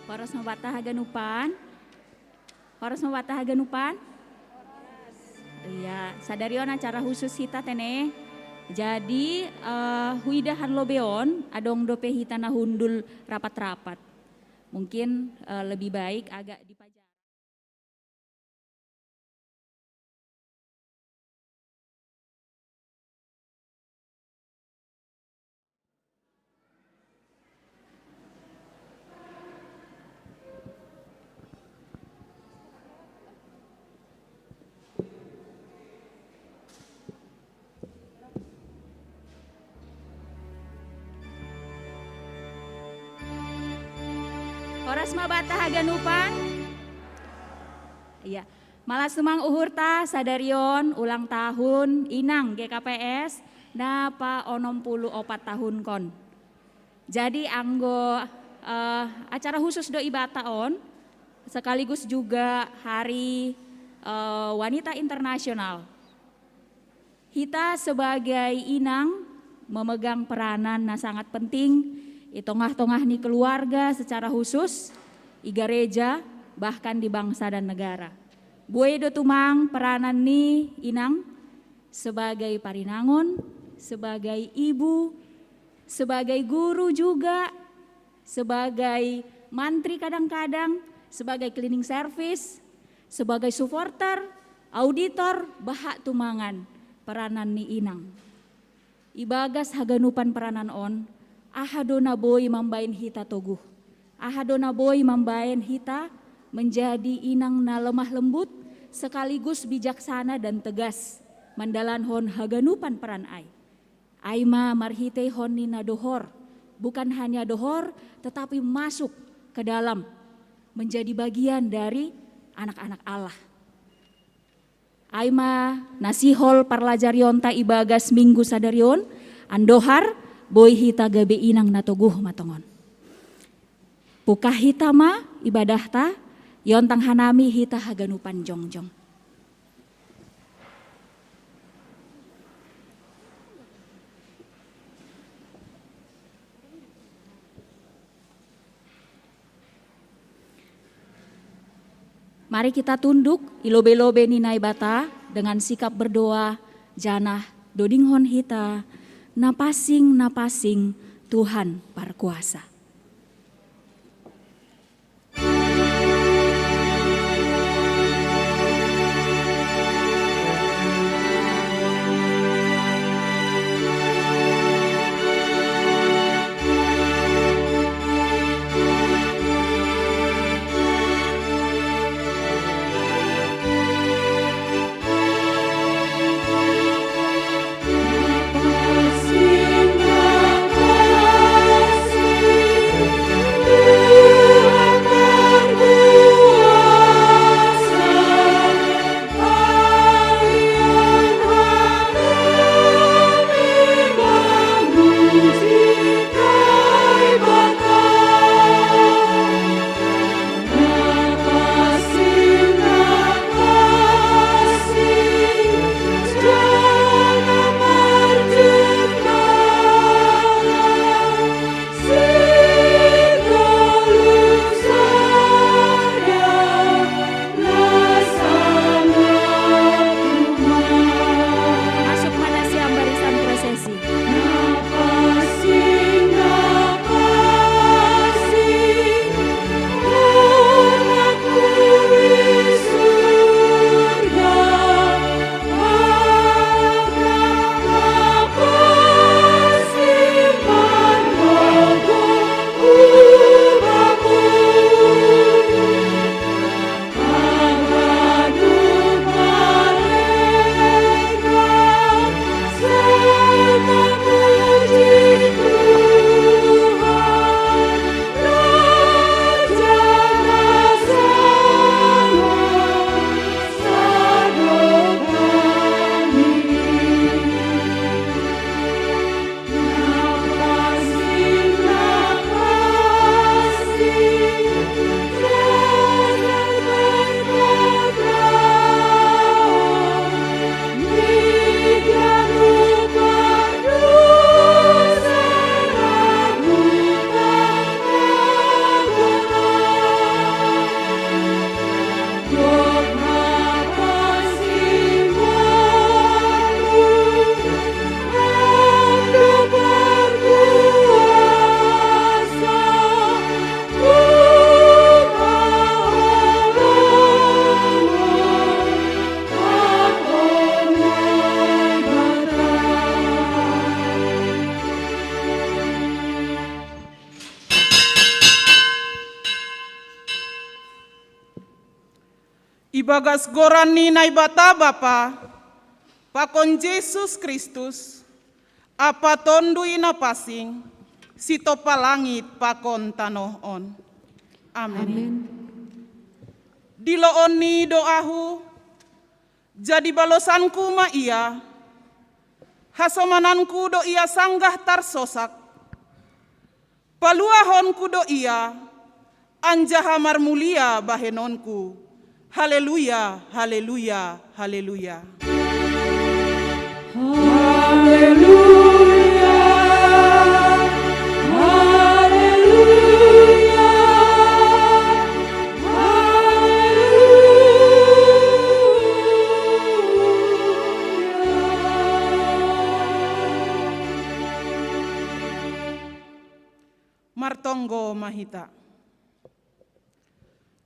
Horas mabata haganupan. Horas mabata haganupan. Iya, sadarion acara khusus hita tene. Jadi huidahan lobeon adong dope hita na hundul rapat-rapat. Mungkin lebih baik agak dipajang. Horas mabata haganupan. Iya, malah sumang uhurta sadarion ulang tahun inang GKPS napa 64 tahun kon. Jadi anggo acara khusus doi bataon sekaligus juga hari wanita internasional. Hita sebagai inang memegang peranan na sangat penting di tengah-tengah nih keluarga secara khusus, i gereja, bahkan di bangsa dan negara. Buedo tumang peranan nih inang sebagai parinangon, sebagai ibu, sebagai guru juga, sebagai mantri kadang-kadang, sebagai cleaning service, sebagai supporter, auditor, bahak tumangan peranan nih inang. Ibagas haganupan peranan on, ahadona boy mambain hita toguh. Ahadona boy mambain hita menjadi inang na lemah lembut sekaligus bijaksana dan tegas. Mandalan hon haganupan peran ai. Aima marhite hon nina dohor. Bukan hanya dohor tetapi masuk ke dalam. Menjadi bagian dari anak-anak Allah. Aima nasihol parlajarion ta ibagas minggu sadarion. Andohar boy hita gabe inang natoguh matongon. Pukah hita ma ibadah ta, yontang hanami hita haganupan jongjong. Mari kita tunduk ilobe-lobe ninai bata dengan sikap berdoa janah dodinghon hita. Napasing Tuhan Parkuasa. Napasing Ibagas gorani na ibata Bapa, pakon Yesus Kristus, apa tondui na pasing, sito palangit pakon tanohon. Amin. Diloon ni doahu, jadi balosanku ma ia, hasomananku do ia sanggah tarsosak, paluahonku do ia, anjahamar mulia bahenonku. Haleluya, haleluya, haleluya. Haleluya, haleluya, haleluya. Martonggo mahita.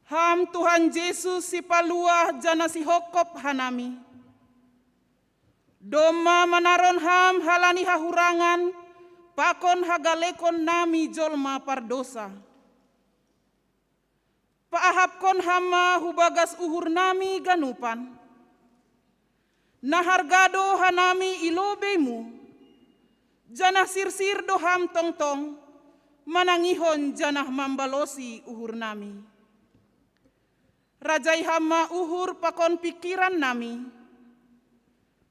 Ham Tuhan Yesus si paluah jana si hokop hanami. Doma manaron ham halani hahurangan, pakon hagalekon nami jolma pardosa. Paahapkon hama hubagas uhur nami ganupan. Nahargado hanami ilobemu, janah sirsir doham tongtong, manangihon janah mambalosi uhur nami. Rajai hama uhur pakon pikiran nami.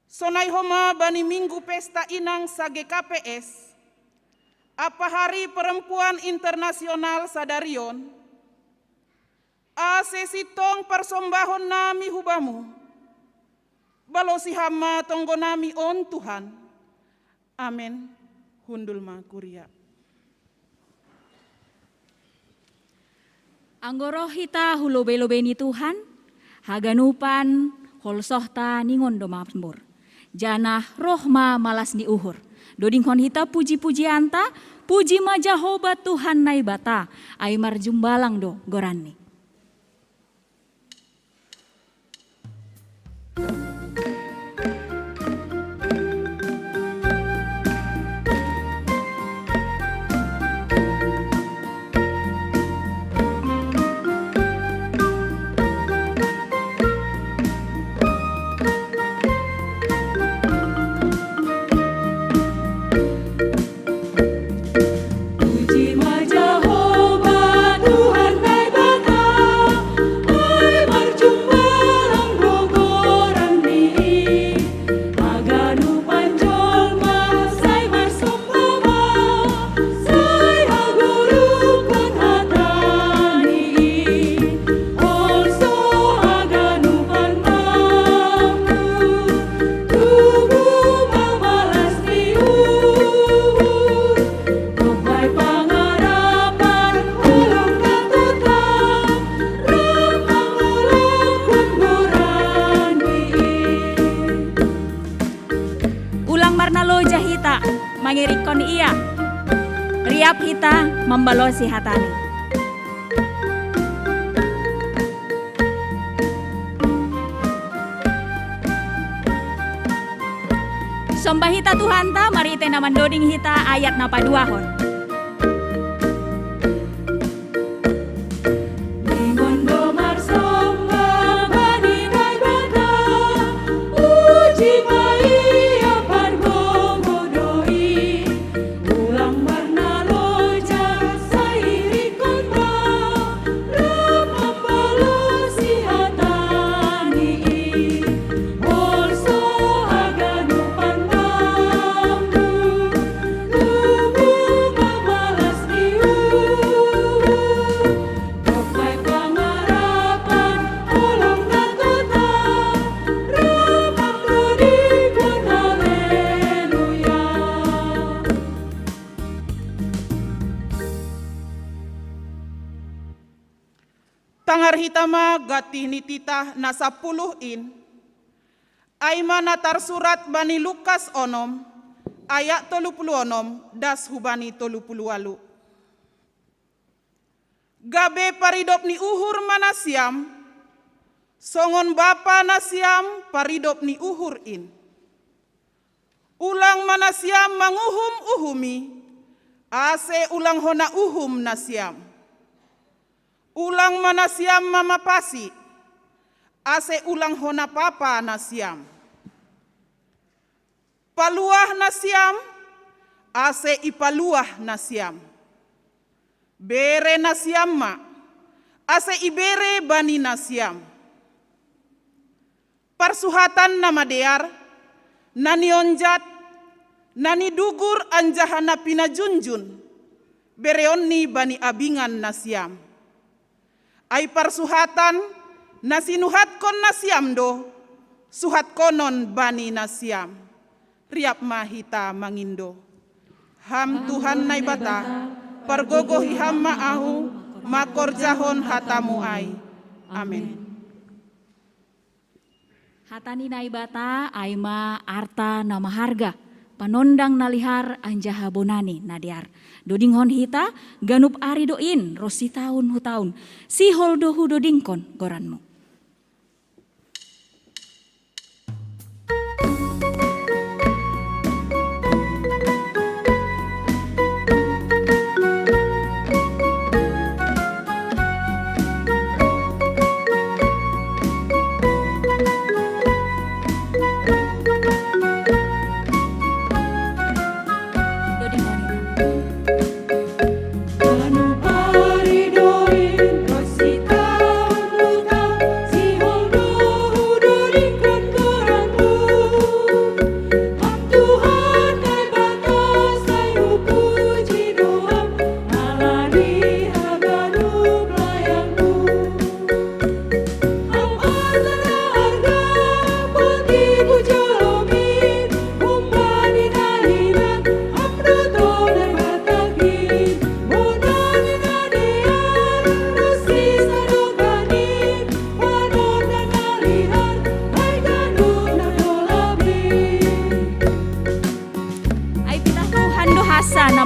Sonai homa bani minggu pesta inang sa GKPS. Apa hari perempuan internasional sadarion. Ase sitong persombahon nami hubamu. Balosi hama tonggo nami on Tuhan. Amin. Hundul ma kuria. Anggoro hita hulobe-lobeni Tuhan, haganupan holsohta ningon do mapsmur. Janah rohma malas ni uhur. Dodinghon hita puji-puji anta, puji ma Jehovah Tuhan nai bata, aimar jumbalang do gorani. Mangirikon ia, riap hita membalosi hatani. Sombah hita Tuhan ta, mari ite naman doding hita ayat napa duahon. Tangar hitama gatih nititah na 10 in. Aima natar surat bani Lukas onom, ayat 36 das hubani 38. Gabe paridop ni uhur manasiam, songon bapa nasiam paridop ni uhur in. Ulang manasiam manguhum uhumi, ase ulang hona uhum nasiam. Ulang manasiam mamapasi, ase ulang hona papa nasiam. Paluah nasiam, ase ipaluah nasiam. Bere nasiam ma, ase ibere bani nasiam. Parsuhatan nama dear, nani onjat, nani dugur anjahana pinajunjun, bereonni bani abingan nasiam. Ai parsuhatan, nasinuhat kon nasiam do, suhat konon bani nasiam. Riap mahita mangindo. Ham Tuhan nai bata, pargogohi ham maahu, makor jahon hatamu ai. Amin. Hatani naibata aima arta nama harga panondang nalihar anjaha bonani nadiar dodinghon hita ganup ari doin rosi tahun hutaun si holdo hudodingkon goranmu.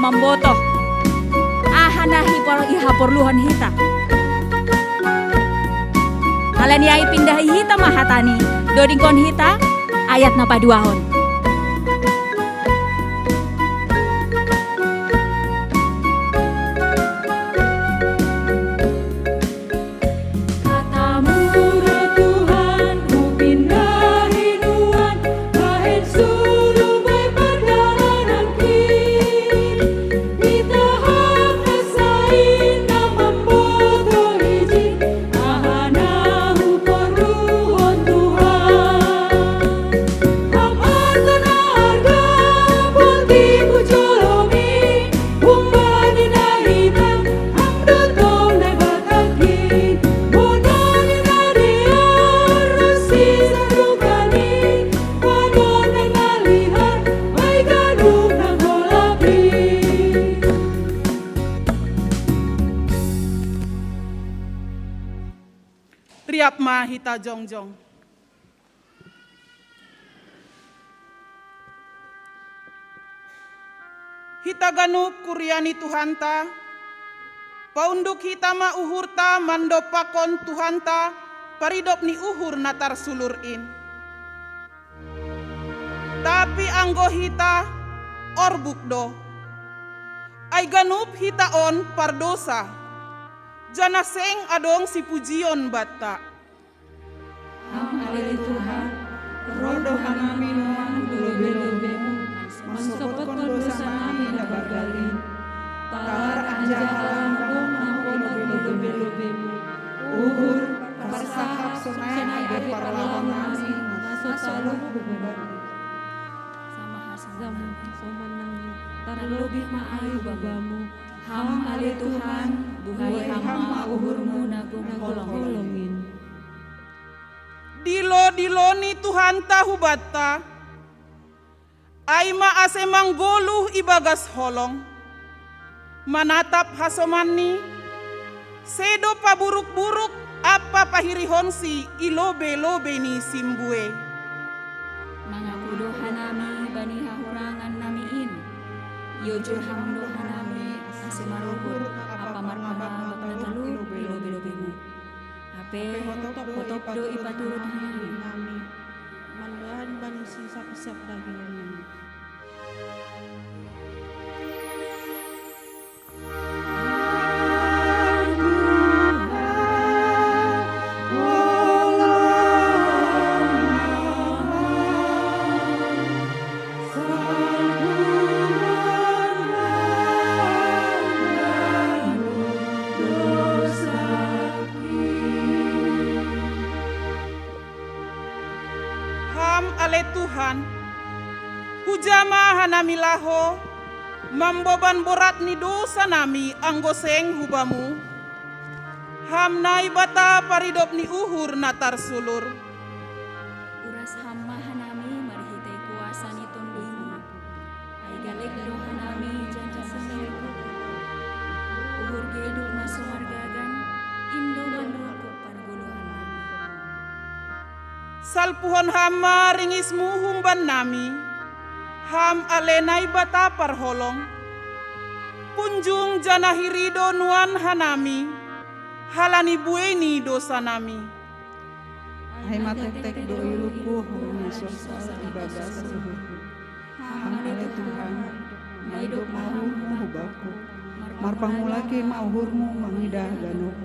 Mamboto ahana ihaporluhan hita kalian yai pindah hita mahatani dodingkon hita ayat napa duahon. Riap mahita jongjong. Hita ganup kuriani Tuhanta, paunduk hita ma uhurta mandopakon Tuhanta, paridop ni uhur natar sulurin. Tapi anggo hita orbuk do, ay ganup hita on pardosa, janaseng adong si pujion bata. Ham alai Tuhan, rodo hanami noan lobe-lobemu, masopot dosa nami nabagalin. Tar anjahalang dong nampon lobe-lobemu, uhur parsahap sonai berparlawan nami, nasot saluk beban. Sama somanang terlebih maayu babamu, ham alai Tuhan, buhay ham uhurmu nagum kolongin. Dilo-diloni Tuhan tahu bata, aima ase manggoluh ibagas holong, manatap hasomani, sedo paburuk-buruk apa pahirihonsi ilobe-lobe ni simbue. Mangaku doha nami bani hahurangan namiin, yojur ham doha nami ase maruhur apa marmaba bakna talu ilobe-lobemu. Ape potop do ipaturut nami, mandahan ban sisa-sisa daging nami. Allah Tuhan. Hujama hanami laho, mamboban borat ni dosa nami anggoseng hubamu. Hamnai bata paridop ni uhur natar sulur. Uras hamma hanami marhitai kuasa ni tunduymu. Ai galek do hanami janji sendiriku. Uhur geduk na sumargagan, indo manruku parguluhan nami. Salpuhon hama ringismu humban nami. Ham alenai bata parholong. Punjung janahirido nuan hanami. Halani bueni dosa nami. Hai matetek do iluku hanya sosa ibadah seluruh. Hamale Tuhan, maidop mau muhubaku. Marpangu lagi mauhurmu mangidah danuk.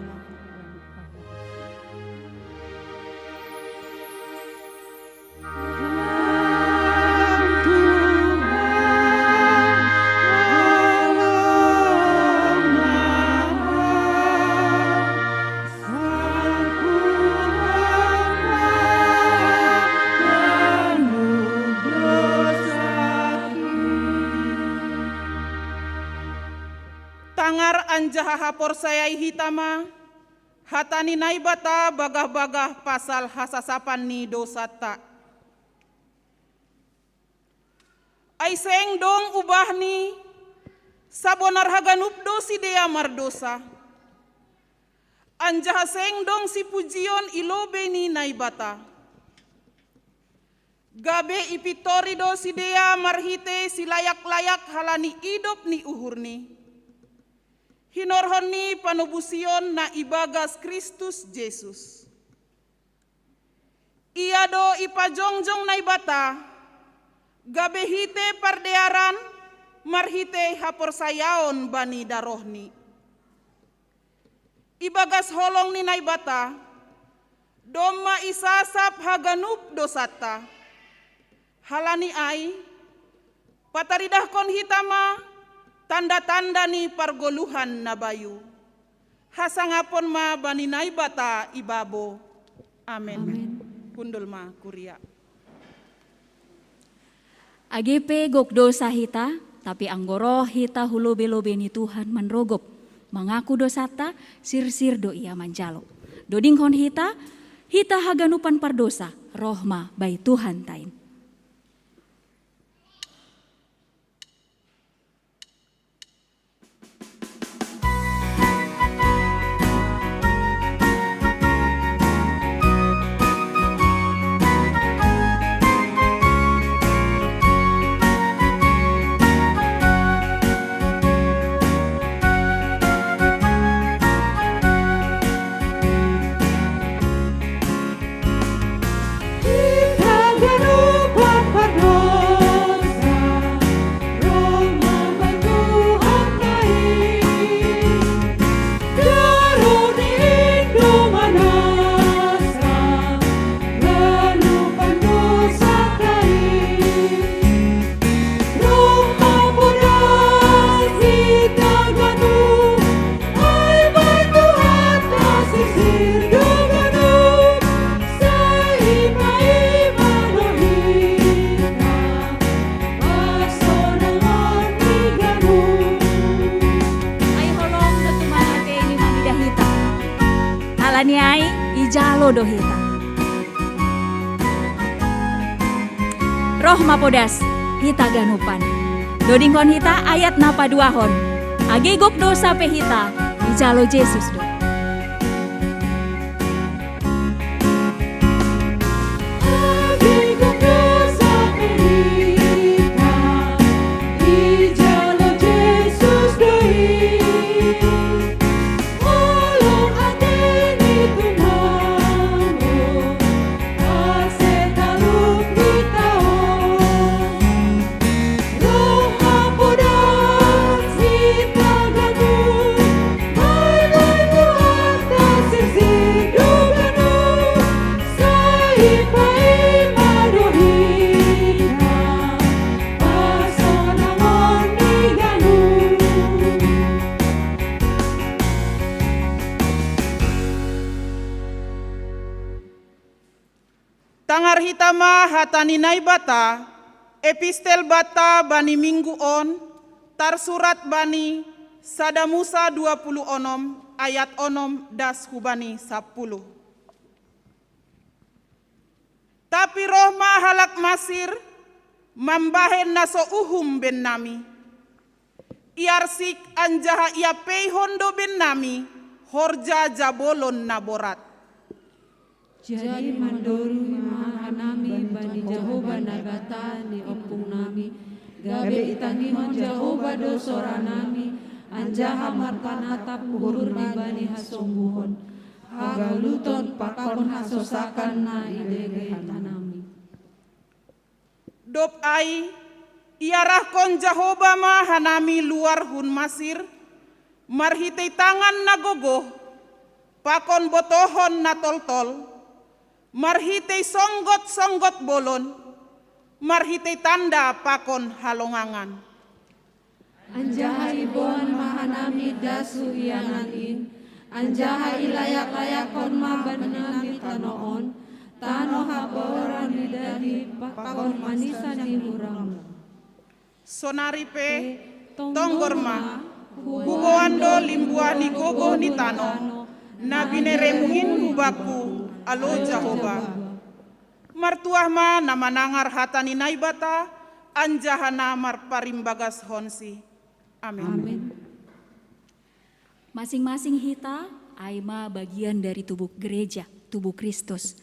Tangar anjaha porsayai hitama, hatani naibata bagah-bagah pasal hasasapan ni dosata. Aiseng dong ubah ni, sabonar haganup dosi dea mardosa. Anjaha seng dong si pujion ilobe ni naibata. Gabe ipitori dosi dea marhite si layak-layak halani idop ni uhurni. Hinorhoni panubusion na ibagas Kristus Yesus. Ia do ipajongjong na ibata, gabehite pardearan, marhite haporsayaon bani darohni. Ibagas holong ni naibata, doma isasap haganup dosata. Halani ai, pataridah kon hitama, tanda-tanda ni pargoluhan na bayu. Hasangapon ma bani naibata ibabo. Amen. Pundul ma kuria. Agepe gok dosa hita, tapi anggoro hita hulobe-lobe ni Tuhan manrogop. Mengaku dosata, sir-sir do ia manjalo. Dodinghon hita haganupan pardosa, rohma bai Tuhan tain. Alaniai ijalo dohita. Roh mapodas hita ganupan. Dodinghon hita ayat napa duahon. Agegok dosa pehita ijalo Yesus do. Roh marhitama hatani naibata, epistel bata bani minggu on, tarsurat bani sada Musa 20 onom, ayat onom das hubani 10. Tapi roh mahalak masir, mambahen naso uhum ben nami. Iarsik anjaha ia pei hondo ben nami, horja jabolon naborat. Jadi mandoru mahanami bani Jehovah nagata ni opung nami. Gabe itangi hon Jehovah dosora nami. Anjaha markanata puhur ni bani hasombuhon. Hagaluton pakon hasosakan na idege tanami. Dop ai, iarah kon Jehovah mahanami luar hun masir, marhitei tangan nagogoh, pakon botohon na tol-tol, marhitei songgot-songgot bolon, marhitei tanda pakon halongangan. Anjaha iboan mahanami dasu iananin, anjaha ilayak-layak kon mabanami tanoon, tano haboran midadi pakon manisan di hurang. Sonaripe, tonggorma, hugoando limbuani gogo ni tano, na bineremungin hubaku, alo Jehovah. Martuah ma na manangar hatani naibata, anjahana marparimbagas honsi. Amin. Masing-masing hita aima bagian dari tubuh gereja, tubuh Kristus.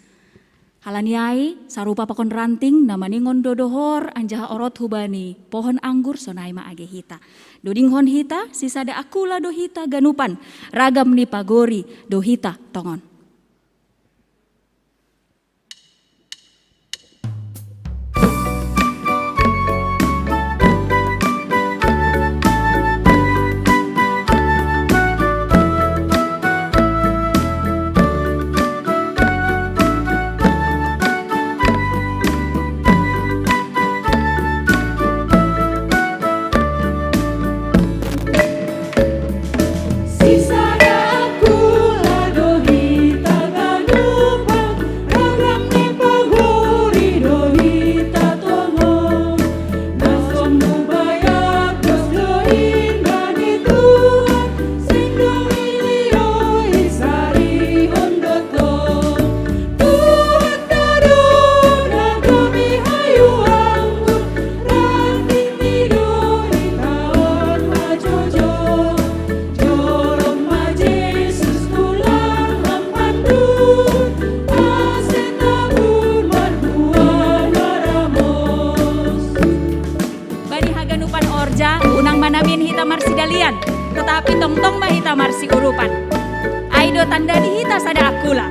Halaniai sarupa pakon ranting namaningon dodohor anjaha orot hubani pohon anggur sonaima age hita. Dodinghon hita sisada akula do hita ganupan ragam ni pagori do hita tongon. Tetapi tong-tong mahita marsi urupan. Aido tanda dihita sada akula.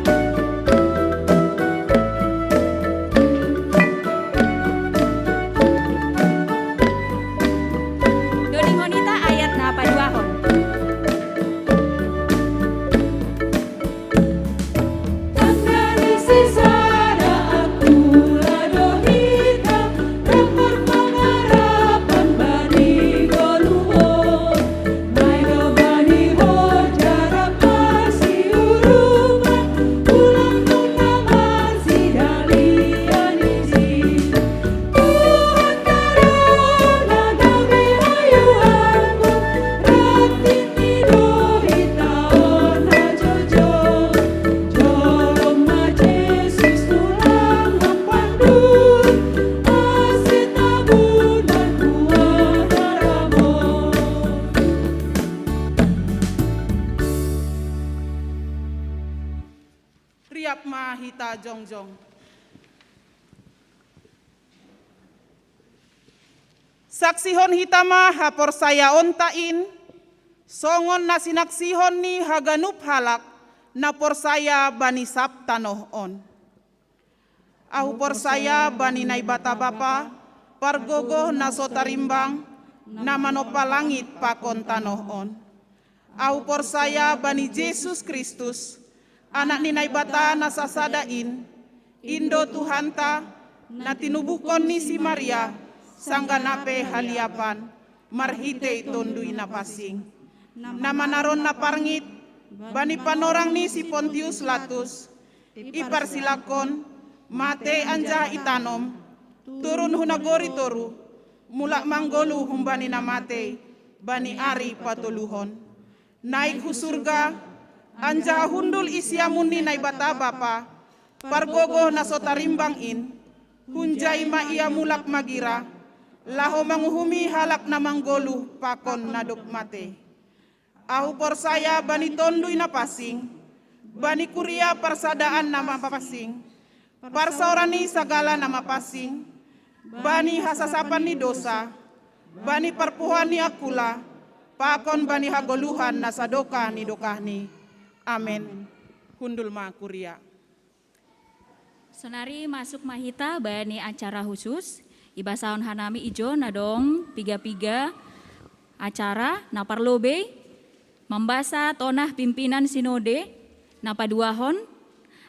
Doning honita ayat na paduahon. Tanda di sada akula dohita, ramar pangarapan bani goluhon. Riap mahita jongjong. Saksihon hitama hapor saya ontain, songon nasinaksihon ni haganup halak, napor saya bani saptanoh on. Ahu por saya bani naibata bapa, pargogo nasotarimbang, namanopa langit pakon tanoh on. Ahu por saya bani Yesus Kristus, anak ni naibata nasasadain, Indo Tuhanta, na tinubukon ni si Maria, sangganape haliapan, marhite tondui napasing. Namanaron na parngit, bani panorang ni si Pontius Latus, iparsilakon, mate anja itanom, turun hunagori toru, mulak manggolu humbani na mate, bani ari patuluhon. Naik hu surga, anja hundul isiamun ni nai bata bapa, pargogo na sotarimbang in, hunjai ma ia mulak magira, laho manguhumi halak na manggolu pakon nadok mate. Ahu porsaya bani tondui na pasing, bani kuria parsadaan nama pasing, parsaorani sagala nama pasing, bani hasasapan ni dosa, bani parpuhan ni akula, pakon bani hagoluhan na sadoka ni dokahni. Amen. Hundul ma kuria. Sonari masuk mahita bani acara khusus. Iba saon hanami ijo nadong piga-piga acara naparlobe membasa tonah pimpinan sinode napaduahon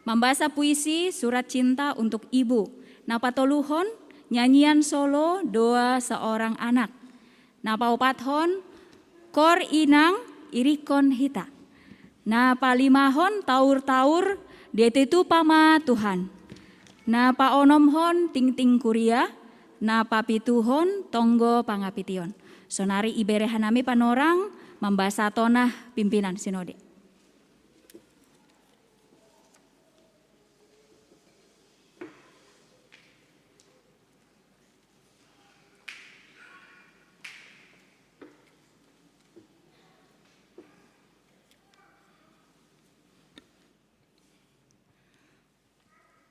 membasa puisi surat cinta untuk ibu napatoluhon nyanyian solo doa seorang anak napaopathon kor inang irikon hita napalimahon taur-taur detetu pama Tuhan napaonomhon ting-ting kuria napa pituhon tonggo pangapition. Sonari ibere hanami panorang membasa tonah pimpinan sinode.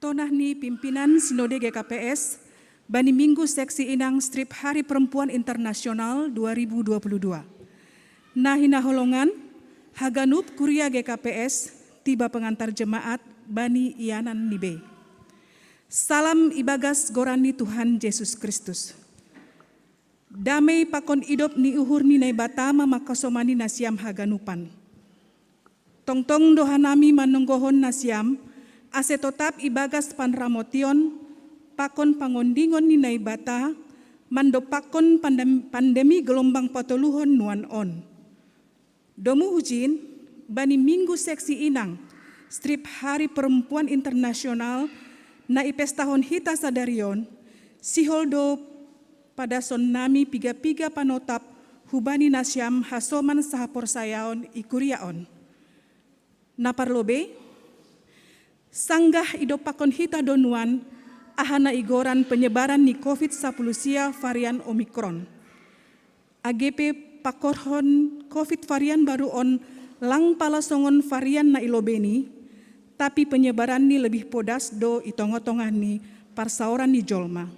Tonah ni pimpinan sinode GKPS Bani Minggu Seksi Inang Strip Hari Perempuan Internasional 2022. Nahina holongan, Haganup Kuria GKPS, tiba pengantar jemaat Bani Ianan Nibe. Salam ibagas gorani Tuhan Yesus Kristus. Damai pakon idop ni uhur ni nai batama makasomani nasiam haganupan. Tongtong dohanami manunggohon nasiam, ase totap ibagas panramotion, pakon pangondingon ni naibata, mando pakon pandemi gelombang patoluhon nuan on. Domu hujin, Bani Minggu Seksi Inang, Strip Hari Perempuan Internasional, na ipestahon hita sadarion, siholdo pada sonnami piga-piga panotap hubani nasyam hasoman sahapor sayaon ikuriaon. Naparlobe, sanggah idopakon hita donuan, ahana igoran penyebaran ni COVID-19 varian Omikron. AGP pakorhon COVID varian baru on lang palasongon varian na ilobeni, tapi penyebaran ni lebih podas do itongotongah ni parsauran ni jolma.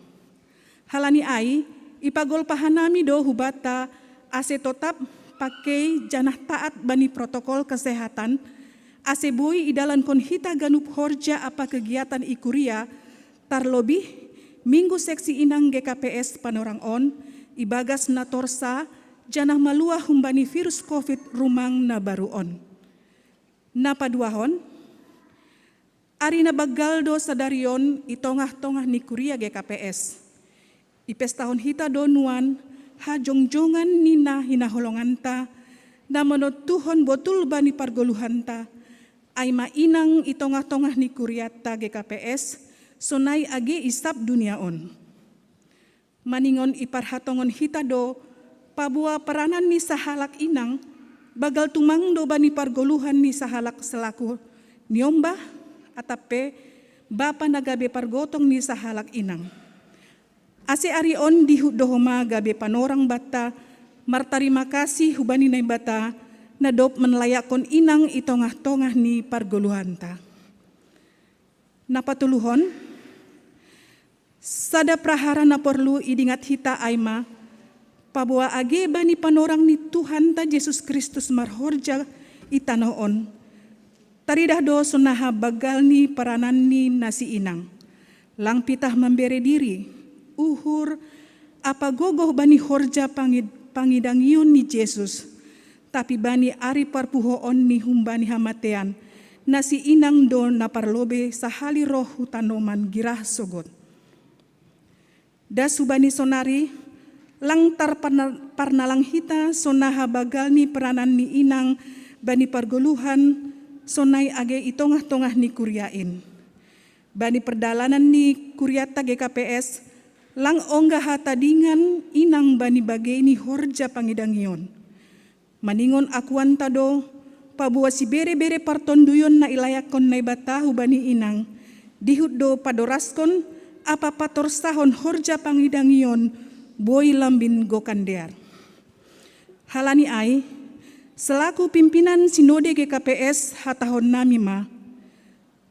Halani ai, ipagol pahanami do hubata ase totap pakai janah taat bani protokol kesehatan, ase bui idalan kon hita ganup horja apa kegiatan ikuria, tarlobih Minggu Seksi Inang GKPS panorang on, ibagas na torsa, janah malua humbani virus COVID rumang na baru on. Napaduahon, ari na bagal do sadarion itongah-tongah ni kuria GKPS. Ipes tahun hita donuan, hajongjongan nina hinaholonganta, na menotuhon botul bani pargoluhanta, ay mainang itongah-tongah ni kuriata GKPS, sonai age isap duniaon. Maningon iparhatongon hita do, pabua peranan ni sahalak inang, bagal tumang do bani pargoluhan ni sahalak selaku niombah, atape bapa nagabe pargotong ni sahalak inang. Ase arion di dohoma gabe panorang bata, martarima kasih hubani na bata, na dop menlayakon inang itongah-tongah ni pargoluhanta. Napatuluhon, sada prahara na perlu idingat hita aima, pabua age bani panorang ni Tuhan ta Yesus Kristus marhorja itanoon. Taridah do sunaha bagal ni paranan ni nasi inang. Lang pitah memberi diri, uhur apa gogoh bani horja pangidangion ni Yesus. Tapi bani ari parpuhoon ni humbani hamatean, nasi inang do naparlobe sahali roh hutanoman girah sogot. Dasubani sonari, langtar parnalang hita sonaha bagal ni peranan ni inang bani pargoluhan sonai age itongah-tongah ni kuriain. bani perdalanan ni kuriata GKPS, lang ongga hatadingan inang bani bageni horja pangidangion. Maningon akuan tado, pabua si bere-bere partonduyon na ilayakon na ibatahu bani inang, dihuddo padoraskon apa pator sahon horja pangidangion, boy lambin gokandear. Halani ai, selaku pimpinan Sinode GKPS hatahon nami ma,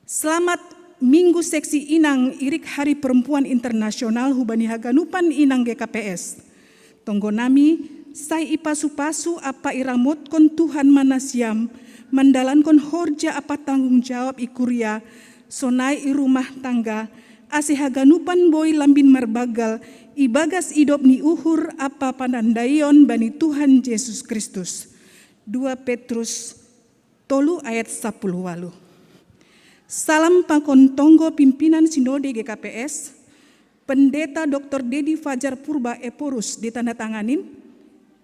selamat Minggu Seksi Inang Irik Hari Perempuan Internasional hubani haganupan Inang GKPS. Tonggo nami, sai ipasu-pasu apa iramot kon Tuhan manasiam, mandalan kon horja apa tanggung jawab ikuria, sonai i rumah tangga, ase haganupan boy lambin marbagal, ibagas idop ni uhur apa panandayon bani Tuhan Yesus Kristus. 2 Petrus 3 ayat 10. Salam pakontonggo pimpinan Sinode GKPS, Pendeta Dr. Dedi Fajar Purba Eporus ditandatanganin,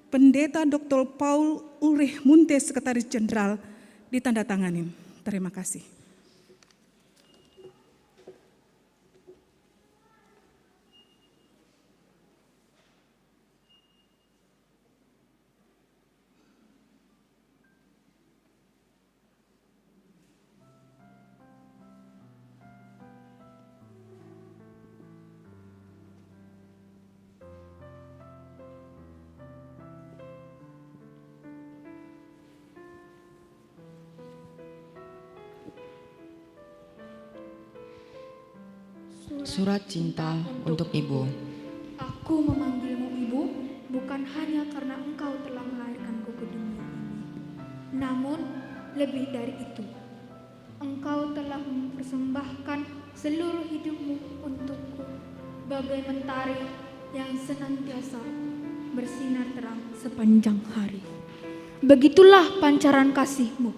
Pendeta Dr. Paul Ulrich Munte Sekretaris Jenderal ditandatanganin. Terima kasih. Surat cinta untuk Ibu. Aku memanggilmu Ibu bukan hanya karena Engkau telah melahirkanku ke dunia ini, namun lebih dari itu, Engkau telah mempersembahkan seluruh hidupmu untukku bagai mentari yang senantiasa bersinar terang sepanjang hari. Begitulah pancaran kasih-Mu,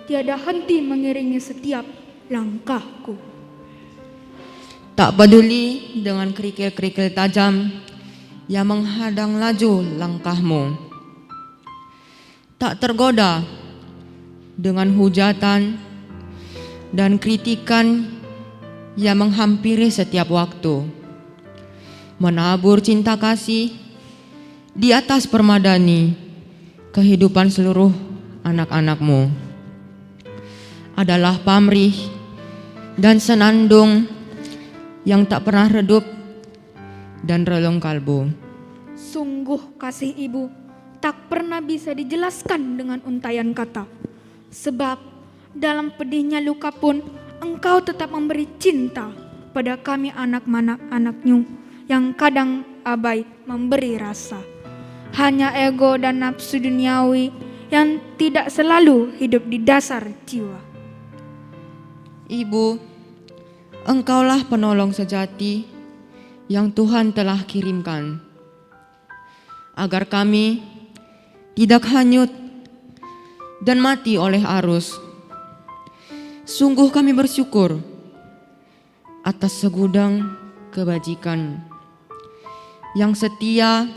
tiada henti mengiringi setiap langkahku. Tak peduli dengan kerikil-kerikil tajam yang menghadang laju langkahmu. Tak tergoda dengan hujatan dan kritikan yang menghampiri setiap waktu. Menabur cinta kasih di atas permadani kehidupan seluruh anak-anakmu. Adalah pamrih dan senandung yang tak pernah redup dan relung kalbu. Sungguh kasih Ibu tak pernah bisa dijelaskan dengan untayan kata. Sebab dalam pedihnya luka pun Engkau tetap memberi cinta pada kami anak-anak-anaknya yang kadang abai memberi rasa. Hanya ego dan nafsu duniawi yang tidak selalu hidup di dasar jiwa. Ibu, Engkaulah penolong sejati yang Tuhan telah kirimkan, agar kami tidak hanyut dan mati oleh arus. Sungguh kami bersyukur atas segudang kebajikan yang setia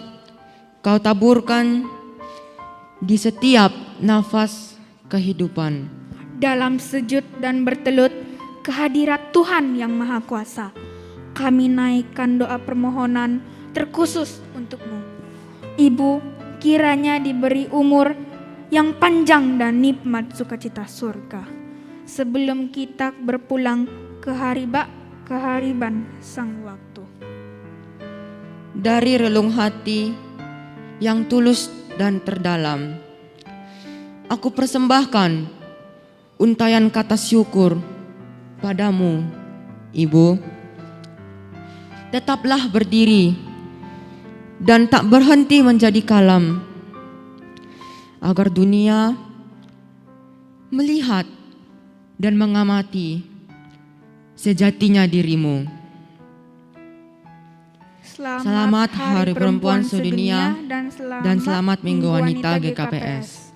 Kau taburkan di setiap nafas kehidupan. Dalam sujud dan bertelut kehadirat Tuhan yang Maha Kuasa, kami naikkan doa permohonan terkhusus untuk-Mu. Ibu, kiranya diberi umur yang panjang dan nikmat sukacita surga, sebelum kita berpulang ke kehariban sang waktu. Dari relung hati yang tulus dan terdalam, aku persembahkan untayan kata syukur padamu, Ibu. Tetaplah berdiri dan tak berhenti menjadi kalam, agar dunia melihat dan mengamati sejatinya dirimu. Selamat Hari Perempuan Sedunia dan selamat Minggu Wanita GKPS.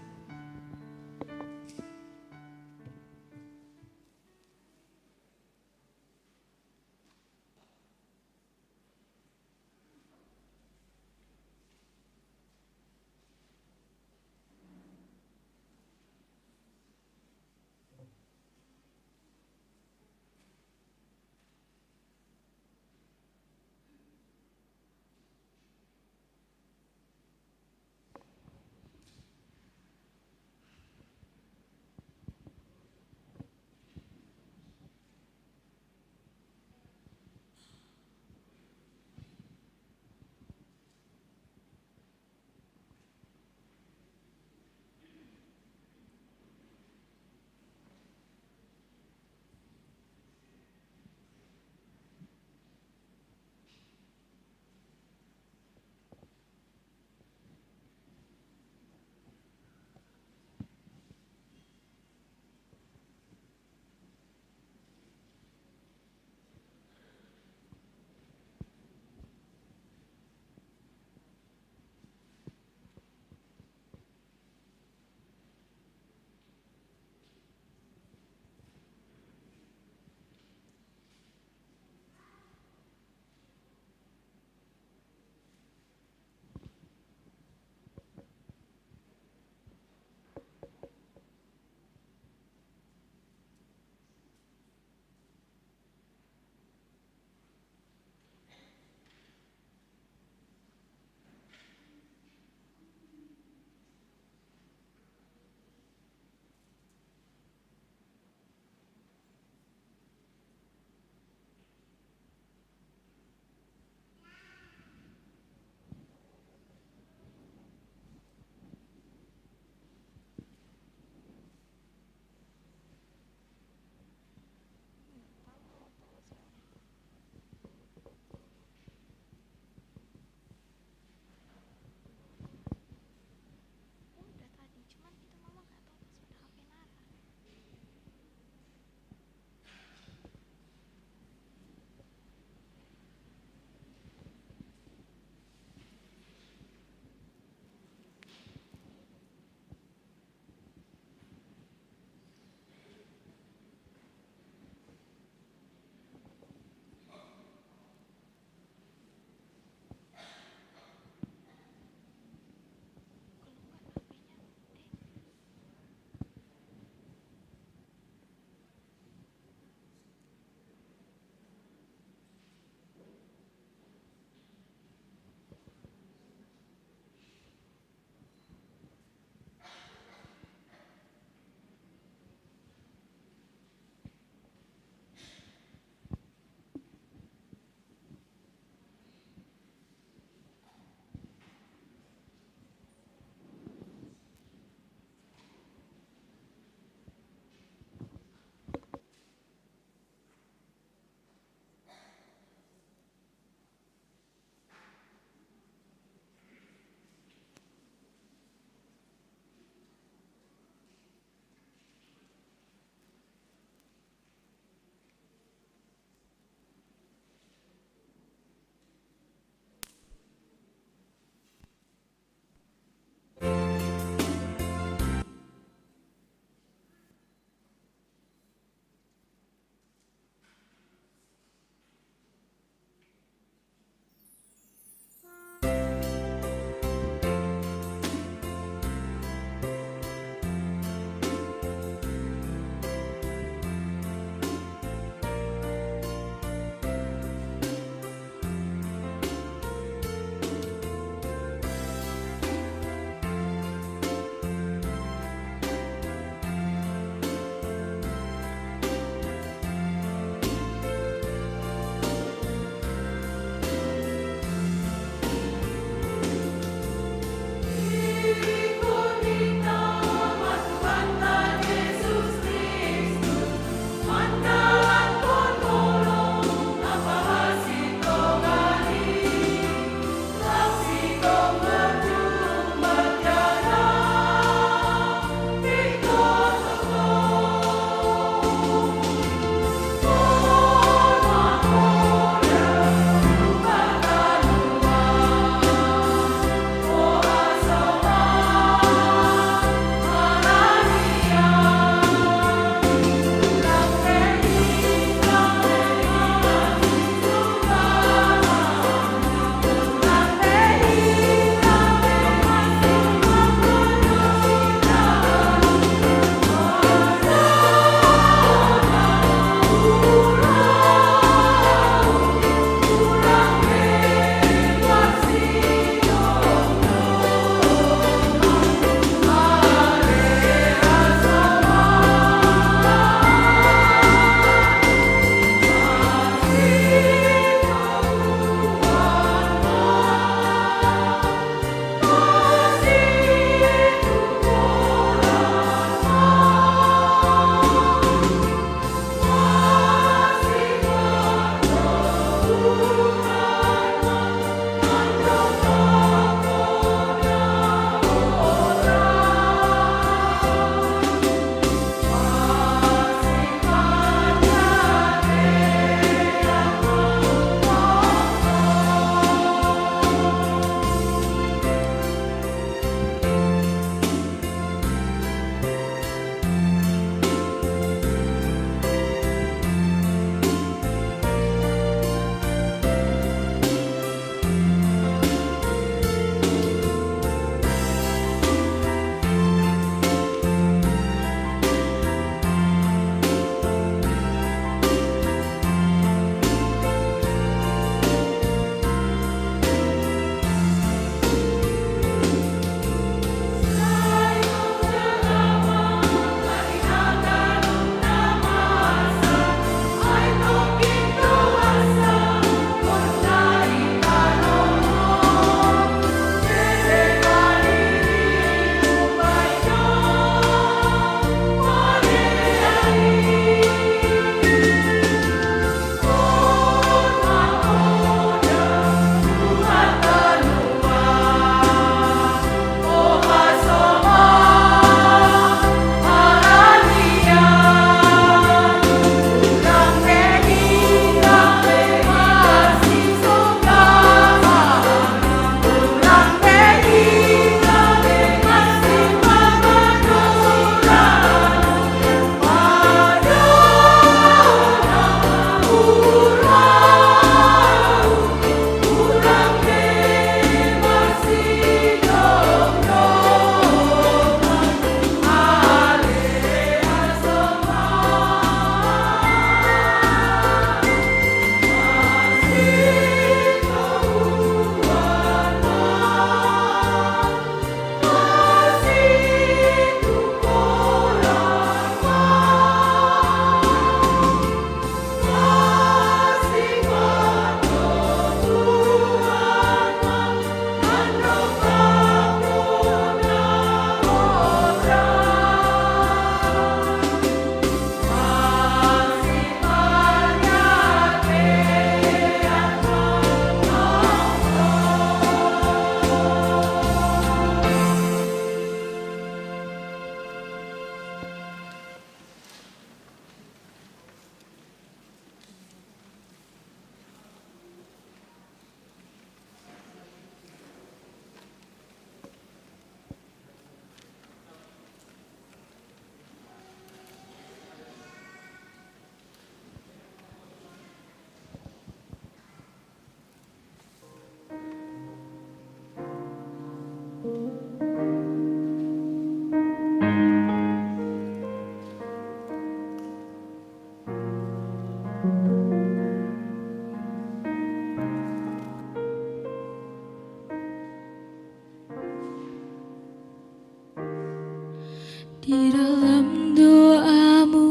Di dalam doamu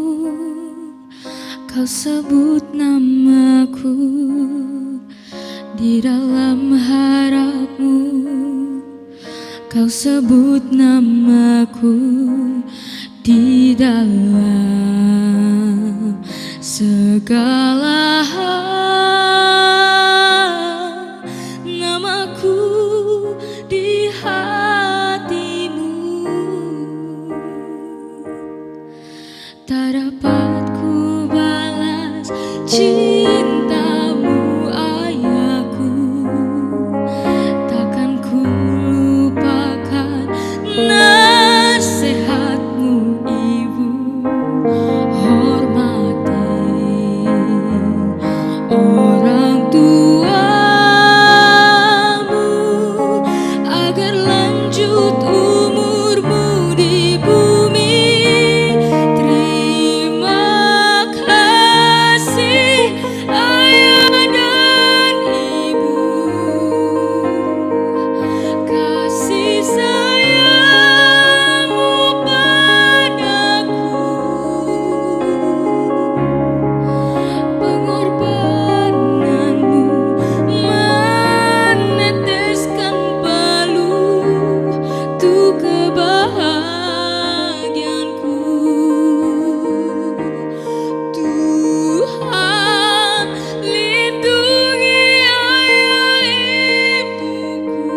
kau sebut namaku, di dalam harapmu kau sebut namaku, di dalam segala hal namaku di hatimu. Tak dapat ku balas cintamu ayahku, takkan ku lupakan nasihatmu ibu. Hormati orang tuamu agar lanjut umurmu di bumi. Terima kasih ayah dan ibu, kasih sayangmu padaku, pengorbananmu meneteskan palu untuk kebahagiaanku. Tuhan lindungi ayah ibuku,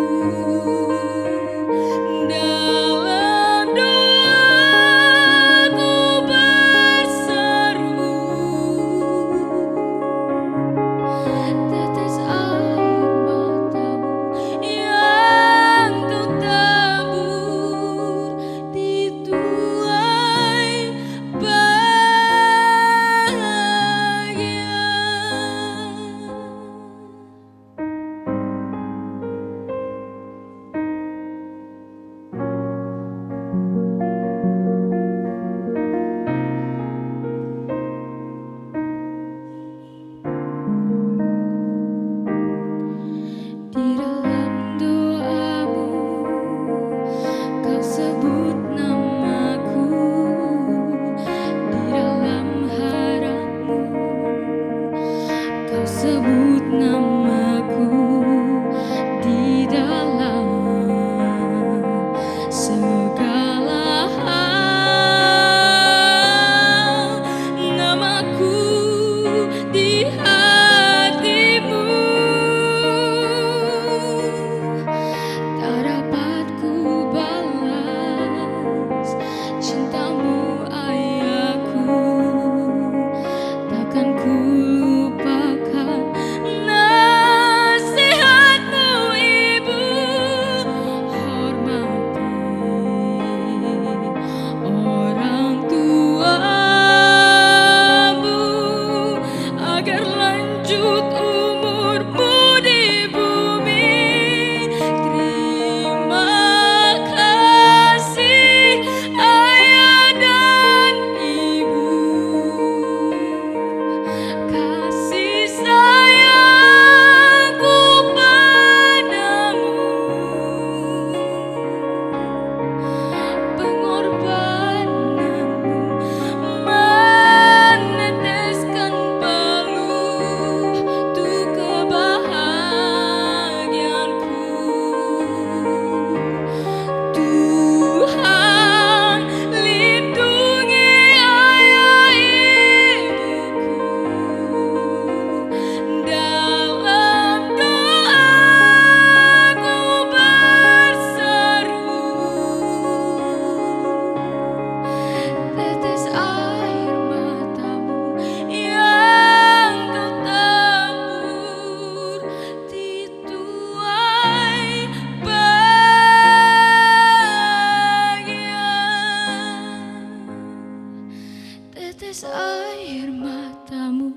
dalam doaku berseru, tetes air matamu yang kau tabur di tuai bahagia. Di dalam doamu kau sebut namaku, di dalam harapmu kau sebut namaku, di dalam segala hal namaku di hatimu. Tak dapat ku balas cintamu ayahku, takkan ku lupakan nasihatmu ibu. Hormati orang tuamu agar lanjut umurmu di bumi. Terima kasih ayah dan ibu, kasih sayangku padamu, pengorbananmu meneteskan palu untuk kebahagiaanku. Tuhan lindungi ayah ibuku, dalam doaku berseru, tetes air matamu yang kau tabur di tuai bahagia. Tetes air matamu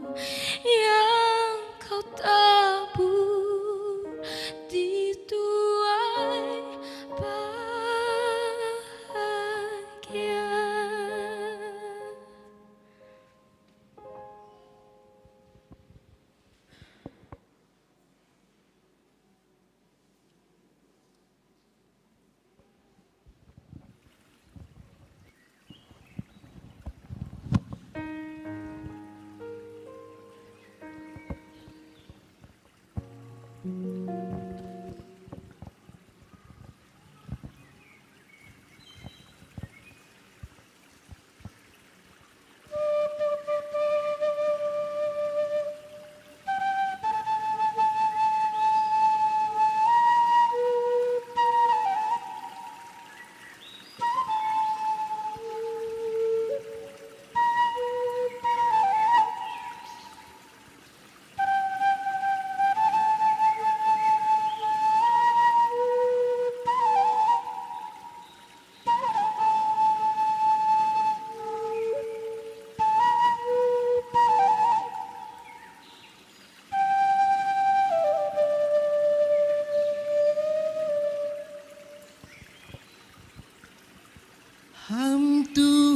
yang kau tabur di tuai bahagia.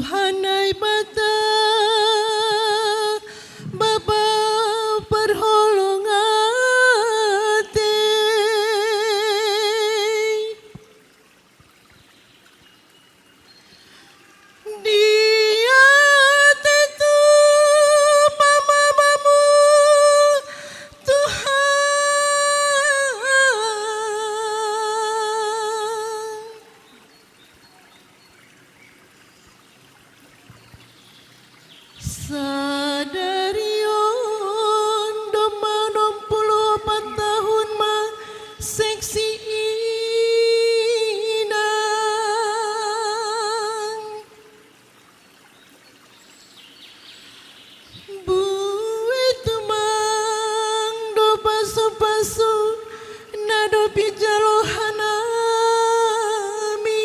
Tuhanai bata Bapa perholongate Dia tentu mamamu Tuhan Sadarion doma 64 tahun ma seksi inang Buit tumang do pasu-pasu nado pijalohanami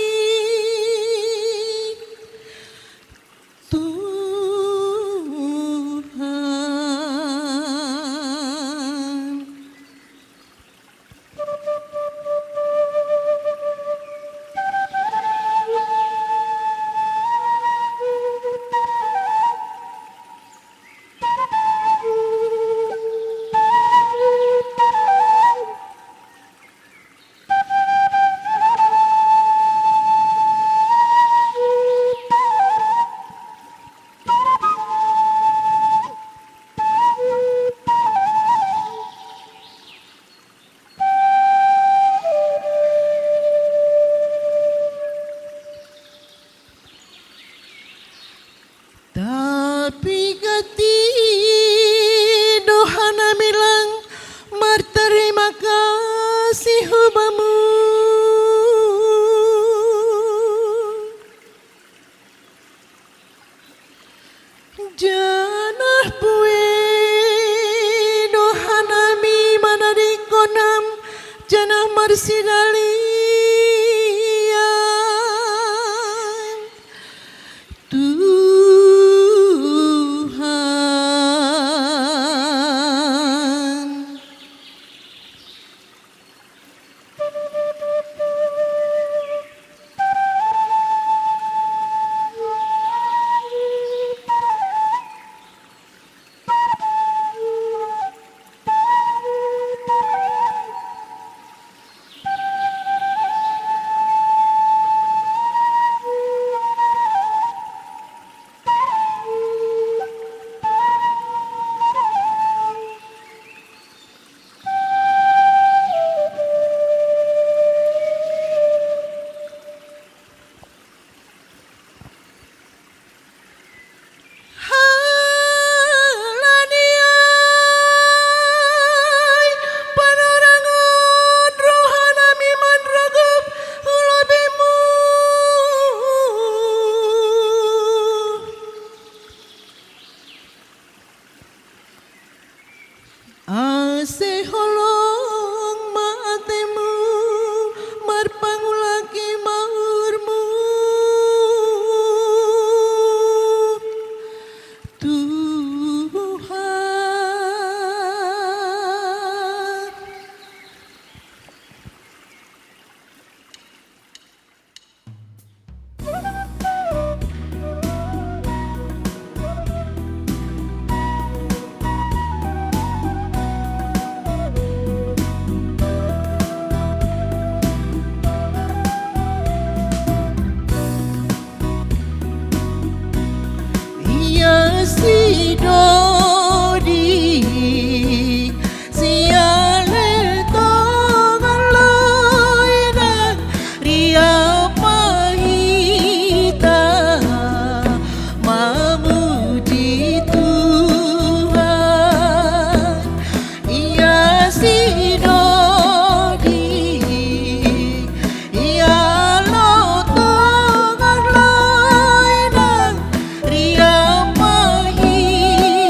Tuhan Tapi gati dohana milang marterima kasih hubamu Janah pue dohana mi manadi konam janah marsidalian Tuhan Halaniai panarangon rohana miman ragap ulabimu Ase holong maatemu marpangulaki maurmu Tuhan Ia si dodi siale tongan loinan ria pahita mamuji Tuhan Ia si dodi ia lo tongan loinan ria pahita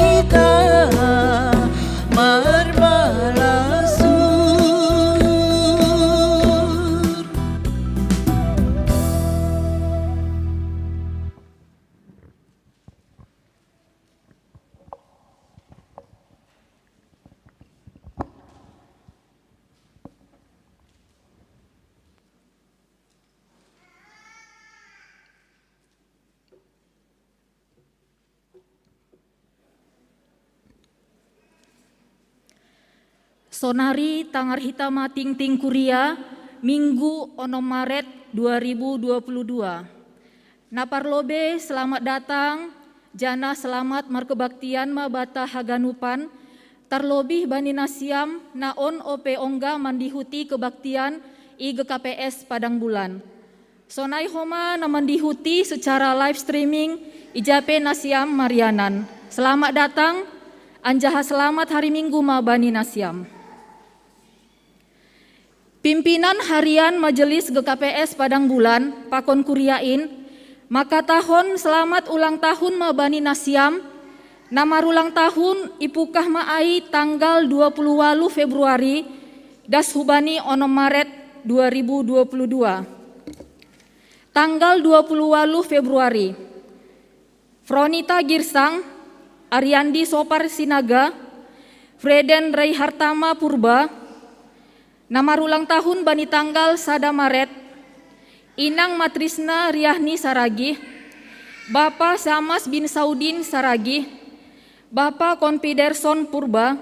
Sonari Tangar Hitama Ting Ting Kuria Minggu 6 Maret 2022. Naparlobe selamat datang, jana selamat markebaktian mabata haganupan, tarlobih bani nasiam naon ope ongga mandihuti kebaktian i GKPS Padang Bulan. Sonai homa na mandihuti secara live streaming ijape nasiam Marianan. Selamat datang, anjaha selamat hari Minggu ma bani nasiam. Pimpinan Harian Majelis GKPS Padang Bulan, Pakon Kuriain, maka tahun selamat ulang tahun ma bani nasiam, nama ulang tahun ipukah maai tanggal 28 Februari das hubani 6 Maret 2022. Tanggal 28 Februari, Fronita Girsang, Ariandi Sopar Sinaga, Freden Ray Hartama Purba, nama ulang tahun bani tanggal 1 Maret, Inang Matrisna Riahni Saragi, Bapak Samas bin Saudin Saragi, Bapak Konfiderson Purba,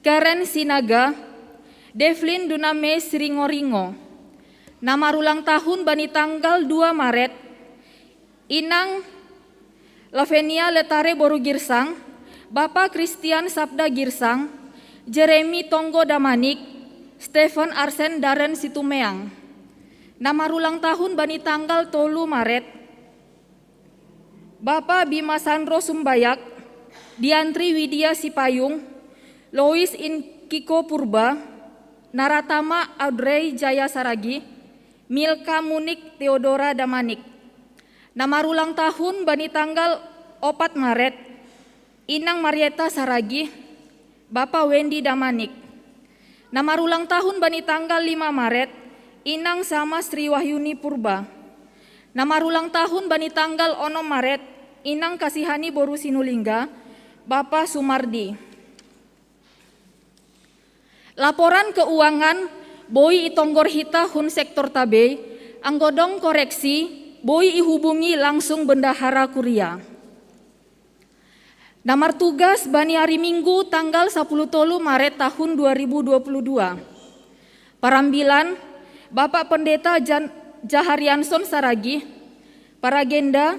Karen Sinaga, Devlin Duname Sringoringo. Nama ulang tahun bani tanggal 2 Maret, Inang Lavenia Letare Boru Girsang, Bapak Christian Sabda Girsang, Jeremy Tonggo Damanik, Stephen Arsen Daren Situmeang. Nama ulang tahun bani tanggal 3 Maret, Bapak Bima Sandro Sumbayak, Diantri Widya Sipayung, Lois Inkiko Purba, Naratama Audrey Jaya Saragi, Milka Munik Theodora Damanik. Nama ulang tahun bani tanggal 4 Maret, Inang Marieta Saragi, Bapak Wendy Damanik. Nama ulang tahun bani tanggal 5 Maret, Inang Sama Sri Wahyuni Purba. Nama ulang tahun bani tanggal 6 Maret, Inang Kasihani Boru Sinulingga, Bapak Sumardi. Laporan keuangan Boi Itonggor Hita Hun Sektor Tabe, anggodong koreksi, Boi ihubungi langsung Bendahara Kuria. Namar tugas bani hari Minggu tanggal 10 Maret tahun 2022. Parambilan Bapak Pendeta Jaharianson Saragi, Paragenda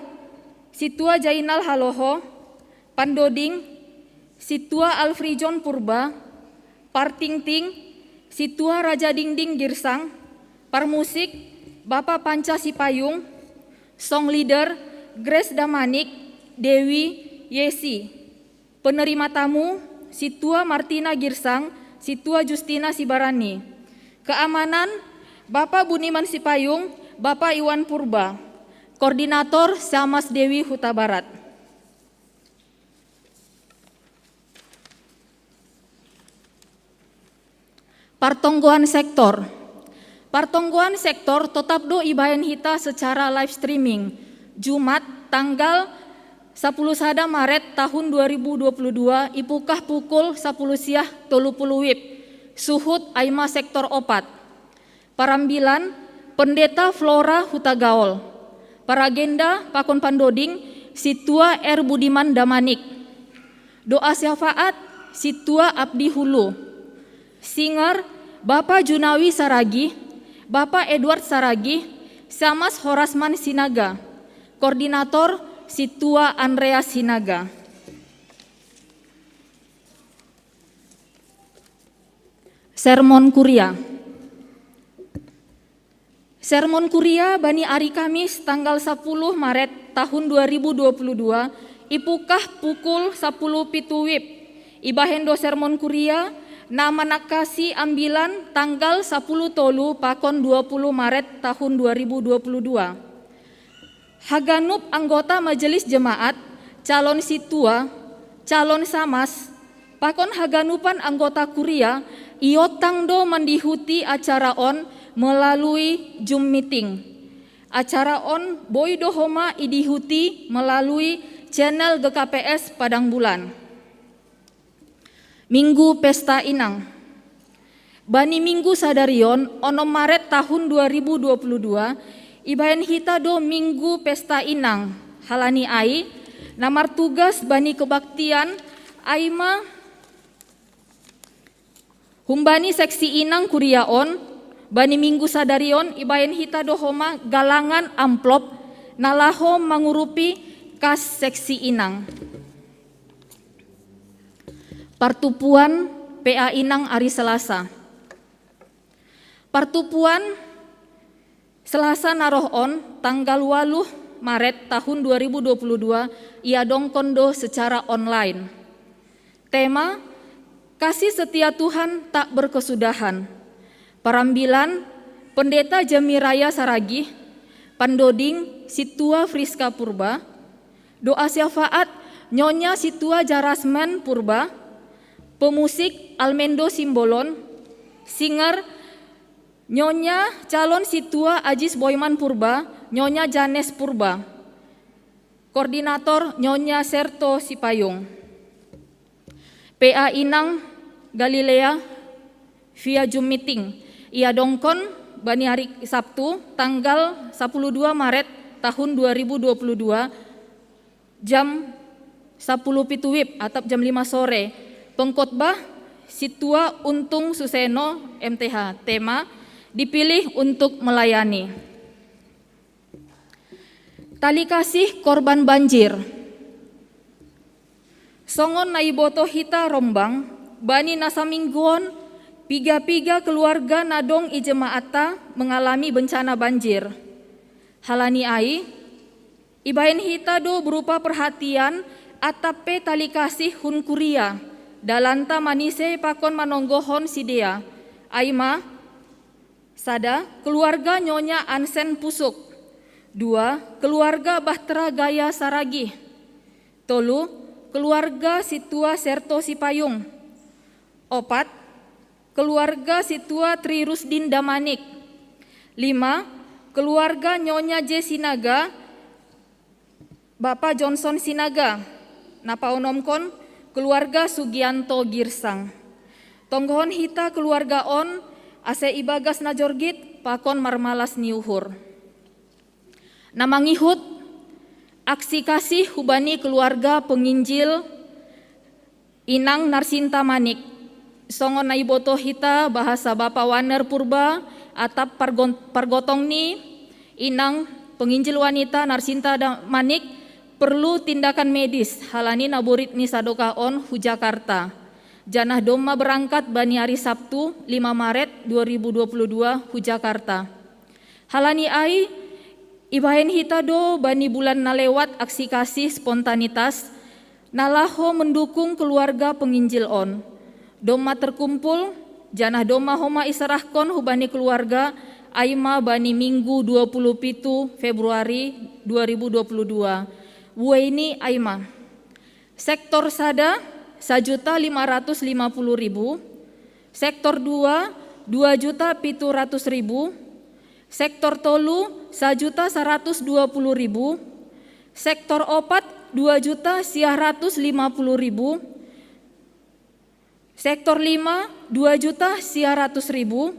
Situa Jainal Haloho, Pandoding Situa Alfrijon Purba, Partingting Situa Raja Dingding Girsang, Parmusik Bapak Panca Sipayung, Song Leader Grace Damanik, Dewi Yesi. Penerima tamu Situa Martina Girsang, Situa Justina Sibarani. Keamanan Bapak Buniman Sipayung, Bapak Iwan Purba. Koordinator Samas Dewi Huta Barat. Partonggoan sektor. Partonggoan sektor tetap do ibayan hita secara live streaming. Jumat tanggal 10 Maret tahun 2022 ipukah pukul 10 siah 30 wib. Suhut Aima sektor opat. Parambilan Pendeta Flora Hutagaol. Paragenda Pakon Pandoding Situa R. Budiman Damanik. Doa syafaat Situa Abdi Hulu. Singer Bapak Junawi Saragi, Bapak Edward Saragi, Samas Horasman Sinaga. Koordinator Situa Andreas Sinaga. Sermon Kuria. Sermon Kuria bani hari Kamis tanggal 10 Maret tahun 2022 ipukah pukul 10 pitu wib. Ibahendo sermon Kuria nama nakasi ambilan tanggal 10 tolu pakon 20 Maret tahun 2022. Haganup anggota majelis jemaat, calon situa, calon samas, pakon haganupan anggota Kuria iotang do mandihuti acara on melalui Zoom meeting. Acara on Boi Dohoma idihuti melalui channel GKPS Padang Bulan. Minggu Pesta Inang. Bani Minggu Sadarion 6 Maret tahun 2022 ibayan hita do Minggu Pesta Inang. Halani ai namar tugas bani kebaktian Aima Humbani seksi inang kuriaon, bani minggu sadarion ibayen hita dohoma galangan amplop nalaho mangurupi kas seksi inang. Partupuan PA Inang hari Selasa. Partupuan Selasa narohon tanggal 8 Maret tahun 2022 ia dongkondo secara online. Tema Kasih Setia Tuhan Tak Berkesudahan. Parambilan Pendeta Jamiraya Saragih, Pandoding Situa Friska Purba, doa syafaat Nyonya Situa Jarasman Purba, pemusik Almendo Simbolon, singer Nyonya calon Situa Ajis Boyman Purba, Nyonya Janes Purba, koordinator Nyonya Serto Sipayung. PA Inang Galilea via Zoom meeting. Ia dongkon bani hari Sabtu tanggal 12 Maret tahun 2022 jam 10 WIB atau jam 5 sore. Pengkhotbah Situa Untung Suseno MTH. Tema dipilih untuk melayani. Tali kasih korban banjir. Songon naiboto hita rombang, bani nasamingguon, piga-piga keluarga nadong ijemaata mengalami bencana banjir. Halani ai, ibaen hita do berupa perhatian atape tali kasih hun kuria, dalanta manise pakon manonggohon sidea, aima, sada keluarga Nyonya Ansen Pusuk, 2 keluarga Bahtera Gaya Saragih, 3 keluarga Situa Serto Sipayung, 4 keluarga Situa Tri Rusdin Damanik, 5 keluarga Nyonya J Sinaga, Bapak Johnson Sinaga, napa onomkon keluarga Sugianto Girsang. Tonggohon hita keluarga on ase ibagas najorgit pakon marmalas niuhur. Namangihut aksi kasih hubani keluarga penginjil Inang Narsinta Manik. Songon naiboto hita bahasa Bapak Waner Purba atap pargotong ni Inang penginjil wanita Narsinta Manik perlu tindakan medis halani naburit ni sadokaon hu Jakarta. Janah doma berangkat bani hari Sabtu 5 Maret 2022 hu Jakarta. Halani ai ibahen hita do bani bulan nalewat aksi kasih spontanitas nalaho mendukung keluarga penginjil on. Doma terkumpul janah doma homa isarahkon hubani keluarga aima bani Minggu 27 Februari 2022. Wuaini aima. Sektor sada 1.550.000, sektor 2 2.700.000, sektor tolu 1.120.000, sektor opat 2.150.000, sektor 5 2.100.000,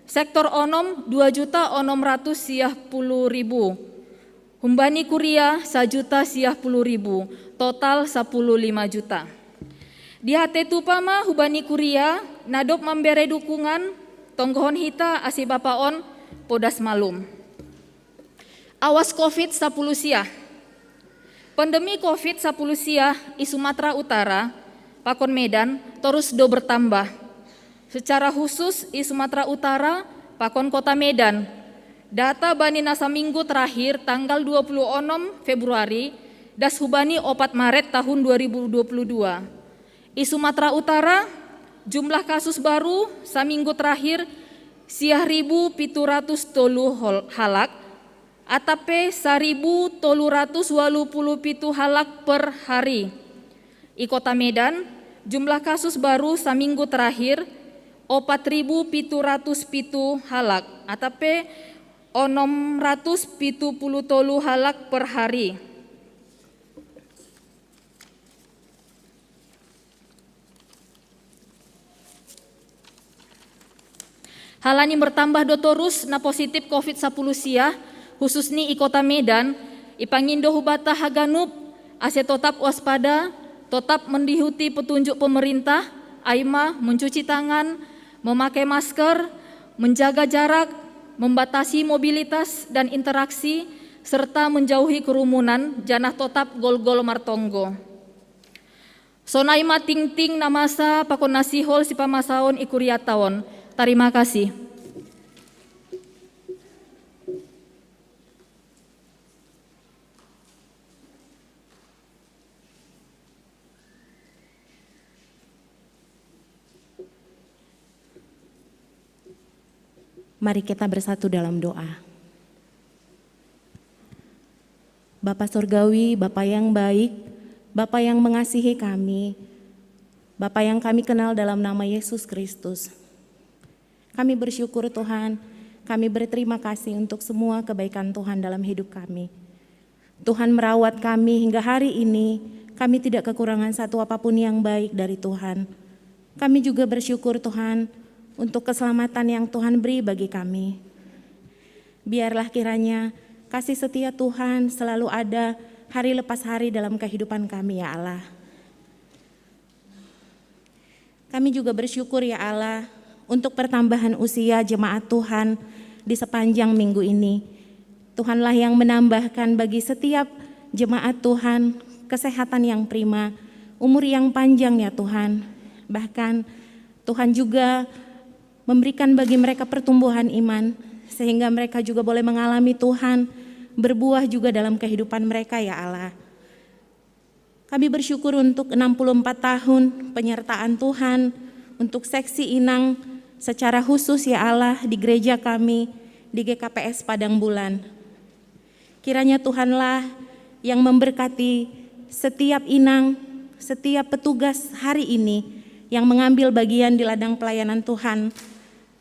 sektor onom 2.600.000, humbani kuria 1.010.000, total 15 juta. Di hate tupama hubani kuria nadop membere dukungan tonggohon hita asi bapaon podas malum. Awas COVID-10 sia. Pandemi COVID-10 sia di Sumatera Utara, pakon Medan terus do bertambah. Secara khusus di Sumatera Utara, pakon Kota Medan. Data bani nasa minggu terakhir tanggal 26 Februari das hubani 4 Maret tahun 2022. Di Sumatera Utara jumlah kasus baru saminggu terakhir 1.730 halak atape 1.387 halak per hari. Di Kota Medan jumlah kasus baru saminggu terakhir 4.707 halak atape 673 halak per hari. Halani bertambah dotorus na positif COVID-10 sia, khusus ni i Kota Medan, ipangindo hubata haganup, ase tetap waspada, tetap mendihuti petunjuk pemerintah, aima mencuci tangan, memakai masker, menjaga jarak, membatasi mobilitas dan interaksi, serta menjauhi kerumunan janah totap gol-gol martonggo. Sonaima ting-ting namasa pakon nasihol si pamasaon ikuriataon. Terima kasih. Mari kita bersatu dalam doa. Bapa Surgawi, Bapa yang baik, Bapa yang mengasihi kami, Bapa yang kami kenal dalam nama Yesus Kristus. Kami bersyukur Tuhan, kami berterima kasih untuk semua kebaikan Tuhan dalam hidup kami. Tuhan merawat kami hingga hari ini, kami tidak kekurangan satu apapun yang baik dari Tuhan. Kami juga bersyukur Tuhan, untuk keselamatan yang Tuhan beri bagi kami. Biarlah kiranya kasih setia Tuhan selalu ada hari lepas hari dalam kehidupan kami ya Allah. Kami juga bersyukur ya Allah untuk pertambahan usia jemaat Tuhan di sepanjang minggu ini. Tuhanlah yang menambahkan bagi setiap jemaat Tuhan kesehatan yang prima, umur yang panjang ya Tuhan. Bahkan Tuhan juga memberikan bagi mereka pertumbuhan iman, sehingga mereka juga boleh mengalami Tuhan berbuah juga dalam kehidupan mereka ya Allah. Kami bersyukur untuk 64 tahun penyertaan Tuhan, untuk seksi Inang secara khusus ya Allah di gereja kami, di GKPS Padang Bulan. Kiranya Tuhanlah yang memberkati setiap Inang, setiap petugas hari ini yang mengambil bagian di ladang pelayanan Tuhan.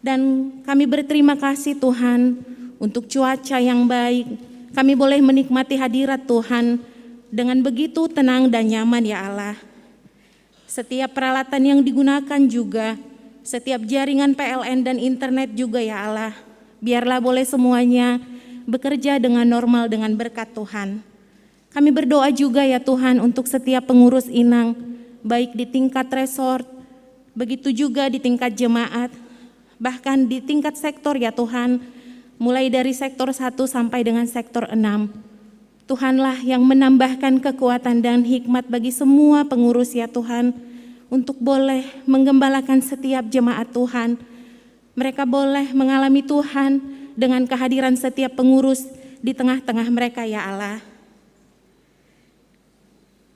Dan kami berterima kasih Tuhan untuk cuaca yang baik. Kami boleh menikmati hadirat Tuhan dengan begitu tenang dan nyaman ya Allah. Setiap peralatan yang digunakan juga, setiap jaringan PLN dan internet juga ya Allah. Biarlah boleh semuanya bekerja dengan normal dengan berkat Tuhan. Kami berdoa juga ya Tuhan untuk setiap pengurus Inang, baik di tingkat resort, begitu juga di tingkat jemaat, bahkan di tingkat sektor ya Tuhan, mulai dari sektor 1 sampai dengan sektor 6. Tuhanlah yang menambahkan kekuatan dan hikmat bagi semua pengurus ya Tuhan, untuk boleh menggembalakan setiap jemaat Tuhan. Mereka boleh mengalami Tuhan dengan kehadiran setiap pengurus di tengah-tengah mereka ya Allah.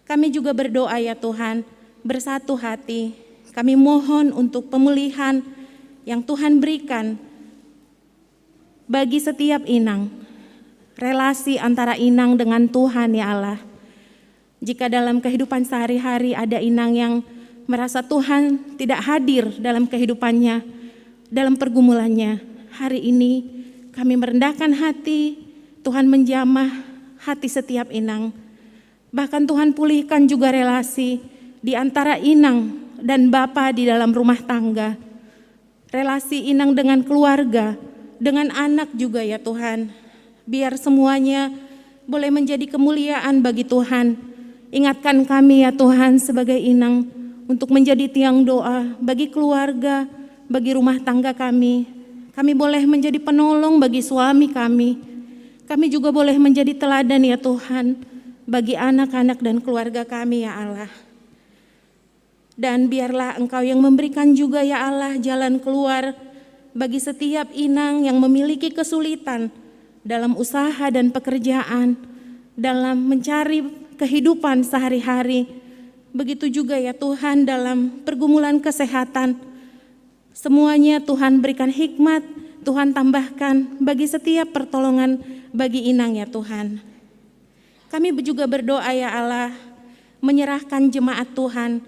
Kami juga berdoa ya Tuhan, bersatu hati, kami mohon untuk pemulihan yang Tuhan berikan bagi setiap Inang, relasi antara Inang dengan Tuhan ya Allah. Jika dalam kehidupan sehari-hari ada Inang yang merasa Tuhan tidak hadir dalam kehidupannya, dalam pergumulannya, hari ini kami merendahkan hati, Tuhan menjamah hati setiap Inang. Bahkan Tuhan pulihkan juga relasi di antara Inang dan Bapa di dalam rumah tangga. Relasi Inang dengan keluarga, dengan anak juga ya Tuhan. Biar semuanya boleh menjadi kemuliaan bagi Tuhan. Ingatkan kami ya Tuhan sebagai Inang untuk menjadi tiang doa bagi keluarga, bagi rumah tangga kami. Kami boleh menjadi penolong bagi suami kami. Kami juga boleh menjadi teladan ya Tuhan bagi anak-anak dan keluarga kami ya Allah. Dan biarlah Engkau yang memberikan juga ya Allah jalan keluar bagi setiap Inang yang memiliki kesulitan dalam usaha dan pekerjaan, dalam mencari kehidupan sehari-hari. Begitu juga ya Tuhan dalam pergumulan kesehatan. Semuanya Tuhan berikan hikmat, Tuhan tambahkan bagi setiap pertolongan bagi Inang ya Tuhan. Kami juga berdoa ya Allah, menyerahkan jemaat Tuhan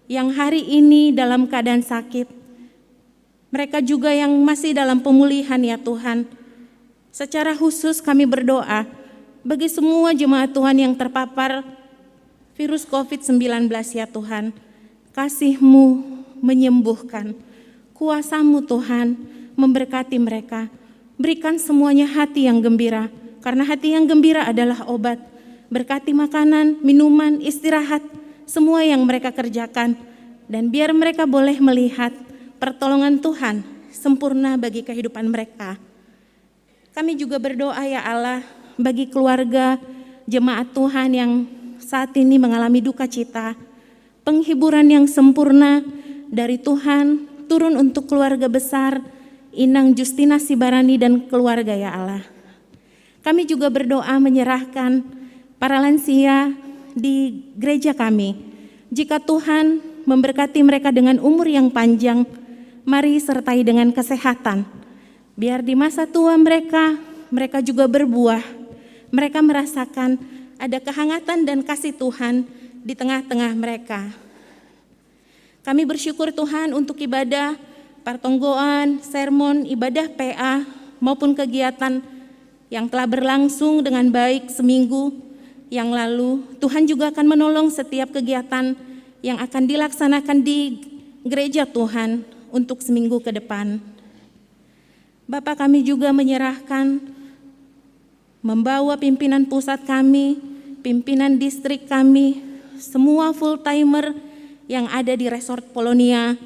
yang hari ini dalam keadaan sakit. Mereka juga yang masih dalam pemulihan ya Tuhan. Secara khusus kami berdoa bagi semua jemaat Tuhan yang terpapar virus COVID-19 ya Tuhan. Kasih-Mu menyembuhkan, kuasa-Mu Tuhan memberkati mereka. Berikan semuanya hati yang gembira, karena hati yang gembira adalah obat. Berkati makanan, minuman, istirahat, semua yang mereka kerjakan. Dan biar mereka boleh melihat pertolongan Tuhan sempurna bagi kehidupan mereka. Kami juga berdoa ya Allah bagi keluarga jemaat Tuhan yang saat ini mengalami duka cita. Penghiburan yang sempurna dari Tuhan turun untuk keluarga besar Inang Justina Sibarani dan keluarga ya Allah. Kami juga berdoa menyerahkan para lansia di gereja kami. Jika Tuhan memberkati mereka dengan umur yang panjang, mari sertai dengan kesehatan. Biar di masa tua mereka juga berbuah. Mereka merasakan ada kehangatan dan kasih Tuhan di tengah-tengah mereka. Kami bersyukur Tuhan untuk ibadah pertonggoan, sermon, ibadah PA maupun kegiatan yang telah berlangsung dengan baik seminggu yang lalu. Tuhan juga akan menolong setiap kegiatan yang akan dilaksanakan di gereja Tuhan untuk seminggu ke depan. Bapak, kami juga menyerahkan membawa pimpinan pusat kami, pimpinan distrik kami, semua full timer yang ada di Resort Polonia,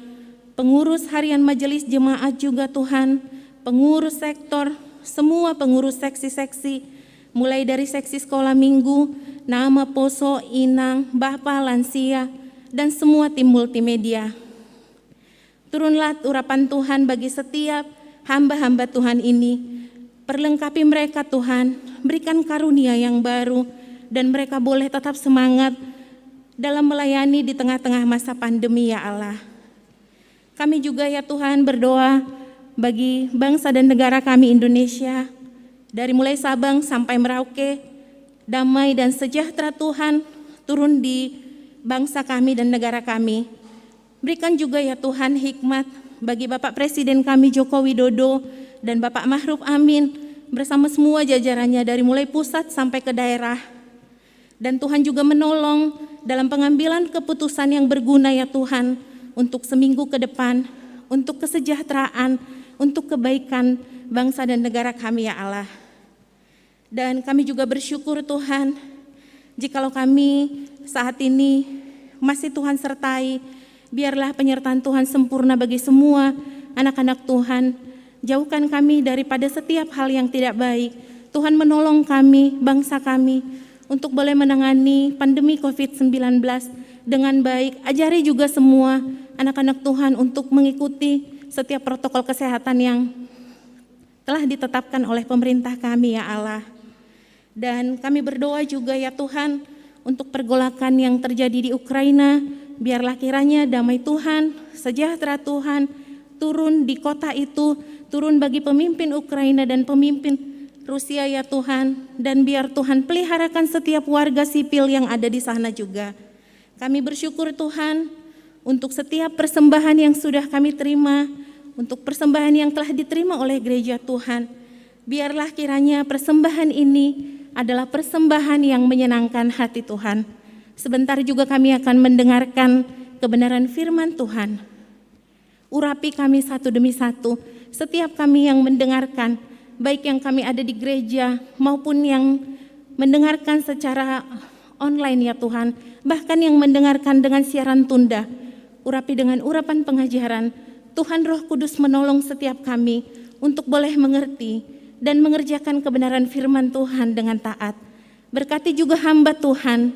pengurus harian majelis jemaat juga Tuhan, pengurus sektor, semua pengurus seksi-seksi, mulai dari seksi sekolah minggu, nama Poso, Inang, Bapak, lansia, dan semua tim multimedia. Turunlah urapan Tuhan bagi setiap hamba-hamba Tuhan ini. Perlengkapi mereka Tuhan, berikan karunia yang baru, dan mereka boleh tetap semangat dalam melayani di tengah-tengah masa pandemi ya Allah. Kami juga ya Tuhan berdoa bagi bangsa dan negara kami Indonesia, dari mulai Sabang sampai Merauke, damai dan sejahtera Tuhan turun di bangsa kami dan negara kami. Berikan juga ya Tuhan hikmat bagi Bapak Presiden kami Joko Widodo dan Bapak Ma'ruf Amin bersama semua jajarannya dari mulai pusat sampai ke daerah. Dan Tuhan juga menolong dalam pengambilan keputusan yang berguna ya Tuhan untuk seminggu ke depan, untuk kesejahteraan, untuk kebaikan bangsa dan negara kami ya Allah. Dan kami juga bersyukur Tuhan, jikalau kami saat ini masih Tuhan sertai, biarlah penyertaan Tuhan sempurna bagi semua anak-anak Tuhan. Jauhkan kami daripada setiap hal yang tidak baik. Tuhan menolong kami, bangsa kami, untuk boleh menangani pandemi COVID-19 dengan baik. Ajari juga semua anak-anak Tuhan untuk mengikuti setiap protokol kesehatan yang telah ditetapkan oleh pemerintah kami ya Allah. Dan kami berdoa juga ya Tuhan untuk pergolakan yang terjadi di Ukraina, biarlah kiranya damai Tuhan, sejahtera Tuhan turun di kota itu, turun bagi pemimpin Ukraina dan pemimpin Rusia ya Tuhan, dan biar Tuhan peliharakan setiap warga sipil yang ada di sana juga. Kami bersyukur Tuhan untuk setiap persembahan yang sudah kami terima, untuk persembahan yang telah diterima oleh gereja Tuhan. Biarlah kiranya persembahan ini adalah persembahan yang menyenangkan hati Tuhan. Sebentar juga kami akan mendengarkan kebenaran firman Tuhan. Urapi kami satu demi satu, setiap kami yang mendengarkan, baik yang kami ada di gereja maupun yang mendengarkan secara online ya Tuhan, bahkan yang mendengarkan dengan siaran tunda. Urapi dengan urapan pengajaran, Tuhan Roh Kudus menolong setiap kami untuk boleh mengerti dan mengerjakan kebenaran firman Tuhan dengan taat. Berkati juga hamba Tuhan,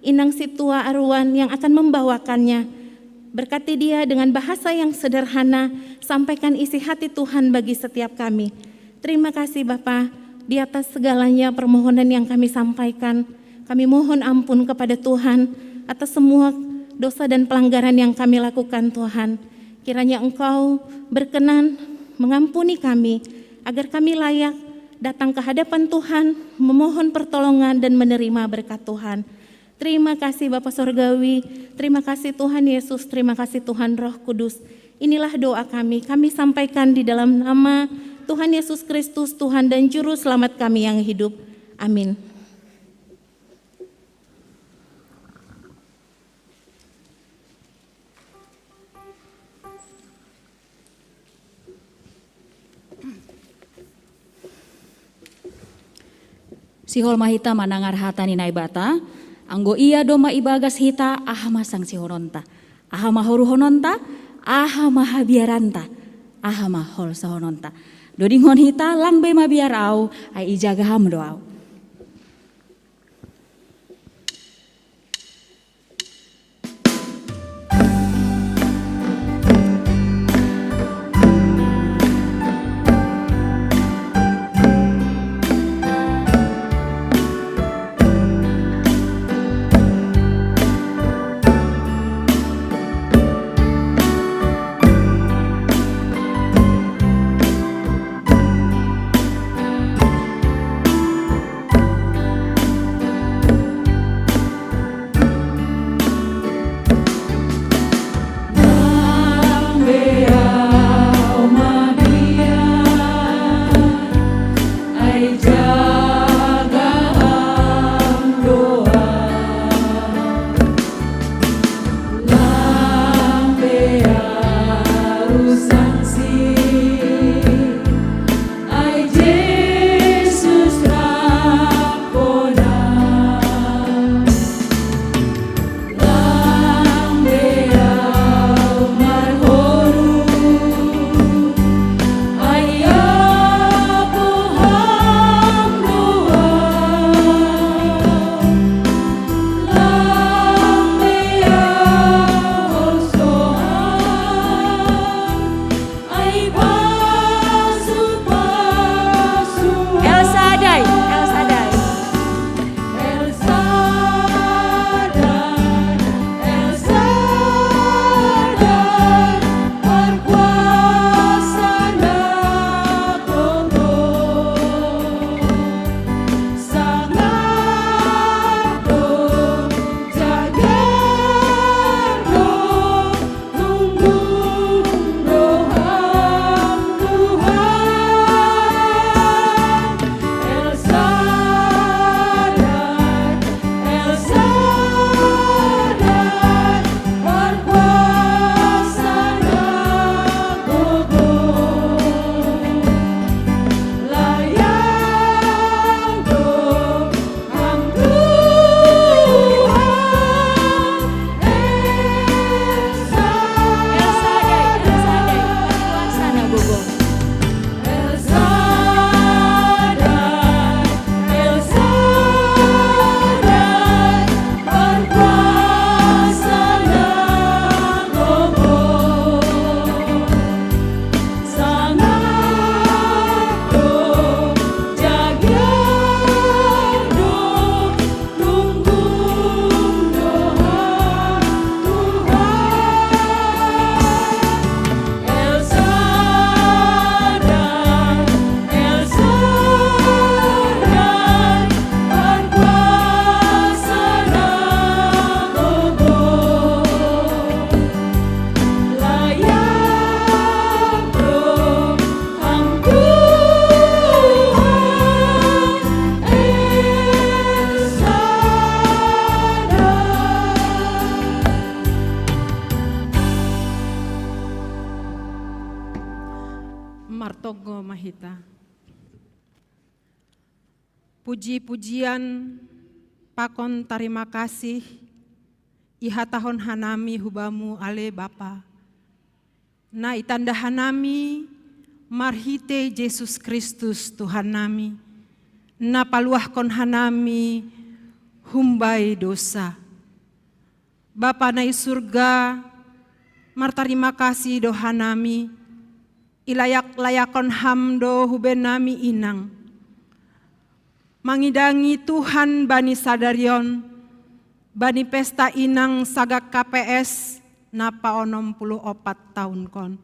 Inang Situa Arwan yang akan membawakannya. Berkati dia dengan bahasa yang sederhana, sampaikan isi hati Tuhan bagi setiap kami. Terima kasih Bapa, di atas segalanya permohonan yang kami sampaikan. Kami mohon ampun kepada Tuhan atas semua dosa dan pelanggaran yang kami lakukan Tuhan. Kiranya Engkau berkenan mengampuni kami, agar kami layak datang ke hadapan Tuhan, memohon pertolongan dan menerima berkat Tuhan. Terima kasih Bapa Sorgawi, terima kasih Tuhan Yesus, terima kasih Tuhan Roh Kudus. Inilah doa kami sampaikan di dalam nama Tuhan Yesus Kristus, Tuhan dan Juru Selamat kami yang hidup. Amin. Sihol mahita manangar hatani naibata, anggo iya doma ibagas hita aha masang sihoronta, aha mahoru hononta, aha mahabiaranta, aha mahol sahononta. Dodinghon hita lang be mabiar au, ai ijaga ham doau. Martogo Mahita. Puji-pujian pakon terima kasih iha tahun hanami hubamu ale Bapa. Na itanda hanami marhite Yesus Kristus Tuhan nami. Na paluahkon hanami humbai dosa. Bapa na surga martarima kasih do hanami. Ilayak-layakon hamdo huben nami inang. Mangidangi Tuhan bani sadarion, bani pesta inang sagak KPS napa 64 tahun kon.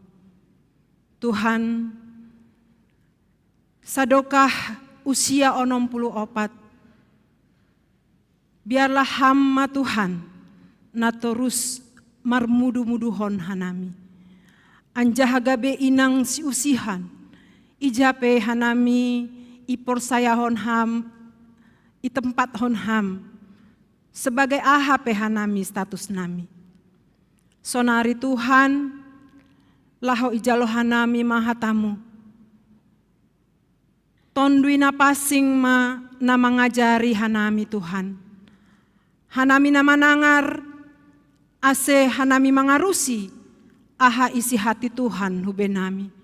Tuhan, sadokah usia 64, biarlah hamba Tuhan na terus marmudu-muduhon hanami. Anjahagabe inang si usihan, ijape hanami iporsayahon ham, itempat hon ham, sebagai ahape hanami status nami. Sonari Tuhan, laho ijalo hanami mahatamu. Tondui na pasing na mangajari hanami Tuhan. Hanami na manangar, ase hanami mangarusi, aha isi hati Tuhan hubenami.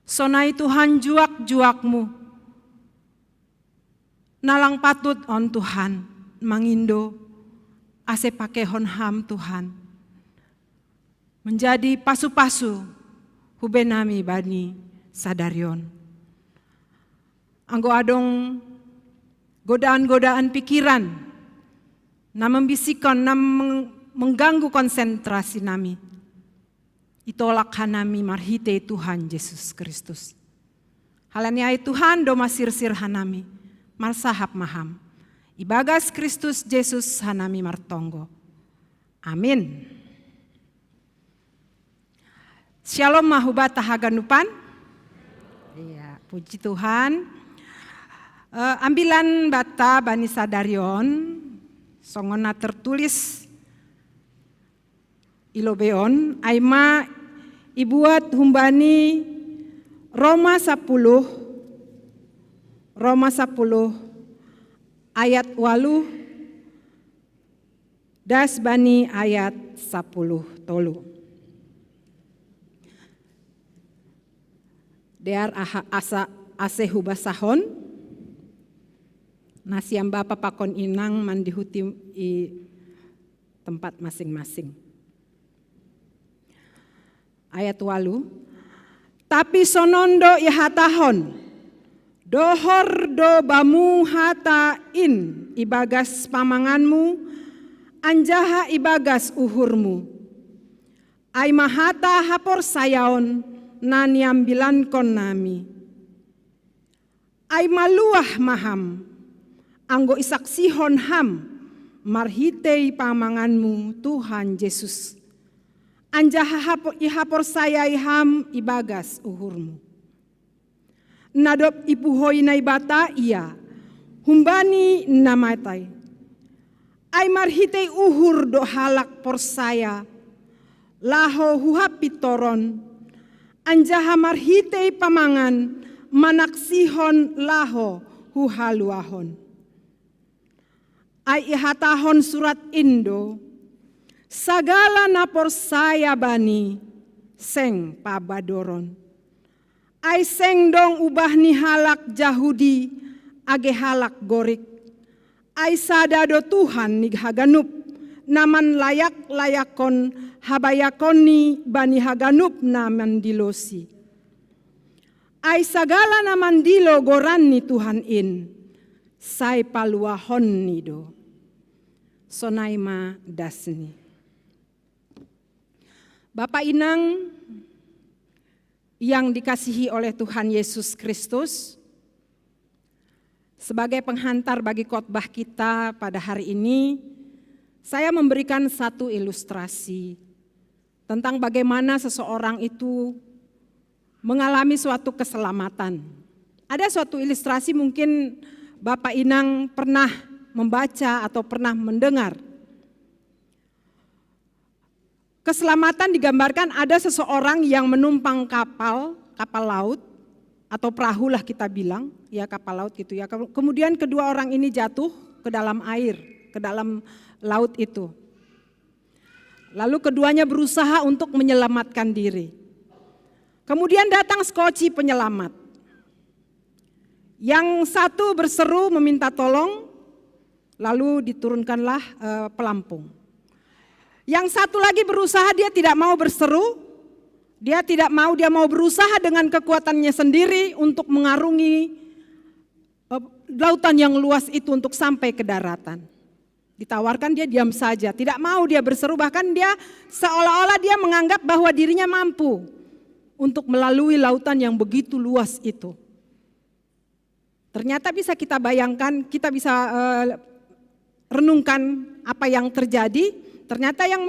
Sonai Tuhan juak-juakmu, nalang patut on Tuhan, mangindo, ase pakehon ham Tuhan. Menjadi pasu-pasu hubenami bani sadarion. Anggo adong godaan-godaan pikiran, na membisikkan, na mengganggu konsentrasi nami. Itolak hanami marhite Tuhan Yesus Kristus. Halaniai Tuhan do masir-sir hanami, marsahap maham. Ibagas Kristus Yesus hanami martonggo. Amin. Shalom mahubat tahaganupan. Iya, puji Tuhan. Ambilan bata bani sadarion, songona tertulis ilobeon, aima ibuat humbani Roma 10 ayat 8 das bani ayat 10 tolu. Dear ase hubasahon nasiam bapa pakon inang mandihuti i tempat masing-masing. Ayat 8. Tapi sonondo ihatahon dohor do bamu hata in ibagas pamanganmu anjaha ibagas uhurmu. Ai mahata hapor sayaon naniambilan kon nami. Ai maluah maham anggo isaksihon ham marhitei pamanganmu Tuhan Yesus. Anjaha ihapor saya iham ibagas uhurmu. Nadop ipuhoi naibata iya humbani namatai. Ai marhitei uhur do halak por saya laho huhapi toron. Anjaha marhitei pamangan manaksihon laho huhaluahon. Ai ihatahon surat Indo sagala napor saya bani seng pabadoron. Ai seng dong ubah ni halak Jahudi age halak gorik. Ai sadado Tuhan ni haganup naman layak-layakon habayakoni bani haganup naman dilosi. Ai sagala naman dilo goran ni Tuhan in. Sai paluahon nido. Sonaima dasni. Bapak Inang yang dikasihi oleh Tuhan Yesus Kristus, sebagai penghantar bagi khotbah kita pada hari ini, saya memberikan satu ilustrasi tentang bagaimana seseorang itu mengalami suatu keselamatan. Ada suatu ilustrasi mungkin Bapak Inang pernah membaca atau pernah mendengar. Keselamatan digambarkan ada seseorang yang menumpang kapal laut atau perahu lah kita bilang, ya kapal laut gitu ya. Kemudian kedua orang ini jatuh ke dalam air, ke dalam laut itu. Lalu keduanya berusaha untuk menyelamatkan diri. Kemudian datang skoci penyelamat. Yang satu berseru meminta tolong, lalu diturunkanlah pelampung. Yang satu lagi berusaha, dia tidak mau berseru, dia mau berusaha dengan kekuatannya sendiri untuk mengarungi lautan yang luas itu untuk sampai ke daratan. Ditawarkan dia diam saja, tidak mau dia berseru, bahkan dia seolah-olah dia menganggap bahwa dirinya mampu untuk melalui lautan yang begitu luas itu. Ternyata bisa kita bayangkan, kita bisa renungkan apa yang terjadi. Ternyata yang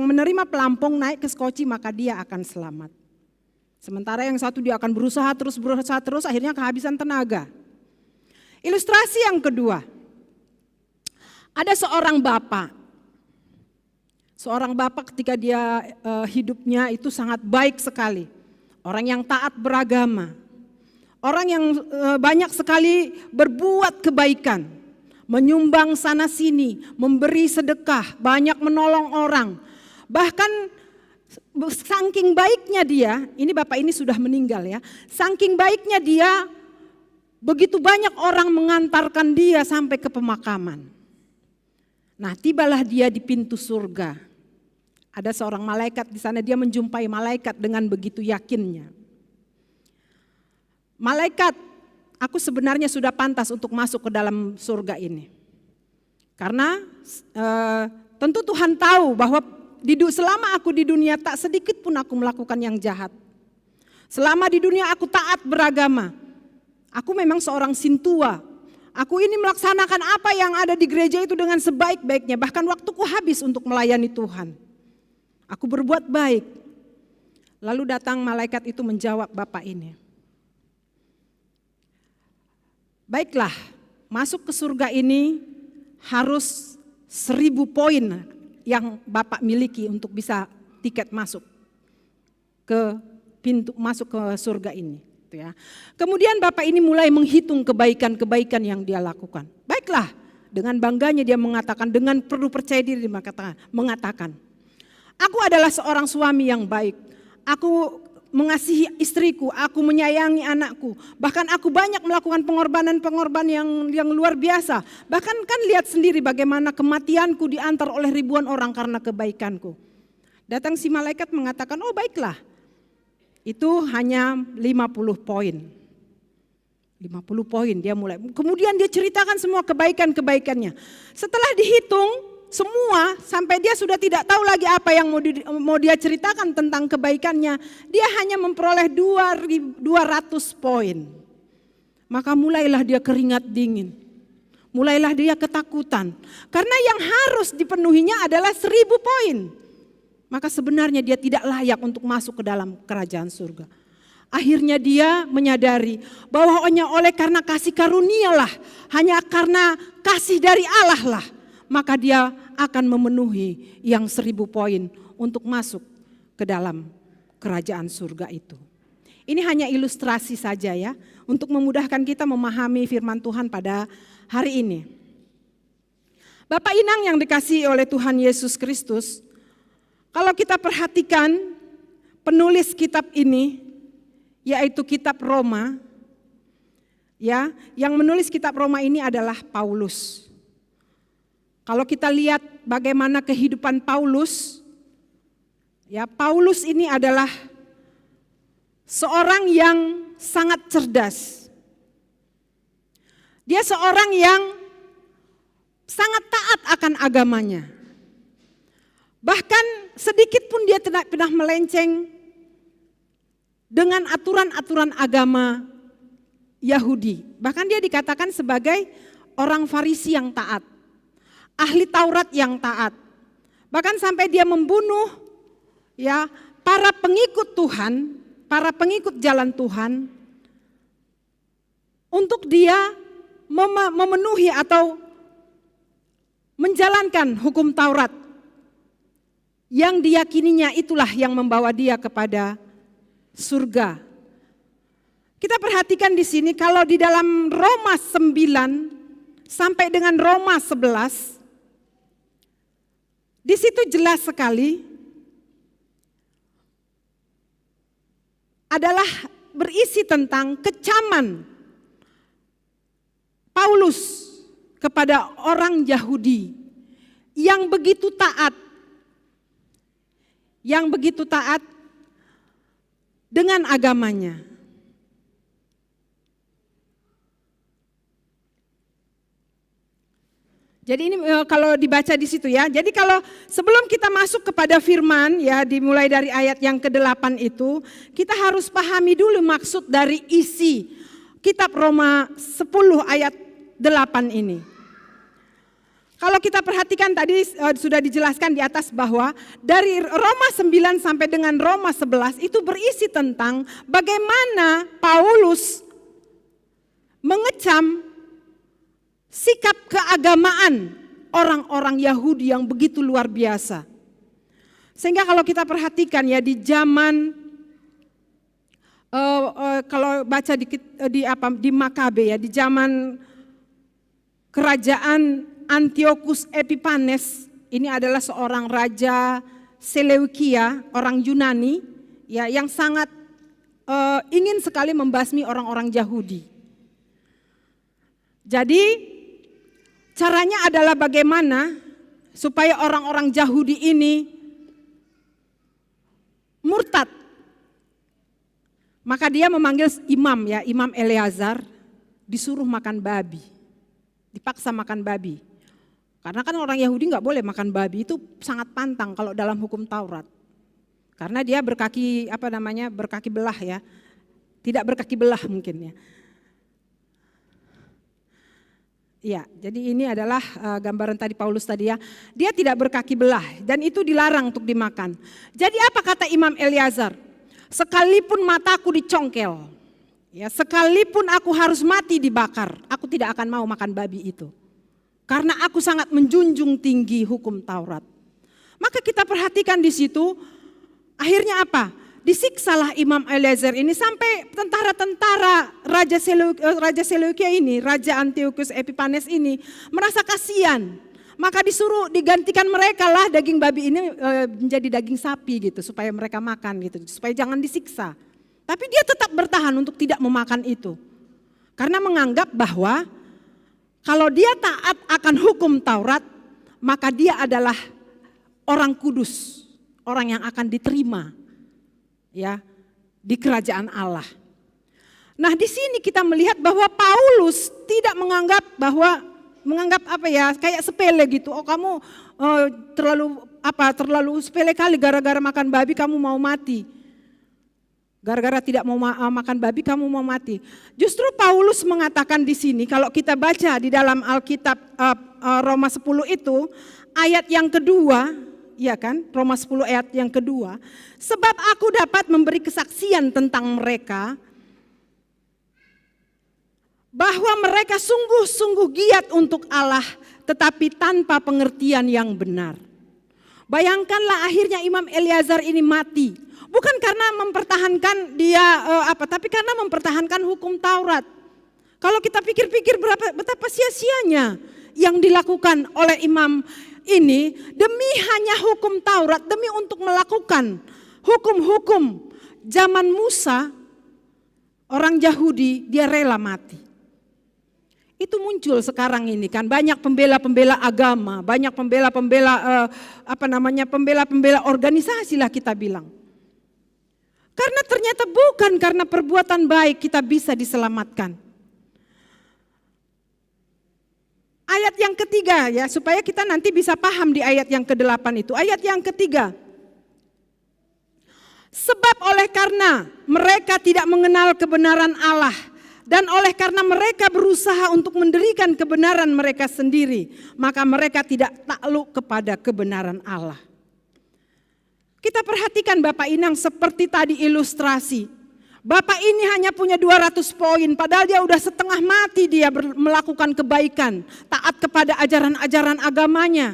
menerima pelampung naik ke skoci maka dia akan selamat. Sementara yang satu dia akan berusaha terus, akhirnya kehabisan tenaga. Ilustrasi yang kedua, ada seorang bapak. Seorang bapak ketika dia hidupnya itu sangat baik sekali. Orang yang taat beragama. Orang yang banyak sekali berbuat kebaikan. Menyumbang sana sini, memberi sedekah, banyak menolong orang. Bahkan Saking baiknya dia, ini bapak ini sudah meninggal ya. Saking baiknya dia, begitu banyak orang mengantarkan dia sampai ke pemakaman. Nah, tibalah dia di pintu surga. Ada seorang malaikat di sana, dia menjumpai malaikat dengan begitu yakinnya. Malaikat, aku sebenarnya sudah pantas untuk masuk ke dalam surga ini. Karena tentu Tuhan tahu bahwa selama aku di dunia tak sedikit pun aku melakukan yang jahat. Selama di dunia aku taat beragama. Aku memang seorang sintua. Aku ini melaksanakan apa yang ada di gereja itu dengan sebaik-baiknya. Bahkan waktuku habis untuk melayani Tuhan. Aku berbuat baik. Lalu datang malaikat itu menjawab bapak ini. Baiklah, masuk ke surga ini harus 1000 poin yang bapak miliki untuk bisa tiket masuk ke pintu masuk ke surga ini. Ya. Kemudian bapak ini mulai menghitung kebaikan-kebaikan yang dia lakukan. Baiklah, dengan bangganya dia mengatakan, dengan perlu percaya diri mengatakan, aku adalah seorang suami yang baik. Aku mengasihi istriku, aku menyayangi anakku. Bahkan aku banyak melakukan pengorbanan yang luar biasa. Bahkan kan lihat sendiri bagaimana kematianku diantar oleh ribuan orang karena kebaikanku. Datang si malaikat mengatakan, oh baiklah. Itu hanya 50 poin. 50 poin dia mulai. Kemudian dia ceritakan semua kebaikan-kebaikannya. Setelah dihitung semua, sampai dia sudah tidak tahu lagi apa yang mau dia ceritakan tentang kebaikannya. Dia hanya memperoleh 200 poin. Maka mulailah dia keringat dingin. Mulailah dia ketakutan. Karena yang harus dipenuhinya adalah 1000 poin. Maka sebenarnya dia tidak layak untuk masuk ke dalam kerajaan surga. Akhirnya dia menyadari bahwa hanya oleh karena kasih karunialah, hanya karena kasih dari Allah lah, maka dia akan memenuhi yang 1000 poin untuk masuk ke dalam kerajaan surga itu. Ini hanya ilustrasi saja ya, untuk memudahkan kita memahami firman Tuhan pada hari ini. Bapak Inang yang dikasihi oleh Tuhan Yesus Kristus, kalau kita perhatikan penulis kitab ini, yaitu kitab Roma, ya, yang menulis kitab Roma ini adalah Paulus. Kalau kita lihat bagaimana kehidupan Paulus, ya Paulus ini adalah seorang yang sangat cerdas. Dia seorang yang sangat taat akan agamanya. Bahkan sedikit pun dia tidak pernah melenceng dengan aturan-aturan agama Yahudi. Bahkan dia dikatakan sebagai orang Farisi yang taat. Ahli Taurat yang taat. Bahkan sampai dia membunuh ya para pengikut Tuhan, para pengikut jalan Tuhan untuk dia memenuhi atau menjalankan hukum Taurat yang diyakininya itulah yang membawa dia kepada surga. Kita perhatikan di sini kalau di dalam Roma 9 sampai dengan Roma 11, di situ jelas sekali adalah berisi tentang kecaman Paulus kepada orang Yahudi yang begitu taat, dengan agamanya. Jadi ini kalau dibaca di situ ya. Jadi kalau sebelum kita masuk kepada firman ya, dimulai dari ayat yang ke-8 itu, kita harus pahami dulu maksud dari isi kitab Roma 10 ayat 8 ini. Kalau kita perhatikan tadi sudah dijelaskan di atas bahwa dari Roma 9 sampai dengan Roma 11 itu berisi tentang bagaimana Paulus mengecam sikap keagamaan orang-orang Yahudi yang begitu luar biasa. Sehingga kalau kita perhatikan ya di zaman kalau baca di Makabe ya, di zaman kerajaan Antiochus Epiphanes, ini adalah seorang raja Seleukia, orang Yunani, ya, yang sangat ingin sekali membasmi orang-orang Yahudi. Jadi caranya adalah bagaimana supaya orang-orang Yahudi ini murtad. Maka dia memanggil imam, ya, Imam Eleazar, disuruh makan babi, dipaksa makan babi. Karena kan orang Yahudi nggak boleh makan babi, itu sangat pantang kalau dalam hukum Taurat. Karena dia berkaki berkaki belah, ya, tidak berkaki belah mungkin, ya. Ya, jadi ini adalah gambaran tadi Paulus tadi, ya. Dia tidak berkaki belah dan itu dilarang untuk dimakan. Jadi apa kata Imam Eleazar? Sekalipun mataku dicongkel, ya, sekalipun aku harus mati dibakar, aku tidak akan mau makan babi itu. Karena aku sangat menjunjung tinggi hukum Taurat. Maka kita perhatikan di situ, akhirnya apa? Disiksalah Imam Eleazar ini sampai tentara-tentara Raja Seleukia ini, Raja Antiochus Epiphanes ini merasa kasihan. Maka disuruh digantikan mereka lah daging babi ini menjadi daging sapi gitu, supaya mereka makan gitu, supaya jangan disiksa. Tapi dia tetap bertahan untuk tidak memakan itu. Karena menganggap bahwa kalau dia taat akan hukum Taurat, maka dia adalah orang kudus, orang yang akan diterima, ya, di kerajaan Allah. Nah, di sini kita melihat bahwa Paulus tidak menganggap kayak sepele gitu. Oh, kamu terlalu sepele kali, gara-gara makan babi kamu mau mati. Gara-gara tidak mau makan babi kamu mau mati. Justru Paulus mengatakan di sini, kalau kita baca di dalam Alkitab Roma 10 itu ayat yang kedua, ya kan, Roma 10 ayat yang kedua, sebab aku dapat memberi kesaksian tentang mereka bahwa mereka sungguh-sungguh giat untuk Allah tetapi tanpa pengertian yang benar. Bayangkanlah akhirnya Imam Eleazar ini mati. Bukan karena mempertahankan dia tapi karena mempertahankan hukum Taurat. Kalau kita pikir-pikir betapa sia-sianya yang dilakukan oleh imam ini demi hanya hukum Taurat, demi untuk melakukan hukum-hukum zaman Musa, orang Yahudi dia rela mati. Itu muncul sekarang ini kan, banyak pembela-pembela agama, banyak pembela-pembela pembela-pembela organisasi lah kita bilang. Karena ternyata bukan karena perbuatan baik kita bisa diselamatkan. Ayat yang ketiga, ya, supaya kita nanti bisa paham di ayat yang ke-8 itu. Ayat yang ketiga. Sebab oleh karena mereka tidak mengenal kebenaran Allah dan oleh karena mereka berusaha untuk mendirikan kebenaran mereka sendiri, maka mereka tidak takluk kepada kebenaran Allah. Kita perhatikan Bapak Inang seperti tadi ilustrasi. Bapak ini hanya punya 200 poin, padahal dia udah setengah mati dia melakukan kebaikan, taat kepada ajaran-ajaran agamanya.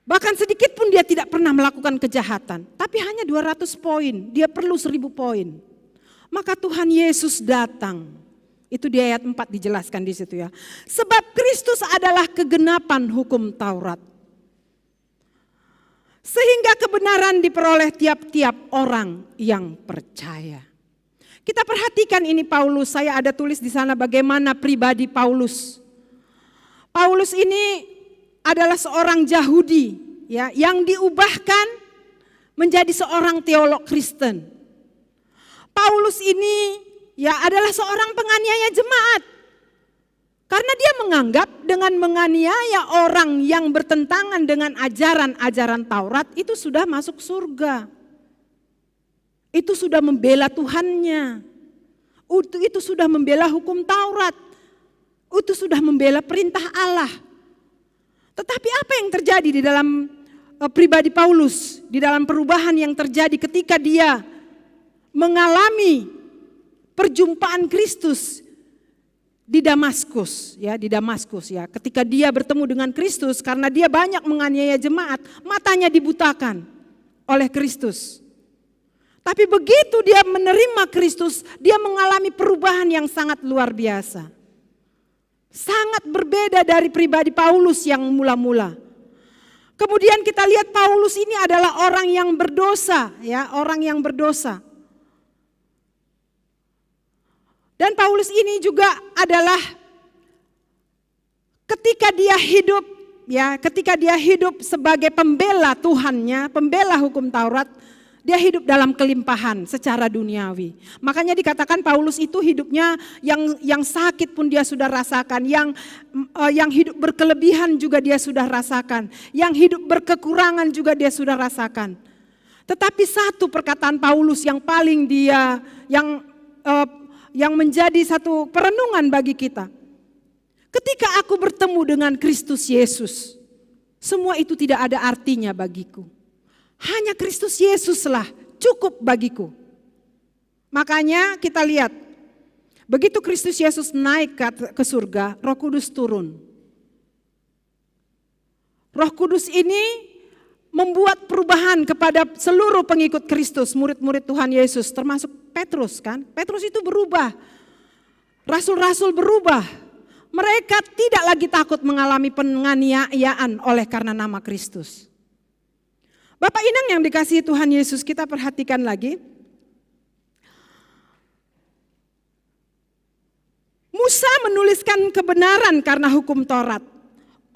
Bahkan sedikit pun dia tidak pernah melakukan kejahatan, tapi hanya 200 poin, dia perlu 1000 poin. Maka Tuhan Yesus datang. Itu di ayat 4 dijelaskan di situ, ya. Sebab Kristus adalah kegenapan hukum Taurat. Sehingga kebenaran diperoleh tiap-tiap orang yang percaya. Kita perhatikan ini Paulus, saya ada tulis di sana bagaimana pribadi Paulus. Paulus ini adalah seorang Yahudi, ya, yang diubahkan menjadi seorang teolog Kristen. Paulus ini, ya, adalah seorang penganiaya jemaat. Karena dia menganggap dengan menganiaya orang yang bertentangan dengan ajaran-ajaran Taurat itu sudah masuk surga. Itu sudah membela Tuhannya. Itu sudah membela hukum Taurat. Itu sudah membela perintah Allah. Tetapi apa yang terjadi di dalam pribadi Paulus, di dalam perubahan yang terjadi ketika dia mengalami perjumpaan Kristus di Damaskus, ya, ketika dia bertemu dengan Kristus, karena dia banyak menganiaya jemaat, matanya dibutakan oleh Kristus. Tapi begitu dia menerima Kristus, dia mengalami perubahan yang sangat luar biasa. Sangat berbeda dari pribadi Paulus yang mula-mula. Kemudian kita lihat Paulus ini adalah orang yang berdosa, ya, orang yang berdosa. Dan Paulus ini juga adalah ketika dia hidup, ya, ketika dia hidup sebagai pembela Tuhannya, pembela hukum Taurat, dia hidup dalam kelimpahan secara duniawi. Makanya dikatakan Paulus itu hidupnya yang sakit pun dia sudah rasakan, yang hidup berkelebihan juga dia sudah rasakan, yang hidup berkekurangan juga dia sudah rasakan. Tetapi satu perkataan Paulus yang paling yang menjadi satu perenungan bagi kita. Ketika aku bertemu dengan Kristus Yesus, semua itu tidak ada artinya bagiku. Hanya Kristus Yesuslah cukup bagiku. Makanya kita lihat, begitu Kristus Yesus naik ke surga, Roh Kudus turun. Roh Kudus ini membuat perubahan kepada seluruh pengikut Kristus, murid-murid Tuhan Yesus, termasuk Petrus kan. Petrus itu berubah, rasul-rasul berubah. Mereka tidak lagi takut mengalami penganiayaan oleh karena nama Kristus. Bapak Inang yang dikasihi Tuhan Yesus, kita perhatikan lagi. Musa menuliskan kebenaran karena hukum Taurat.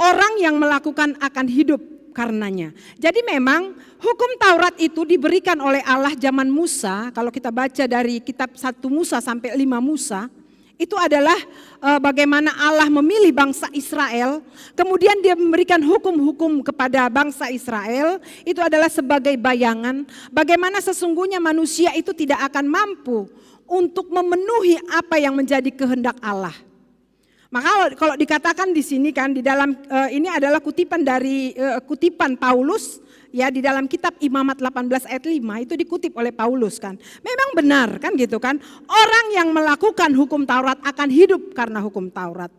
Orang yang melakukan akan hidup karenanya. Jadi memang hukum Taurat itu diberikan oleh Allah zaman Musa. Kalau kita baca dari kitab 1 Musa sampai 5 Musa, itu adalah bagaimana Allah memilih bangsa Israel, kemudian dia memberikan hukum-hukum kepada bangsa Israel. Itu adalah sebagai bayangan bagaimana sesungguhnya manusia itu tidak akan mampu untuk memenuhi apa yang menjadi kehendak Allah. Maka kalau dikatakan di sini kan di dalam ini adalah kutipan dari kutipan Paulus ya di dalam kitab Imamat 18 ayat 5 itu dikutip oleh Paulus kan. Memang benar kan gitu kan. Orang yang melakukan hukum Taurat akan hidup karena hukum Taurat.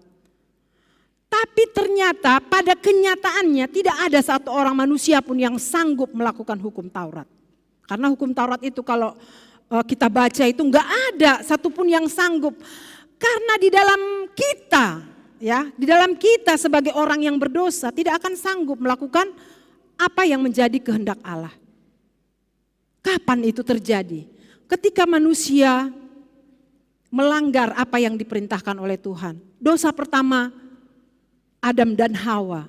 Tapi ternyata pada kenyataannya tidak ada satu orang manusia pun yang sanggup melakukan hukum Taurat. Karena hukum Taurat itu kalau kita baca itu enggak ada satupun yang sanggup. Karena di dalam kita, ya, di dalam kita sebagai orang yang berdosa tidak akan sanggup melakukan apa yang menjadi kehendak Allah. Kapan itu terjadi? Ketika manusia melanggar apa yang diperintahkan oleh Tuhan. Dosa pertama Adam dan Hawa.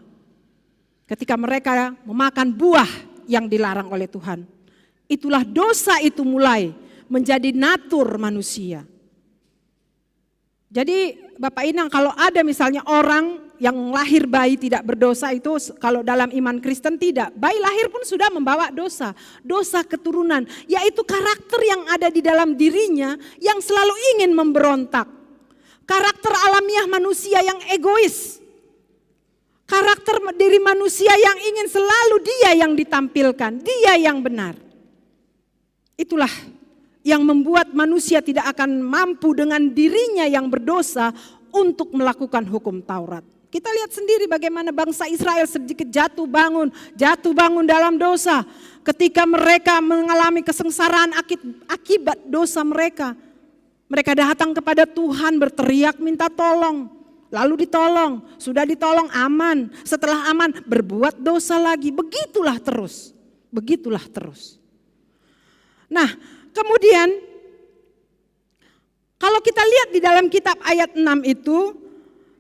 Ketika mereka memakan buah yang dilarang oleh Tuhan. Itulah dosa itu mulai menjadi natur manusia. Jadi Bapak Inang kalau ada misalnya orang yang lahir bayi tidak berdosa itu kalau dalam iman Kristen tidak. Bayi lahir pun sudah membawa dosa. Dosa keturunan yaitu karakter yang ada di dalam dirinya yang selalu ingin memberontak. Karakter alamiah manusia yang egois. Karakter diri manusia yang ingin selalu dia yang ditampilkan, dia yang benar. Itulah yang membuat manusia tidak akan mampu dengan dirinya yang berdosa untuk melakukan hukum Taurat. Kita lihat sendiri bagaimana bangsa Israel sedikit jatuh bangun dalam dosa. Ketika mereka mengalami kesengsaraan akibat dosa mereka. Mereka datang kepada Tuhan berteriak minta tolong. Lalu ditolong, sudah ditolong aman. Setelah aman berbuat dosa lagi. Begitulah terus. Nah, kemudian kalau kita lihat di dalam kitab ayat 6 itu,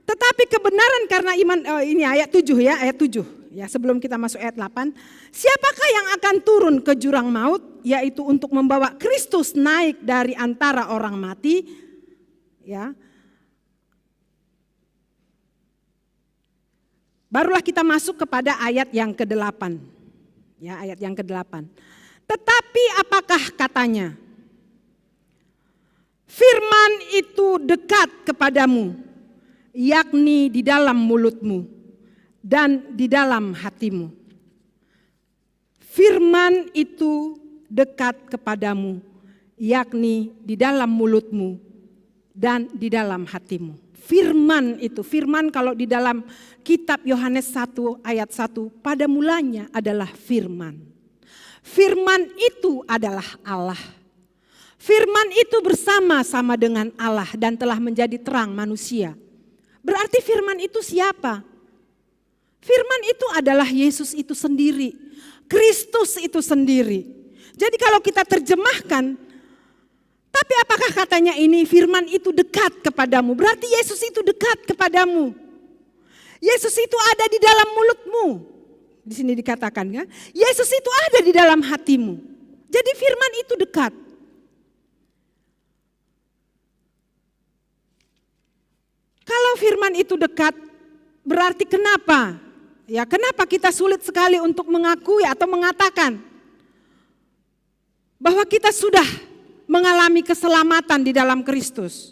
tetapi kebenaran karena iman, ini ayat 7 ya, ayat 7 ya sebelum kita masuk ayat 8. Siapakah yang akan turun ke jurang maut, yaitu untuk membawa Kristus naik dari antara orang mati, ya. Barulah kita masuk kepada ayat yang ke-8. Ya, ayat yang ke-8. Tetapi apakah katanya? Firman itu dekat kepadamu, yakni di dalam mulutmu dan di dalam hatimu. Firman itu dekat kepadamu, yakni di dalam mulutmu dan di dalam hatimu. Firman itu, firman kalau di dalam kitab Yohanes 1 ayat 1, pada mulanya adalah firman. Firman itu adalah Allah. Firman itu bersama-sama dengan Allah dan telah menjadi terang manusia. Berarti firman itu siapa? Firman itu adalah Yesus itu sendiri, Kristus itu sendiri. Jadi kalau kita terjemahkan, tapi apakah katanya ini firman itu dekat kepadamu? Berarti Yesus itu dekat kepadamu. Yesus itu ada di dalam mulutmu. Di sini dikatakan kan, Yesus itu ada di dalam hatimu. Jadi firman itu dekat. Kalau firman itu dekat, berarti kenapa? Ya, kenapa kita sulit sekali untuk mengakui atau mengatakan bahwa kita sudah mengalami keselamatan di dalam Kristus?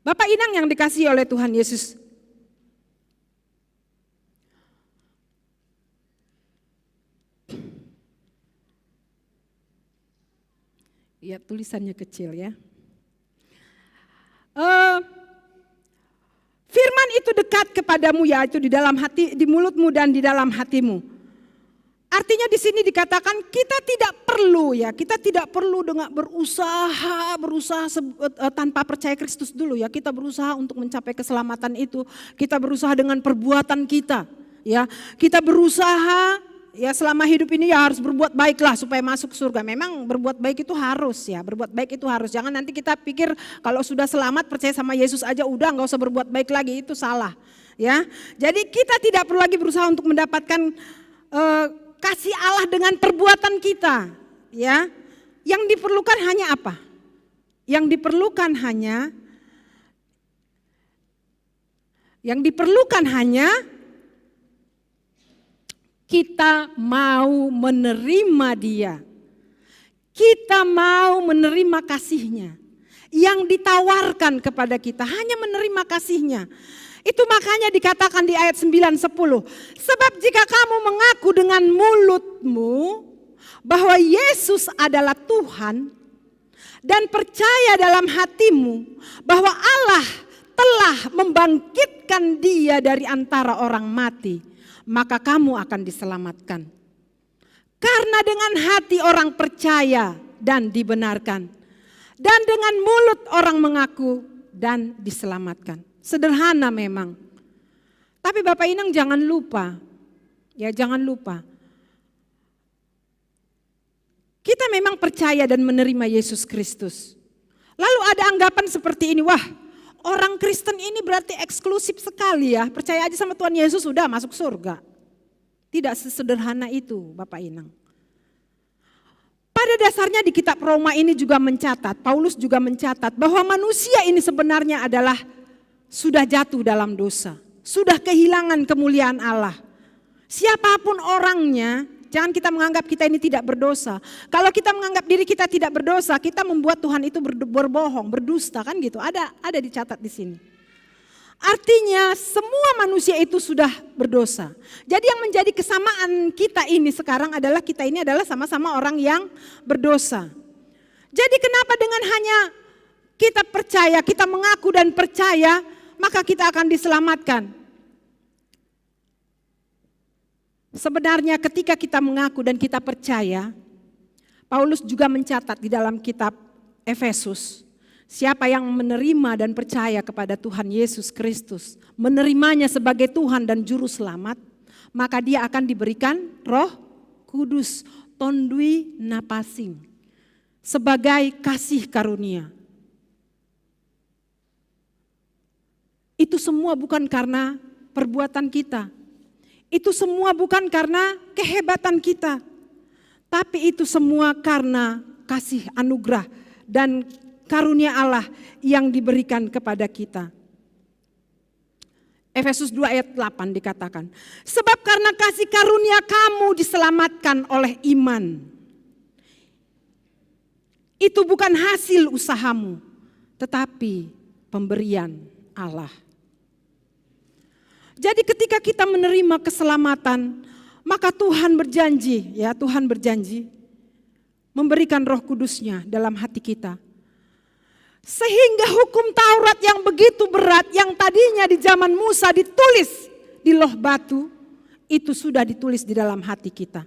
Bapak Inang yang dikasihi oleh Tuhan Yesus, ya tulisannya kecil ya. Firman itu dekat kepadamu, yaitu di dalam hati, di mulutmu dan di dalam hatimu. Artinya di sini dikatakan kita tidak perlu dengan berusaha tanpa percaya Kristus dulu ya. Kita berusaha untuk mencapai keselamatan itu. Kita berusaha dengan perbuatan kita, ya. Kita berusaha ya selama hidup ini ya harus berbuat baiklah supaya masuk surga. Memang berbuat baik itu harus ya, berbuat baik itu harus. Jangan nanti kita pikir kalau sudah selamat percaya sama Yesus aja udah nggak usah berbuat baik lagi, itu salah ya. Jadi kita tidak perlu lagi berusaha untuk mendapatkan kasih Allah dengan perbuatan kita ya. Yang diperlukan hanya apa? Yang diperlukan hanya kita mau menerima Dia. Kita mau menerima kasih-Nya yang ditawarkan kepada kita, hanya menerima kasih-Nya. Itu makanya dikatakan di ayat 9-10, sebab jika kamu mengaku dengan mulutmu bahwa Yesus adalah Tuhan dan percaya dalam hatimu bahwa Allah telah membangkitkan Dia dari antara orang mati, maka kamu akan diselamatkan. Karena dengan hati orang percaya dan dibenarkan, dan dengan mulut orang mengaku dan diselamatkan. Sederhana memang. Tapi Bapak Inang jangan lupa, ya jangan lupa. Kita memang percaya dan menerima Yesus Kristus. Lalu ada anggapan seperti ini, wah orang Kristen ini berarti eksklusif sekali ya, percaya aja sama Tuhan Yesus sudah masuk surga. Tidak sesederhana itu Bapak Inang. Pada dasarnya di kitab Roma ini juga mencatat, Paulus juga mencatat bahwa manusia ini sebenarnya adalah sudah jatuh dalam dosa, sudah kehilangan kemuliaan Allah. Siapapun orangnya, jangan kita menganggap kita ini tidak berdosa. Kalau kita menganggap diri kita tidak berdosa, kita membuat Tuhan itu berbohong, berdusta kan gitu. Ada dicatat di sini. Artinya semua manusia itu sudah berdosa. Jadi yang menjadi kesamaan kita ini sekarang adalah kita ini adalah sama-sama orang yang berdosa. Jadi kenapa dengan hanya kita percaya, kita mengaku dan percaya, maka kita akan diselamatkan? Sebenarnya ketika kita mengaku dan kita percaya, Paulus juga mencatat di dalam kitab Efesus, siapa yang menerima dan percaya kepada Tuhan Yesus Kristus, menerimanya sebagai Tuhan dan Juru Selamat, maka dia akan diberikan Roh Kudus, tondui napasing, sebagai kasih karunia. Itu semua bukan karena perbuatan kita. Itu semua bukan karena kehebatan kita. Tapi itu semua karena kasih anugerah dan karunia Allah yang diberikan kepada kita. Efesus 2 ayat 8 dikatakan, sebab karena kasih karunia kamu diselamatkan oleh iman. Itu bukan hasil usahamu, tetapi pemberian Allah. Jadi ketika kita menerima keselamatan, maka Tuhan berjanji, ya Tuhan berjanji memberikan Roh Kudus-Nya dalam hati kita. Sehingga hukum Taurat yang begitu berat, yang tadinya di zaman Musa ditulis di loh batu, itu sudah ditulis di dalam hati kita.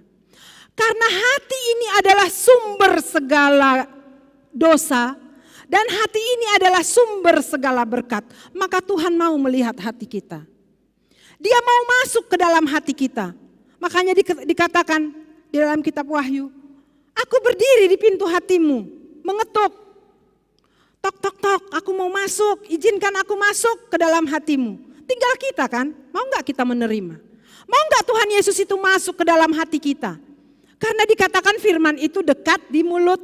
Karena hati ini adalah sumber segala dosa Dan hati ini adalah sumber segala berkat. Maka Tuhan mau melihat hati kita. Dia mau masuk ke dalam hati kita. Makanya dikatakan di dalam kitab Wahyu, aku berdiri di pintu hatimu, mengetuk. Tok, tok, tok, aku mau masuk, izinkan aku masuk ke dalam hatimu. Tinggal kita kan, mau gak kita menerima? Mau gak Tuhan Yesus itu masuk ke dalam hati kita? Karena dikatakan firman itu dekat di mulut,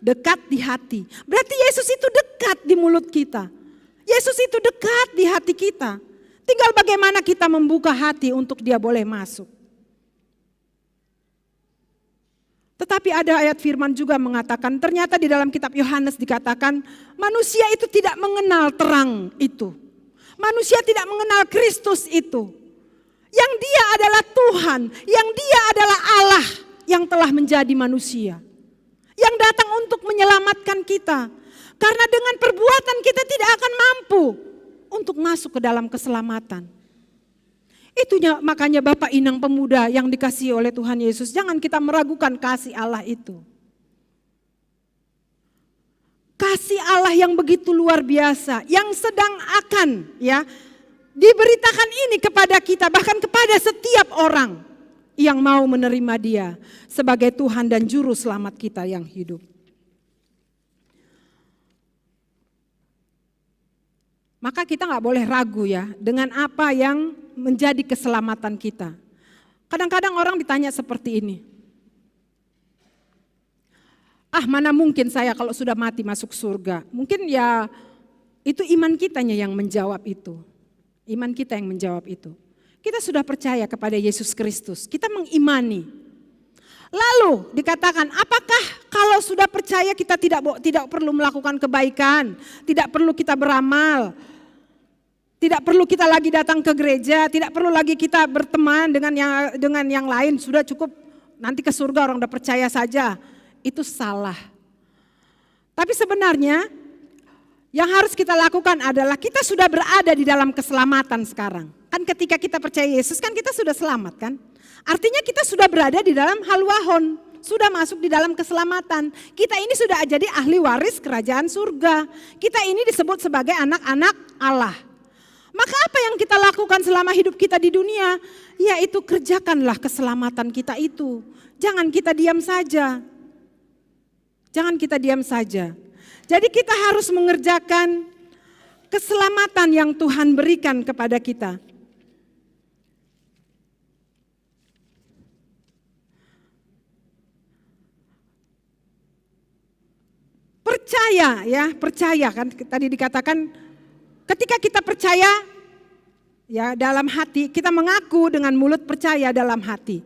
dekat di hati. Berarti Yesus itu dekat di mulut kita. Yesus itu dekat di hati kita. Tinggal bagaimana kita membuka hati untuk dia boleh masuk. Tetapi ada ayat firman juga mengatakan, ternyata di dalam kitab Yohanes dikatakan, manusia itu tidak mengenal terang itu. Manusia tidak mengenal Kristus itu. Yang dia adalah Tuhan, yang dia adalah Allah yang telah menjadi manusia. Yang datang untuk menyelamatkan kita. Karena dengan perbuatan kita tidak akan mampu untuk masuk ke dalam keselamatan. Itunya makanya Bapak Inang pemuda yang dikasihi oleh Tuhan Yesus, jangan kita meragukan kasih Allah itu. Kasih Allah yang begitu luar biasa, yang sedang akan diberitakan ini kepada kita, bahkan kepada setiap orang yang mau menerima dia sebagai Tuhan dan Juru Selamat kita yang hidup. Maka kita gak boleh ragu dengan apa yang menjadi keselamatan kita. Kadang-kadang orang ditanya seperti ini. Mana mungkin saya kalau sudah mati masuk surga. Mungkin itu iman kitanya yang menjawab itu. Iman kita yang menjawab itu. Kita sudah percaya kepada Yesus Kristus. Kita mengimani. Lalu dikatakan, apakah kalau sudah percaya kita tidak perlu melakukan kebaikan, tidak perlu kita beramal, tidak perlu kita lagi datang ke gereja, tidak perlu lagi kita berteman dengan yang lain, sudah cukup nanti ke surga orang udah percaya saja. Itu salah. Tapi sebenarnya yang harus kita lakukan adalah kita sudah berada di dalam keselamatan sekarang. Kan ketika kita percaya Yesus kan kita sudah selamat kan. Artinya kita sudah berada di dalam halwahon, sudah masuk di dalam keselamatan. Kita ini sudah jadi ahli waris kerajaan surga. Kita ini disebut sebagai anak-anak Allah. Maka apa yang kita lakukan selama hidup kita di dunia? Yaitu kerjakanlah keselamatan kita itu. Jangan kita diam saja. Jangan kita diam saja. Jadi kita harus mengerjakan keselamatan yang Tuhan berikan kepada kita. Percaya kan tadi dikatakan ketika kita percaya dalam hati, kita mengaku dengan mulut, percaya dalam hati.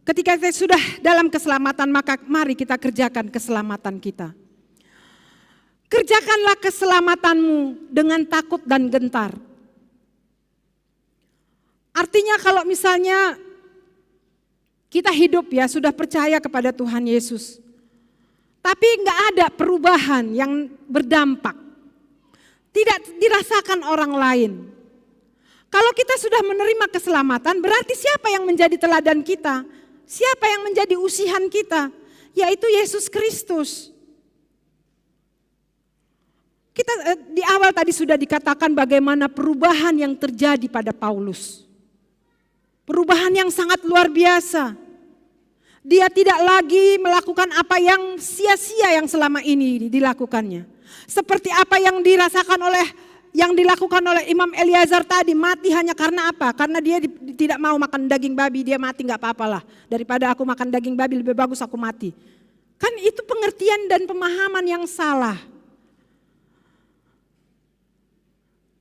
Ketika kita sudah dalam keselamatan, maka mari kita kerjakan keselamatan kita. Kerjakanlah keselamatanmu dengan takut dan gentar. Artinya kalau misalnya kita hidup sudah percaya kepada Tuhan Yesus, tapi enggak ada perubahan yang berdampak, tidak dirasakan orang lain. Kalau kita sudah menerima keselamatan, berarti siapa yang menjadi teladan kita? Siapa yang menjadi usihan kita? Yaitu Yesus Kristus. Kita di awal tadi sudah dikatakan bagaimana perubahan yang terjadi pada Paulus. Perubahan yang sangat luar biasa. Dia tidak lagi melakukan apa yang sia-sia yang selama ini dilakukannya. Seperti apa yang dilakukan oleh Imam Eliazar tadi, mati hanya karena apa? Karena dia tidak mau makan daging babi, dia mati gak apa-apalah. Daripada aku makan daging babi lebih bagus aku mati. Kan itu pengertian dan pemahaman yang salah.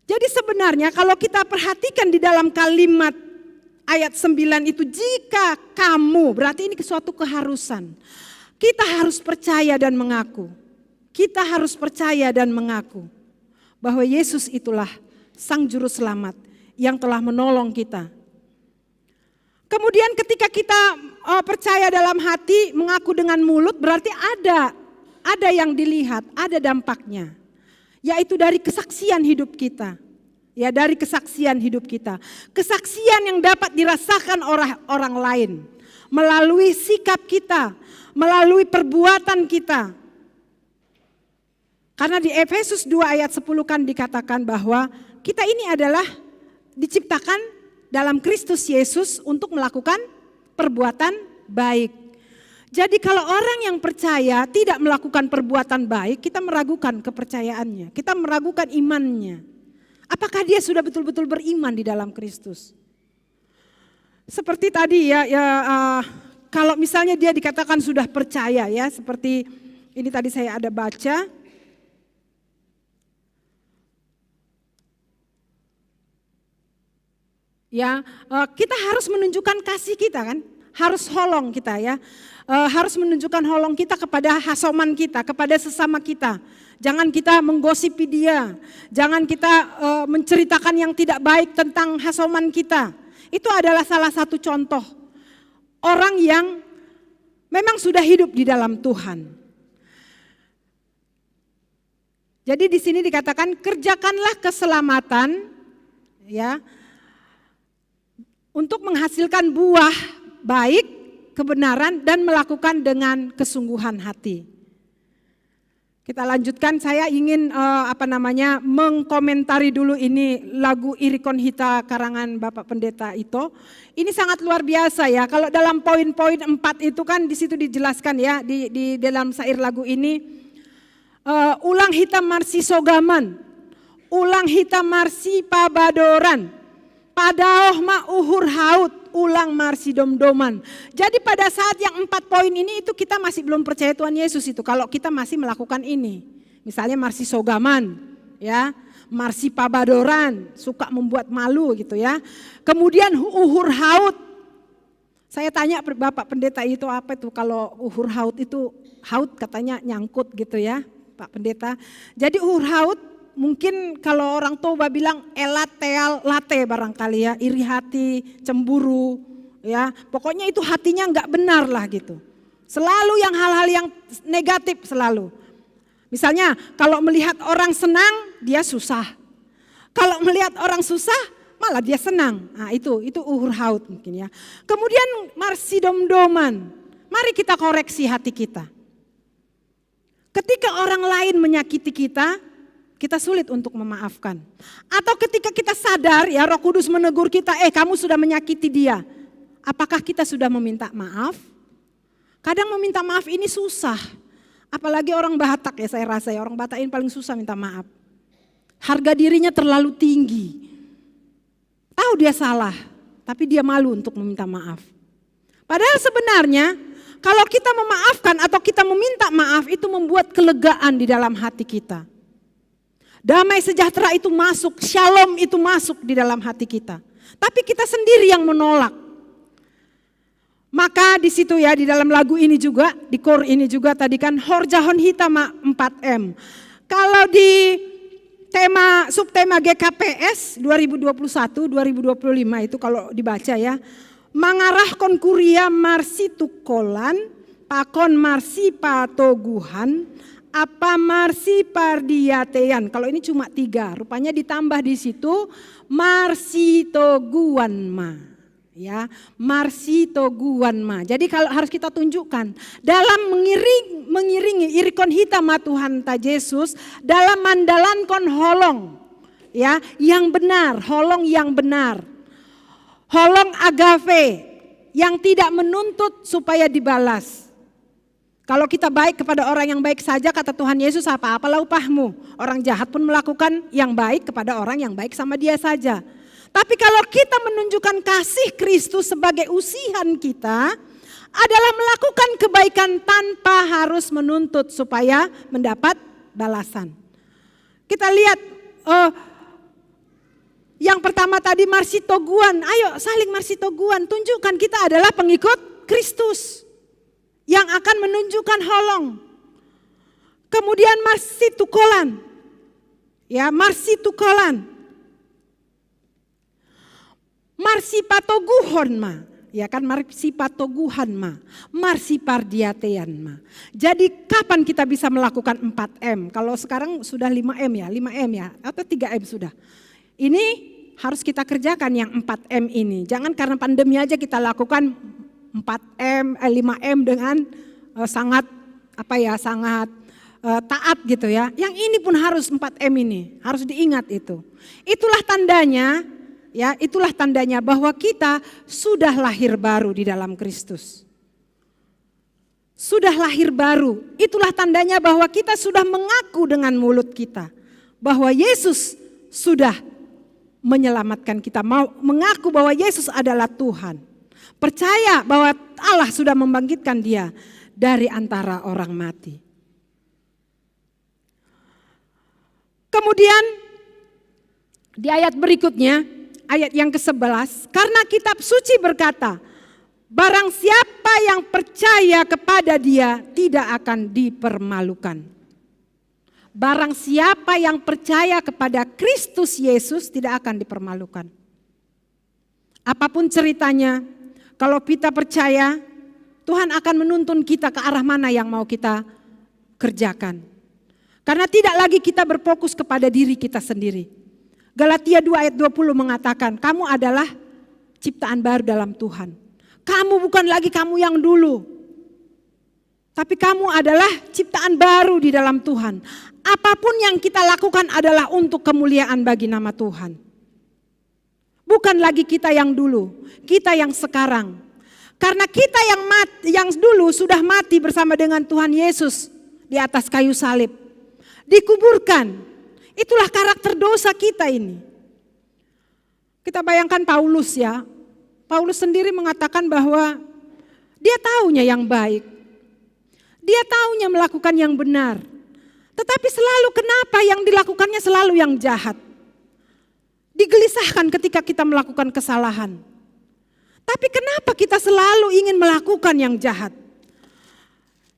Jadi sebenarnya kalau kita perhatikan di dalam kalimat ayat 9 itu, jika kamu, berarti ini suatu keharusan. Kita harus percaya dan mengaku. Kita harus percaya dan mengaku bahwa Yesus itulah Sang Juru Selamat yang telah menolong kita. Kemudian ketika kita percaya dalam hati, mengaku dengan mulut, berarti ada yang dilihat, ada dampaknya. Yaitu dari kesaksian hidup kita. Ya, dari kesaksian hidup kita. Kesaksian yang dapat dirasakan orang lain. Melalui sikap kita, melalui perbuatan kita. Karena di Efesus 2 ayat 10 kan dikatakan bahwa kita ini adalah diciptakan dalam Kristus Yesus untuk melakukan perbuatan baik. Jadi kalau orang yang percaya tidak melakukan perbuatan baik, kita meragukan kepercayaannya, kita meragukan imannya. Apakah dia sudah betul-betul beriman di dalam Kristus? Seperti tadi kalau misalnya dia dikatakan sudah percaya ya, seperti ini tadi saya ada baca. Ya, kita harus menunjukkan kasih kita kan, harus holong kita ya, harus menunjukkan holong kita kepada hasoman kita, kepada sesama kita. Jangan kita menggosipi dia, jangan kita menceritakan yang tidak baik tentang hasoman kita. Itu adalah salah satu contoh orang yang memang sudah hidup di dalam Tuhan. Jadi di sini dikatakan kerjakanlah keselamatan ya, untuk menghasilkan buah baik, kebenaran dan melakukan dengan kesungguhan hati. Kita lanjutkan, saya ingin mengkomentari dulu ini lagu Irikon Hita karangan Bapak Pendeta Ito. Ini sangat luar biasa ya. Kalau dalam poin-poin 4 itu kan di situ dijelaskan ya di dalam syair lagu ini. Ulang hita marsi sogaman, ulang hita marsi pabadoran, padaoh ma uhur haut, ulang marsi domdoman. Jadi pada saat yang 4 poin ini itu kita masih belum percaya Tuhan Yesus itu. Kalau kita masih melakukan ini, misalnya marsi sogaman, ya, marsi pabadoran, suka membuat malu gitu ya. Kemudian uhur haut. Saya tanya Bapak Pendeta itu apa itu kalau uhur haut itu, haut katanya nyangkut gitu ya Pak Pendeta. Jadi uhur haut mungkin kalau orang Toba bilang elateal late barangkali ya, iri hati, cemburu ya. Pokoknya itu hatinya enggak benar lah gitu. Selalu yang hal-hal yang negatif selalu. Misalnya kalau melihat orang senang dia susah. Kalau melihat orang susah malah dia senang. Nah itu uhur haut mungkin ya. Kemudian marsi domdoman. Mari kita koreksi hati kita. Ketika orang lain menyakiti kita sulit untuk memaafkan. Atau ketika kita sadar ya Roh Kudus menegur kita, kamu sudah menyakiti dia. Apakah kita sudah meminta maaf? Kadang meminta maaf ini susah. Apalagi orang Batak ya saya rasa ya, orang Batak ini paling susah minta maaf. Harga dirinya terlalu tinggi. Tahu dia salah, tapi dia malu untuk meminta maaf. Padahal sebenarnya kalau kita memaafkan atau kita meminta maaf itu membuat kelegaan di dalam hati kita. Damai sejahtera itu masuk, shalom itu masuk di dalam hati kita. Tapi kita sendiri yang menolak. Maka di situ ya di dalam lagu ini juga, di kor ini juga tadi kan Horjahon Hitama 4M. Kalau di subtema GKPS 2021-2025 itu kalau dibaca ya. Mangarahkon kuria marsi tukolan, pakon marsi patoguhan, apa marsi pardiatean. Kalau ini cuma 3, rupanya ditambah di situ marsi toguan ma. Ya, marsi toguan ma. Jadi kalau harus kita tunjukkan dalam mengiringi irikon hitam Tuhan ta Yesus dalam mandalankon holong ya, yang benar, holong yang benar. Holong agave yang tidak menuntut supaya dibalas. Kalau kita baik kepada orang yang baik saja kata Tuhan Yesus apa-apalah upahmu. Orang jahat pun melakukan yang baik kepada orang yang baik sama dia saja. Tapi kalau kita menunjukkan kasih Kristus sebagai usihan kita adalah melakukan kebaikan tanpa harus menuntut supaya mendapat balasan. Kita lihat yang pertama tadi marsitoguan, ayo saling marsitoguan, tunjukkan kita adalah pengikut Kristus yang akan menunjukkan holong. Kemudian marsitukolan, ya marsitukolan, marsipatoguhon ma, ya kan marsipatoguhan ma, marsipardiatean ma. Jadi kapan kita bisa melakukan 4M? Kalau sekarang sudah 5M ya, 5M ya, atau 3M sudah. Ini harus kita kerjakan yang 4M ini. Jangan karena pandemi aja kita lakukan 5M dengan sangat taat gitu ya. Yang ini pun harus 4M ini, harus diingat itu. Itulah tandanya ya, itulah tandanya bahwa kita sudah lahir baru di dalam Kristus. Sudah lahir baru, itulah tandanya bahwa kita sudah mengaku dengan mulut kita bahwa Yesus sudah menyelamatkan kita, mau mengaku bahwa Yesus adalah Tuhan. Percaya bahwa Allah sudah membangkitkan dia dari antara orang mati. Kemudian di ayat berikutnya, ayat yang ke-11, karena kitab suci berkata, barang siapa yang percaya kepada dia tidak akan dipermalukan. Barang siapa yang percaya kepada Kristus Yesus tidak akan dipermalukan. Apapun ceritanya, kalau kita percaya, Tuhan akan menuntun kita ke arah mana yang mau kita kerjakan. Karena tidak lagi kita berfokus kepada diri kita sendiri. Galatia 2 ayat 20 mengatakan, kamu adalah ciptaan baru dalam Tuhan. Kamu bukan lagi kamu yang dulu. Tapi kamu adalah ciptaan baru di dalam Tuhan. Apapun yang kita lakukan adalah untuk kemuliaan bagi nama Tuhan. Bukan lagi kita yang dulu, kita yang sekarang. Karena kita yang dulu sudah mati bersama dengan Tuhan Yesus di atas kayu salib. Dikuburkan. Itulah karakter dosa kita ini. Kita bayangkan Paulus ya. Paulus sendiri mengatakan bahwa dia taunya yang baik. Dia taunya melakukan yang benar. Tetapi selalu kenapa yang dilakukannya selalu yang jahat. Digelisahkan ketika kita melakukan kesalahan. Tapi kenapa kita selalu ingin melakukan yang jahat?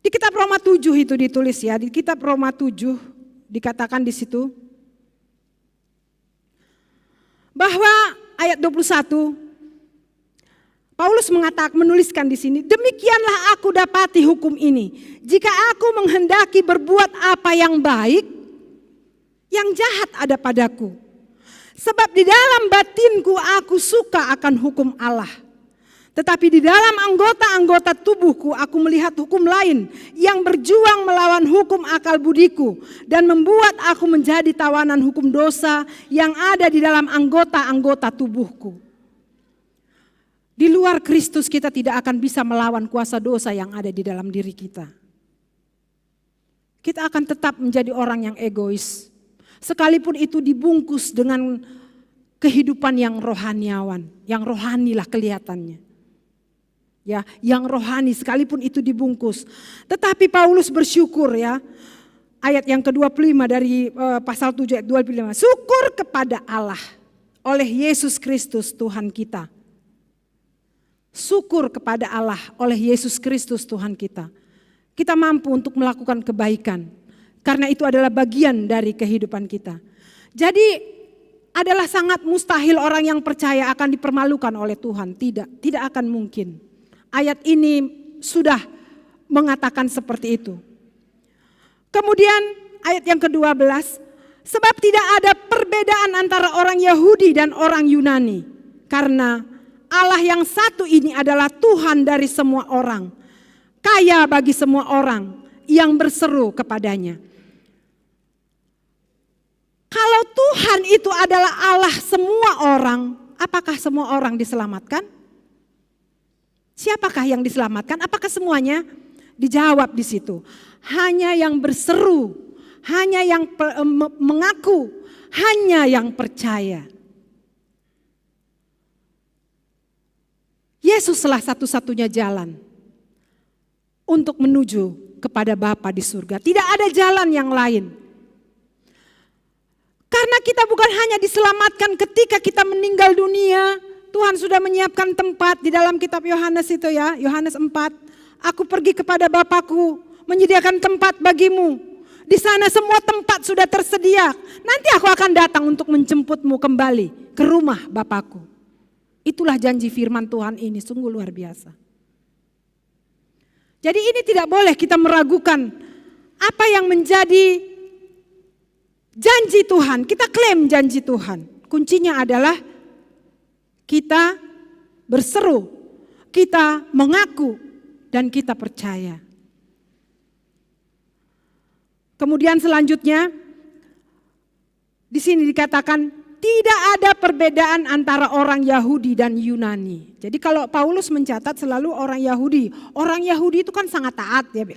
Di kitab Roma 7 itu ditulis ya, di kitab Roma 7 dikatakan di situ bahwa ayat 21 Paulus menuliskan di sini, demikianlah aku dapati hukum ini. Jika aku menghendaki berbuat apa yang baik, yang jahat ada padaku. Sebab di dalam batinku aku suka akan hukum Allah. Tetapi di dalam anggota-anggota tubuhku aku melihat hukum lain yang berjuang melawan hukum akal budiku dan membuat aku menjadi tawanan hukum dosa yang ada di dalam anggota-anggota tubuhku. Di luar Kristus kita tidak akan bisa melawan kuasa dosa yang ada di dalam diri kita. Kita akan tetap menjadi orang yang egois. Sekalipun itu dibungkus dengan kehidupan yang rohaniawan, yang rohanilah kelihatannya. Ya, yang rohani sekalipun itu dibungkus. Tetapi Paulus bersyukur ya. Ayat yang ke-25 dari pasal 7 ayat 25. Syukur kepada Allah oleh Yesus Kristus Tuhan kita. Syukur kepada Allah oleh Yesus Kristus Tuhan kita. Kita mampu untuk melakukan kebaikan. Karena itu adalah bagian dari kehidupan kita. Jadi adalah sangat mustahil orang yang percaya akan dipermalukan oleh Tuhan. Tidak akan mungkin. Ayat ini sudah mengatakan seperti itu. Kemudian ayat yang ke-12. Sebab tidak ada perbedaan antara orang Yahudi dan orang Yunani. Karena Allah yang satu ini adalah Tuhan dari semua orang, kaya bagi semua orang yang berseru kepadanya. Kalau Tuhan itu adalah Allah semua orang, apakah semua orang diselamatkan? Siapakah yang diselamatkan? Apakah semuanya? Dijawab di situ. Hanya yang berseru, hanya yang mengaku, hanya yang percaya. Yesuslah satu-satunya jalan untuk menuju kepada Bapa di surga. Tidak ada jalan yang lain. Karena kita bukan hanya diselamatkan ketika kita meninggal dunia. Tuhan sudah menyiapkan tempat di dalam kitab Yohanes itu ya. Yohanes 4. Aku pergi kepada Bapakku menyediakan tempat bagimu. Di sana semua tempat sudah tersedia. Nanti aku akan datang untuk menjemputmu kembali ke rumah Bapakku. Itulah janji firman Tuhan ini, sungguh luar biasa. Jadi ini tidak boleh kita meragukan apa yang menjadi janji Tuhan. Kita klaim janji Tuhan. Kuncinya adalah kita berseru, kita mengaku, dan kita percaya. Kemudian selanjutnya di sini dikatakan tidak ada perbedaan antara orang Yahudi dan Yunani. Jadi kalau Paulus mencatat selalu orang Yahudi itu kan sangat taat ya.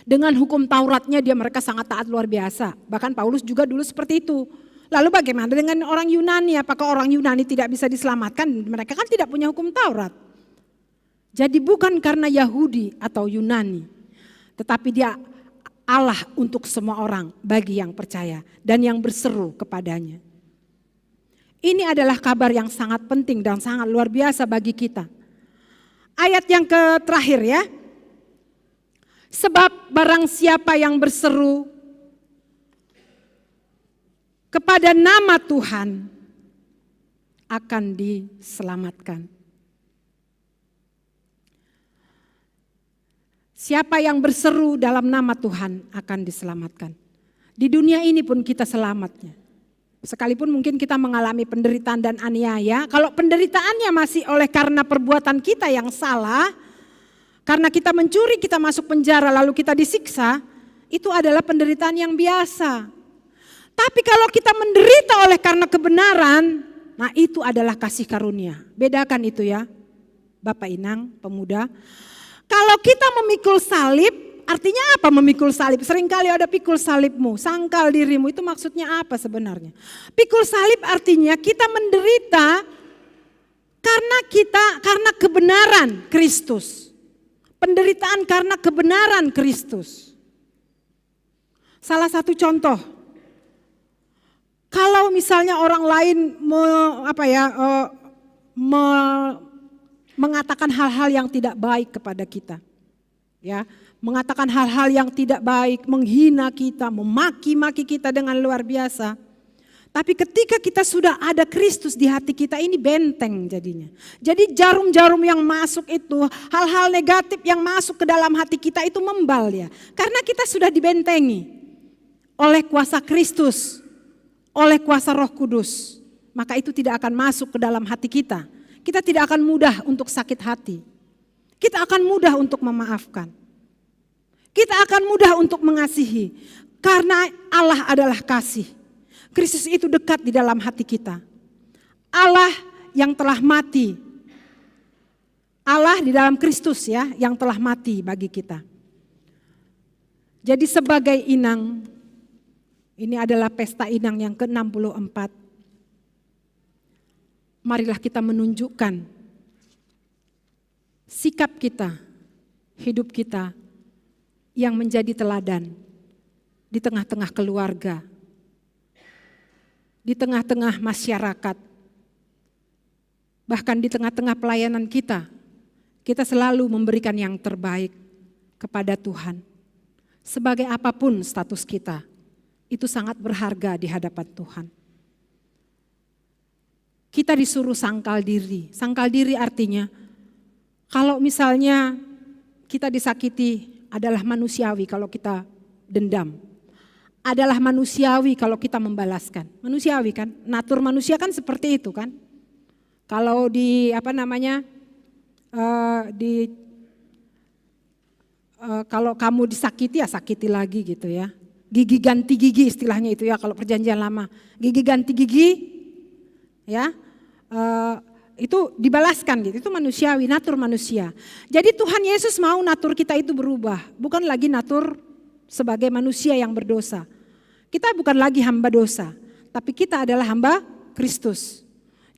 Dengan hukum Tauratnya mereka sangat taat luar biasa. Bahkan Paulus juga dulu seperti itu. Lalu bagaimana dengan orang Yunani? Apakah orang Yunani tidak bisa diselamatkan? Mereka kan tidak punya hukum Taurat. Jadi bukan karena Yahudi atau Yunani, tetapi dia Allah untuk semua orang bagi yang percaya dan yang berseru kepadanya. Ini adalah kabar yang sangat penting dan sangat luar biasa bagi kita. Ayat yang terakhir ya. Sebab barang siapa yang berseru kepada nama Tuhan akan diselamatkan. Siapa yang berseru dalam nama Tuhan akan diselamatkan. Di dunia ini pun kita selamatnya. Sekalipun mungkin kita mengalami penderitaan dan aniaya, kalau penderitaannya masih oleh karena perbuatan kita yang salah, karena kita mencuri, kita masuk penjara, lalu kita disiksa, itu adalah penderitaan yang biasa. Tapi kalau kita menderita oleh karena kebenaran, nah itu adalah kasih karunia. Bedakan itu ya, Bapak Inang, pemuda. Kalau kita memikul salib, artinya apa memikul salib? Seringkali ada pikul salibmu, sangkal dirimu, itu maksudnya apa sebenarnya? Pikul salib artinya kita menderita karena kebenaran Kristus. Penderitaan karena kebenaran Kristus. Salah satu contoh, kalau misalnya orang lain mengatakan hal-hal yang tidak baik kepada kita, ya, mengatakan hal-hal yang tidak baik, menghina kita, memaki-maki kita dengan luar biasa. Tapi ketika kita sudah ada Kristus di hati kita, ini benteng jadinya. Jadi jarum-jarum yang masuk itu, hal-hal negatif yang masuk ke dalam hati kita itu membal ya. Karena kita sudah dibentengi oleh kuasa Kristus, oleh kuasa Roh Kudus. Maka itu tidak akan masuk ke dalam hati kita. Kita tidak akan mudah untuk sakit hati. Kita akan mudah untuk memaafkan. Kita akan mudah untuk mengasihi. Karena Allah adalah kasih. Kristus itu dekat di dalam hati kita. Allah yang telah mati. Allah di dalam Kristus ya, yang telah mati bagi kita. Jadi sebagai inang, ini adalah pesta inang yang ke-64. Marilah kita menunjukkan sikap kita, hidup kita yang menjadi teladan di tengah-tengah keluarga, di tengah-tengah masyarakat, bahkan di tengah-tengah pelayanan kita selalu memberikan yang terbaik kepada Tuhan. Sebagai apapun status kita, itu sangat berharga di hadapan Tuhan. Kita disuruh sangkal diri. Sangkal diri artinya, kalau misalnya kita disakiti adalah manusiawi kalau kita dendam. Adalah manusiawi kalau kita membalaskan. Manusiawi kan, natur manusia kan seperti itu kan. Kalau kalau kamu disakiti ya sakiti lagi gitu ya. Gigi ganti gigi istilahnya itu ya kalau perjanjian lama. Gigi ganti gigi ya, itu dibalaskan gitu, itu manusiawi, natur manusia. Jadi Tuhan Yesus mau natur kita itu berubah, bukan lagi natur sebagai manusia yang berdosa. Kita bukan lagi hamba dosa, tapi kita adalah hamba Kristus.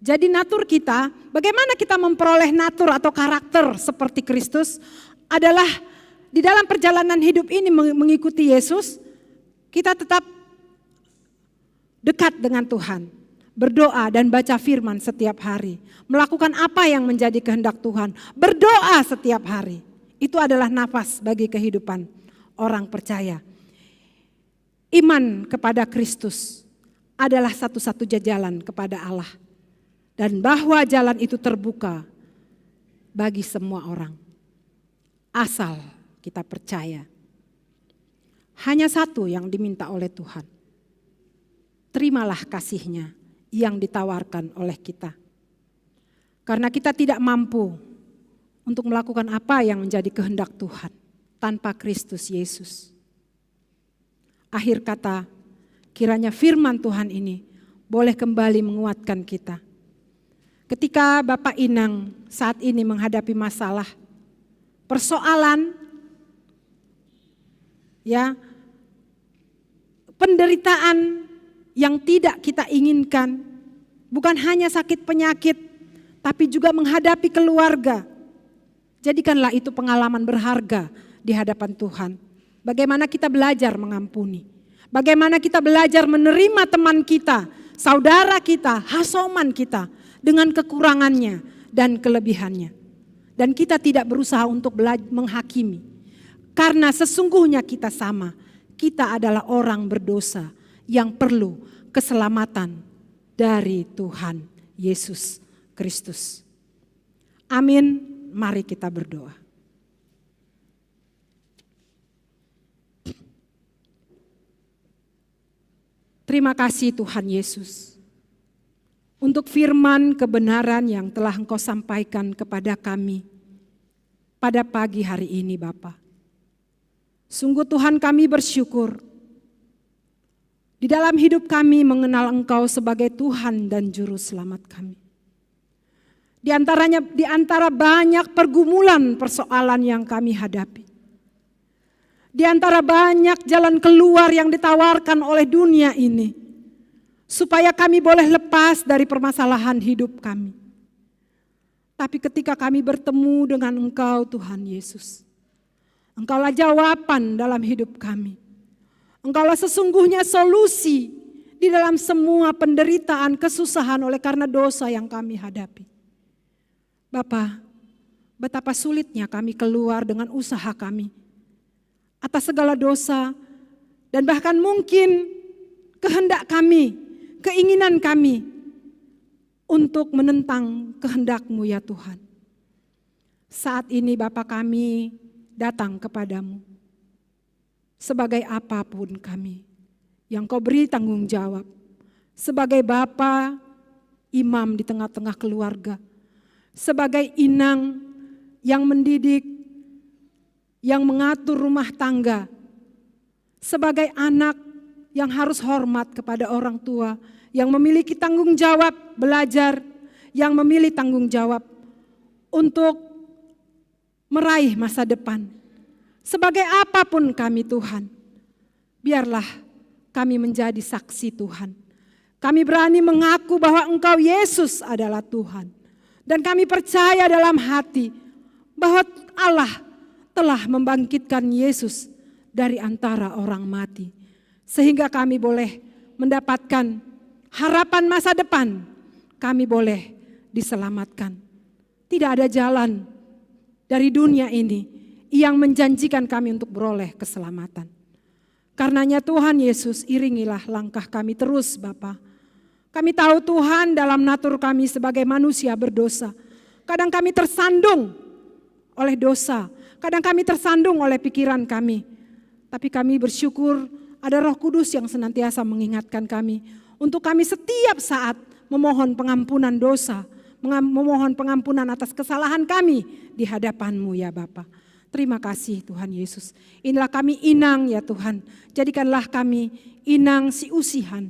Jadi natur kita, bagaimana kita memperoleh natur atau karakter seperti Kristus adalah di dalam perjalanan hidup ini mengikuti Yesus, kita tetap dekat dengan Tuhan. Berdoa dan baca firman setiap hari. Melakukan apa yang menjadi kehendak Tuhan. Berdoa setiap hari. Itu adalah nafas bagi kehidupan orang percaya. Iman kepada Kristus adalah satu-satunya jalan kepada Allah. Dan bahwa jalan itu terbuka bagi semua orang. Asal kita percaya. Hanya satu yang diminta oleh Tuhan. Terimalah kasih-Nya yang ditawarkan oleh kita. Karena kita tidak mampu untuk melakukan apa yang menjadi kehendak Tuhan tanpa Kristus Yesus. akhir kata, kiranya firman Tuhan ini boleh kembali menguatkan kita. Ketika Bapak Inang saat ini menghadapi masalah, persoalan, ya, penderitaan yang tidak kita inginkan, bukan hanya sakit penyakit, tapi juga menghadapi keluarga. Jadikanlah itu pengalaman berharga di hadapan Tuhan. Bagaimana kita belajar mengampuni, bagaimana kita belajar menerima teman kita, saudara kita, hasoman kita dengan kekurangannya dan kelebihannya. Dan kita tidak berusaha untuk menghakimi, karena sesungguhnya kita sama. Kita adalah orang berdosa yang perlu keselamatan dari Tuhan Yesus Kristus. Amin. Mari kita berdoa. Terima kasih Tuhan Yesus untuk firman kebenaran yang telah Engkau sampaikan kepada kami pada pagi hari ini Bapa. Sungguh Tuhan, kami bersyukur di dalam hidup kami mengenal Engkau sebagai Tuhan dan Juru Selamat kami. Di antara banyak pergumulan persoalan yang kami hadapi, di antara banyak jalan keluar yang ditawarkan oleh dunia ini, supaya kami boleh lepas dari permasalahan hidup kami. Tapi ketika kami bertemu dengan Engkau Tuhan Yesus, Engkaulah jawaban dalam hidup kami. Engkaulah sesungguhnya solusi di dalam semua penderitaan, kesusahan oleh karena dosa yang kami hadapi. Bapa, betapa sulitnya kami keluar dengan usaha kami atas segala dosa, dan bahkan mungkin kehendak kami, keinginan kami untuk menentang kehendak-Mu ya Tuhan. Saat ini Bapa, kami datang kepadamu sebagai apapun kami yang Kau beri tanggung jawab, sebagai Bapa, imam di tengah-tengah keluarga, sebagai inang yang mendidik, yang mengatur rumah tangga, sebagai anak yang harus hormat kepada orang tua, yang memiliki tanggung jawab belajar, yang memiliki tanggung jawab untuk meraih masa depan. Sebagai apapun kami Tuhan, biarlah kami menjadi saksi Tuhan. Kami berani mengaku bahwa Engkau Yesus adalah Tuhan. Dan kami percaya dalam hati bahwa Allah telah membangkitkan Yesus dari antara orang mati. Sehingga kami boleh mendapatkan harapan masa depan. Kami boleh diselamatkan. Tidak ada jalan dari dunia ini yang menjanjikan kami untuk beroleh keselamatan. Karenanya Tuhan Yesus, iringilah langkah kami terus Bapa. Kami tahu Tuhan dalam natur kami sebagai manusia berdosa. Kadang kami tersandung oleh dosa. Kadang kami tersandung oleh pikiran kami. Tapi kami bersyukur ada Roh Kudus yang senantiasa mengingatkan kami. Untuk kami setiap saat memohon pengampunan dosa. Memohon pengampunan atas kesalahan kami di hadapan-Mu ya Bapa. Terima kasih Tuhan Yesus. Inilah kami inang ya Tuhan. Jadikanlah kami inang si usihan.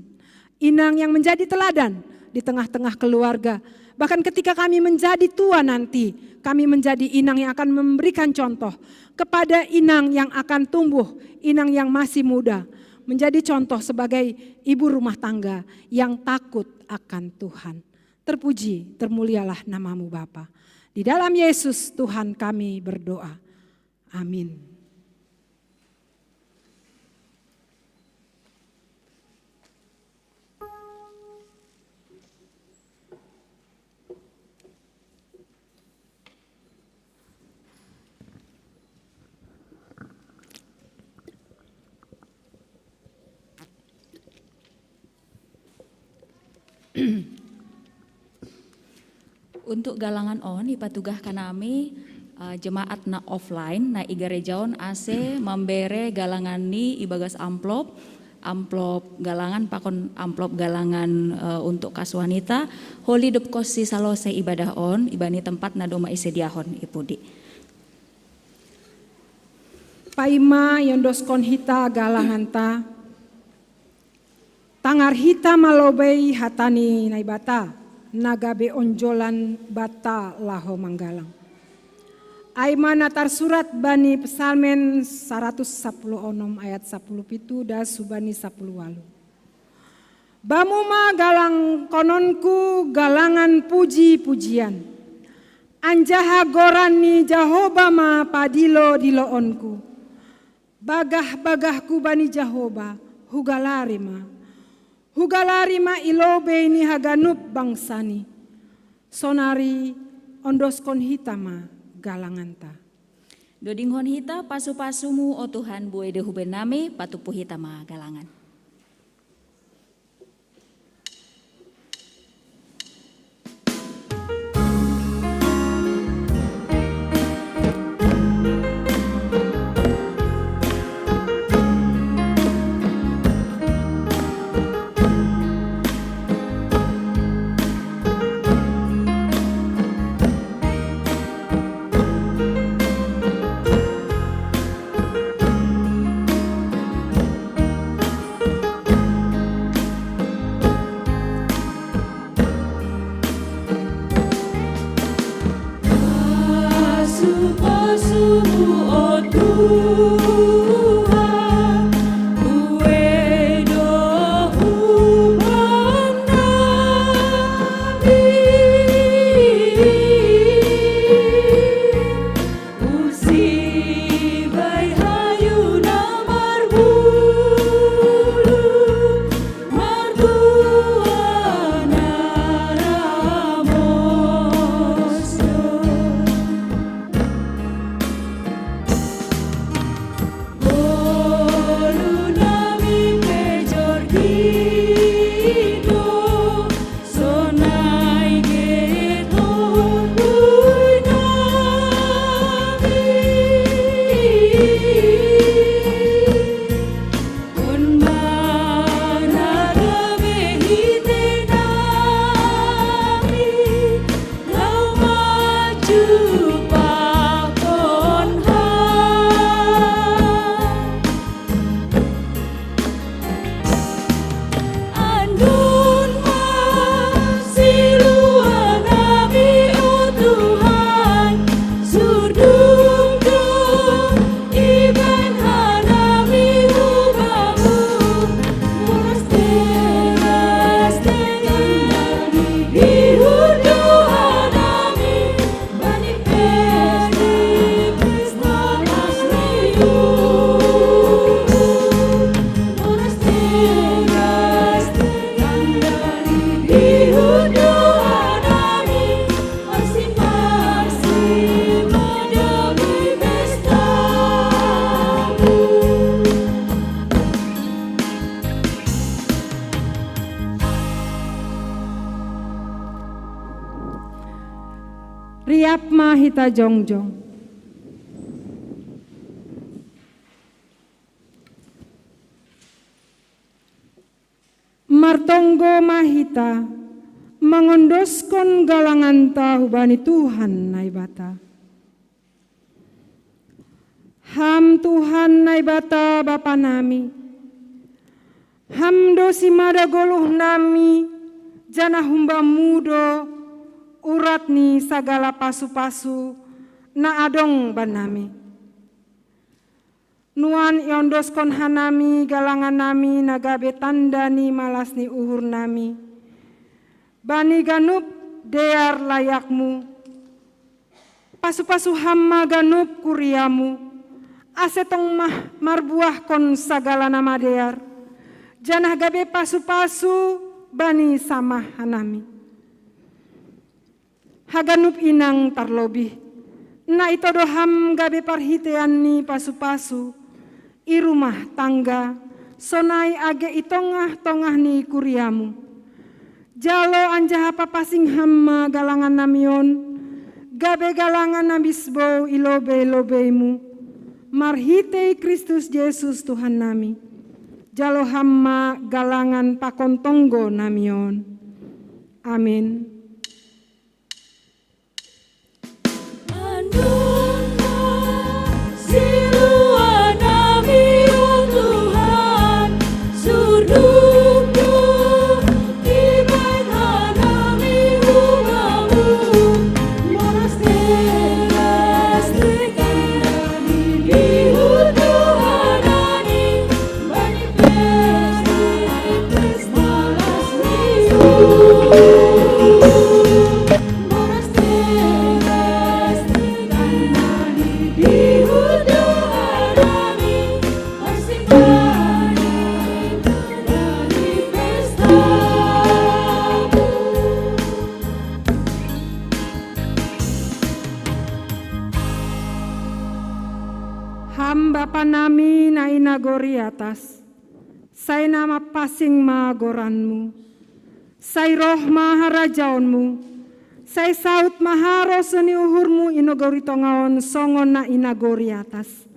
Inang yang menjadi teladan di tengah-tengah keluarga. Bahkan ketika kami menjadi tua nanti, kami menjadi inang yang akan memberikan contoh kepada inang yang akan tumbuh, inang yang masih muda. Menjadi contoh sebagai ibu rumah tangga yang takut akan Tuhan. Terpuji, termulialah nama-Mu Bapa. Di dalam Yesus Tuhan kami berdoa. Amin. Untuk galangan on ipatugah kanami jemaat na offline na igarejaon AC membere galangan ni ibagas amplop galangan pakon amplop galangan untuk kas wanita Holy Dup Kosi salose ibadah on ibani tempat na doma isediahon ipudi. Paima yondos konhita galangan ta Tangar hita malobei hatani naibata, nagabe onjolan bata laho manggalang. Aimana tarsurat bani Psalmen 110 ayat 10 pitu da subani 10 walu. Bamuma galang kononku galangan puji-pujian. Anjaha gorani Jahoba ma padilo diloonku. Bagah-bagahku bani Jahoba hugalarima. Hugalarima ilobe ni haganup bangsani. Sonari ondoskon hitama galanganta. Dodinghon hita pasu-pasumu o Tuhan buai dehubename patupu hitama galangan. Riap mahita jongjong. Martonggo mahita mangondoskon galanganta hubani Tuhan naibata. Ham Tuhan naibata Bapa nami. Ham dosi mada goluh nami jana humba mudo urat ni sagala pasu-pasu na adong banami. Nuan iondoskon hanami galangan nami nagabe tandani malas ni uhur nami. Bani ganup dear layakmu. Pasu-pasu hamma ganup kuriamu. Asetong mah marbuah kon sagala nama dear. Janah gabe pasu-pasu bani sama hanami. Haganup inang tarlobih. Na ito doham gabe parhitean ni pasu-pasu. I rumah tangga. Sonai age itongah-tongah ni kuriamu. Jalo anjaha papasing hamma galangan namion. Gabe galangan nabisbo ilobe-lobeimu. Marhite Kristus Yesus Tuhan nami. Jalo hamma galangan pakontonggo namion. Amin. Siluan nami Tuhan, surduku Bapa nami na inagori atas, say nama pasing magoranmu, say roh maharajaonmu, say saut maharos ni uhurmu inagori tongaon songon na inagori atas.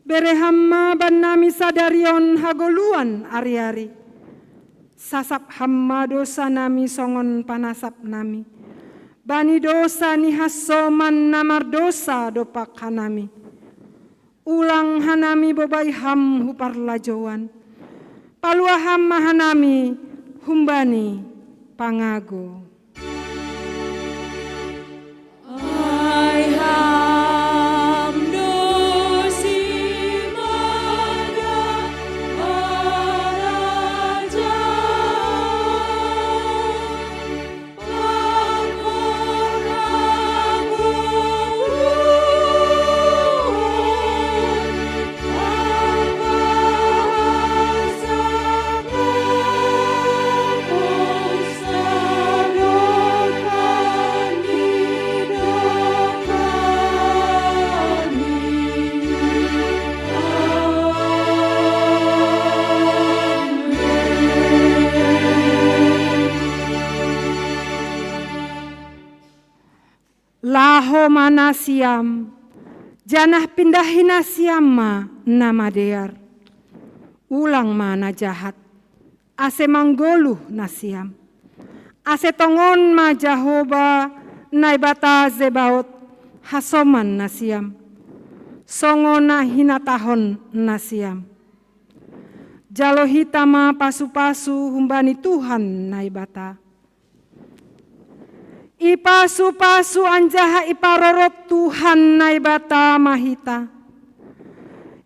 Berehamma ban nami sadarion hagoluan ari-ari, sasap hamma dosa nami songon panasap nami, bani dosa ni hasoman namar dosa dopak hanami. Ulang hanami bobai ham hupar lajowan, palua hamma hanami humbani pangago. Laho mana siam, janah pindahina siamma nama dear. Ulang mana jahat, ase manggoluh nasiam. Ase tongon ma Jahoba naibata zebaot hasoman nasiam. Songona hinatahon nasiam. Jalohitama pasu-pasu humbani Tuhan naibata. Ipasu-pasu anjaha iparorot Tuhan naibata mahita.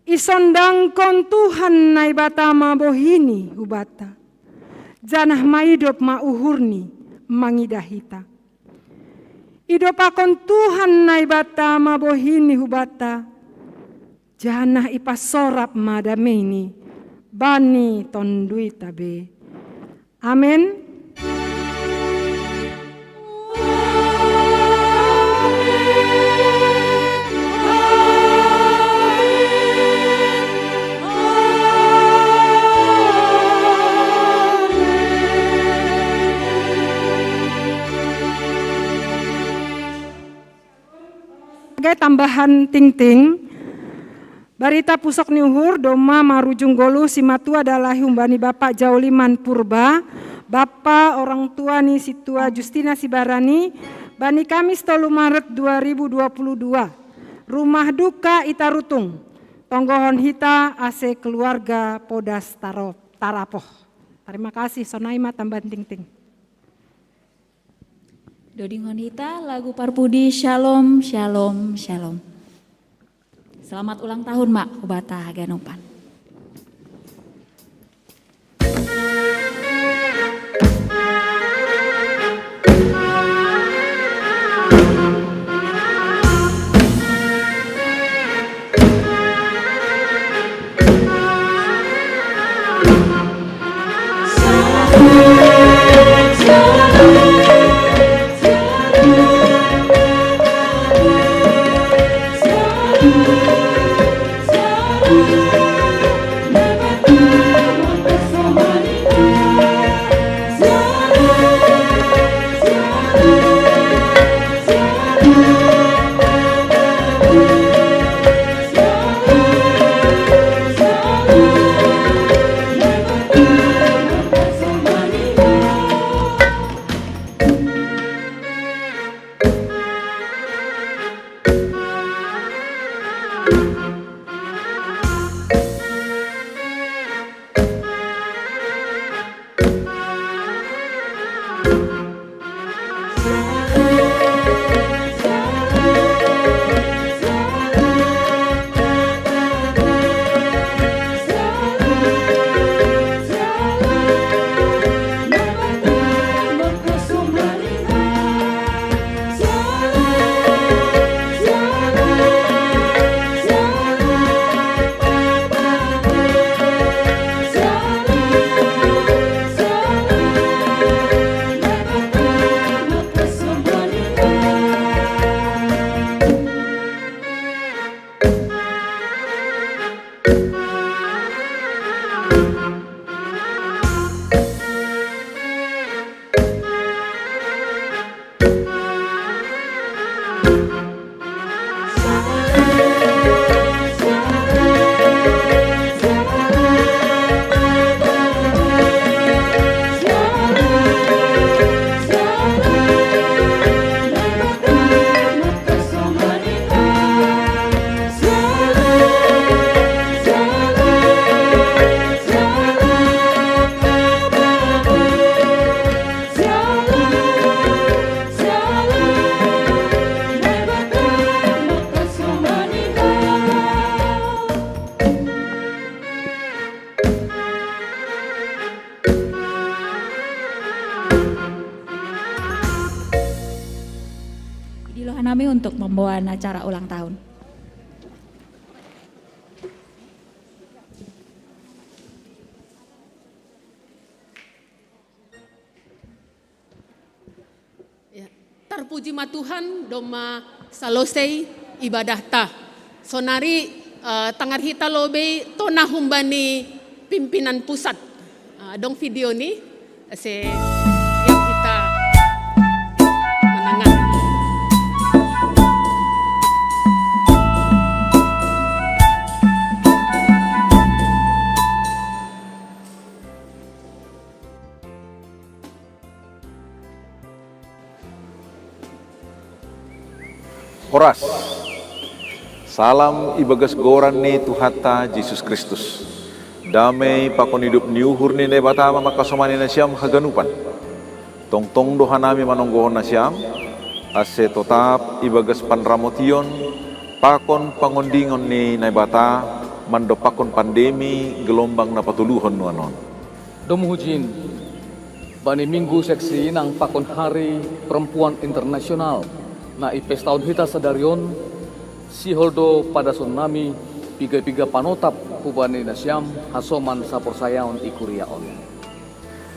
Isondangkon Tuhan naibata mabohini hubata. Janah maidop mauhurni mangidahita. Idopakon Tuhan naibata mabohini hubata. Janah ipasorap madameni bani tonduita be. Amin. Sebagai tambahan ting-ting, barita pusok niuhur doma marujung golu simatu adalah humbani Bapak Jauliman Purba, Bapak orang tua ni situa Justina Sibarani, bani Kamis 3 Maret 2022, rumah duka Itarutung, tonggohon hita ase keluarga Podas Tarapoh. Terima kasih Sonaima tambahan ting-ting. Dodingon hita lagu Parpudi Shalom Shalom Shalom. Selamat ulang tahun Mak Hubata Haganopan. Shalom, shalom. Hanami untuk membawa acara ulang tahun. Terpuji ma Tuhan doma salosei ibadah ta. Sonari tangar hita lobe tona humbani pimpinan pusat. Dong video ni se yang kita menangan. Horas, salam ibagas goran ni Tuhata Yesus Kristus. Damai pakon hidup niuhur ni nebata makasomani nasyam haganupan. Tong dohanami manonggohon nasyam, ase tetap ibagas panramotion, pakon pangondingon ni nebata, mando pakon pandemi gelombang napatuluhon nuanon. Domuhujin, bani minggu seksi nang pakon hari perempuan internasional. Na ipes tahun hita sadarion, si holdo pada tsunami piga panotap hubani nasyam hasoman sapor sayaon ikuriaon.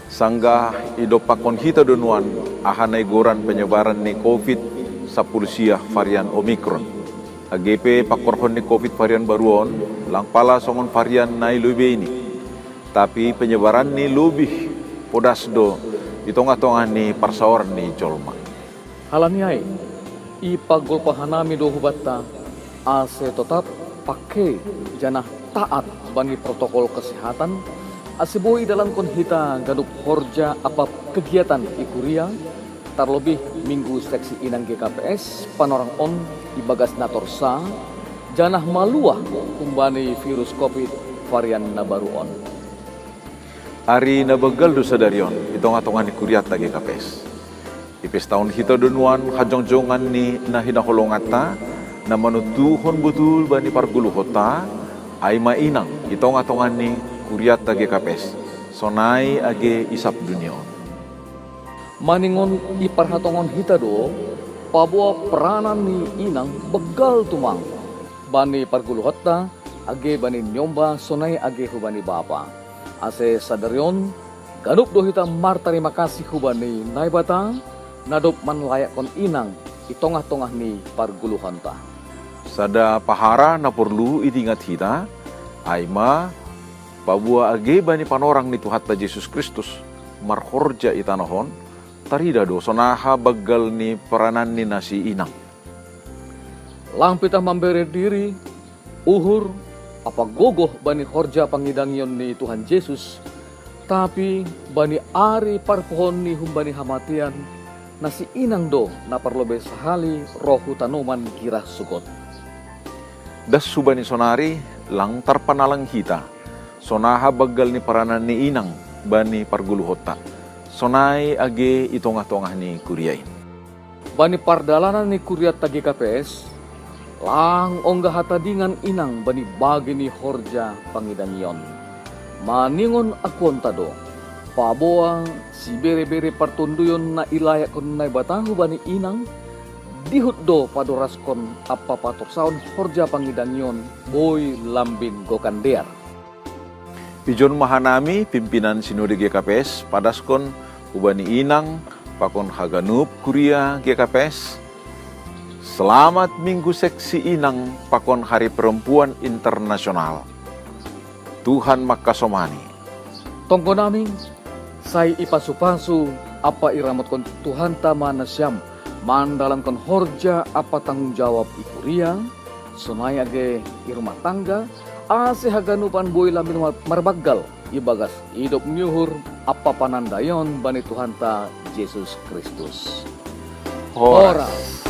Sanggah idopakon hita donuan ahanay goran penyebaran ni COVID-10 varian Omicron. AGP pakorhon ni COVID varian baruon, lang pala songon varian na ilube ini. Tapi penyebaran ni lebih podasdo itonga-tonga ni parsaoran ni Jolma. Halaniai, ipagol pahanami do hubata ase tetap pakai janah taat bagi protokol kesehatan asiboi dalam konhita gadup horja apa kegiatan ikuria terlebih minggu seksi inang GKPS panorang on ibagas natorsa janah maluah kumbani virus COVID varian nabaru on. Ari nabagal do sadarion itonga-tonga ni kuriata GKPS. Ipes tahun hita donuan hajong-jongan ni nahinaholongata na manutuhon betul bani parguluhota ay mainang itonga-tongan ni kuriata GKPS sonai age isap dunion. Maningon iparhatongon hita do pabua peranan ni inang begal tumang bani parguluhota age bani nyomba sonai age hubani bapa ase sadarion ganup do hita mar terima kasih hubani naibata nadop man layak kon inang itongah-tongah ni parguluhan ta. Sada pahara na perlu itingat hita, aima pabua age bani panorang ni Tuhata Yesus Kristus marhorja itanahon, tarida do sonaha bagal ni peranan ni nasi inang. Lang pitah memberi diri, uhur, apa gogoh bani horja pangidangion ni Tuhan Yesus, tapi bani ari parpohon ni humbani hamatian, nasi inang do na parlobe sahali rohu tanuman girah sugot. Das subani sonari lang tarpanalang hita. Sonaha bagal ni paranan ni inang bani parguluhota. Sonai age itongah-tongah ni kuriain. Bani pardalanan ni kuriat tagi KPS, lang ongga hatadingan inang bani bagi ni horja pangidangion. Maningon akon tado. Paboa si bere-bere partunduyon na ilayak kon na batahu bani inang dihut do padoraskon apa patorsaon horja pangidangion boy lambin gokandear. Pijon mahanami pimpinan sinode GKPS padaskon ubani inang pakon haganup kuria GKPS. Selamat Minggu Seksi Inang pakon Hari Perempuan Internasional. Tuhan makasomani. Tongko naming sai ipasu-pasu apa iramot kon Tuhan tama nasyam mandalam kon horja apa tanggung jawab ikuria sunai age irumah tangga ase haganupan boy lamin marbagal ibagas hidup nyuhur apa panandayon bani Tuhan ta Yesus Kristus. Horas.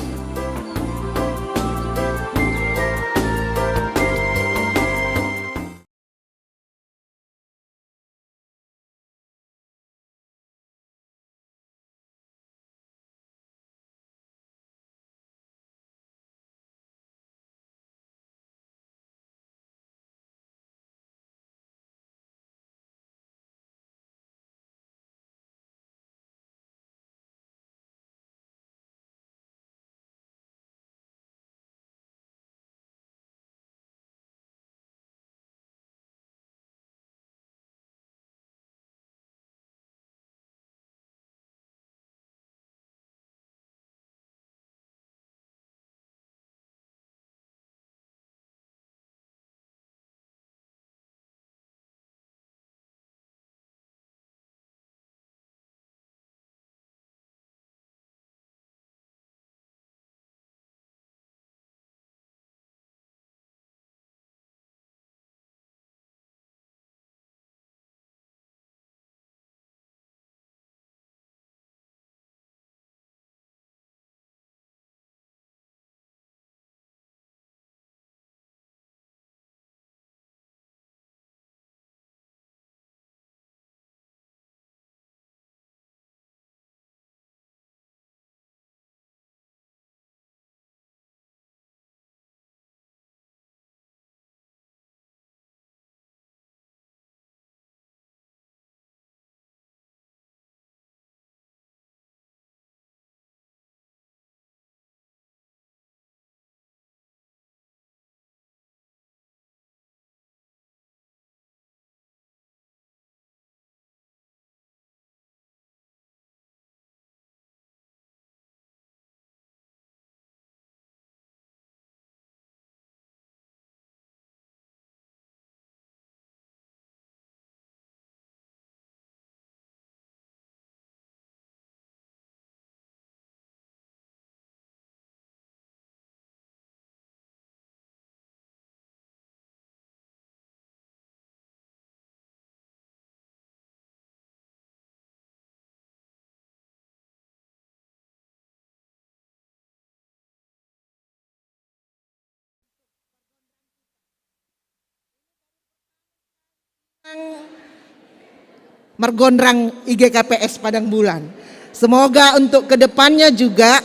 Mergondrang IGKPS Padang Bulan. Semoga untuk kedepannya juga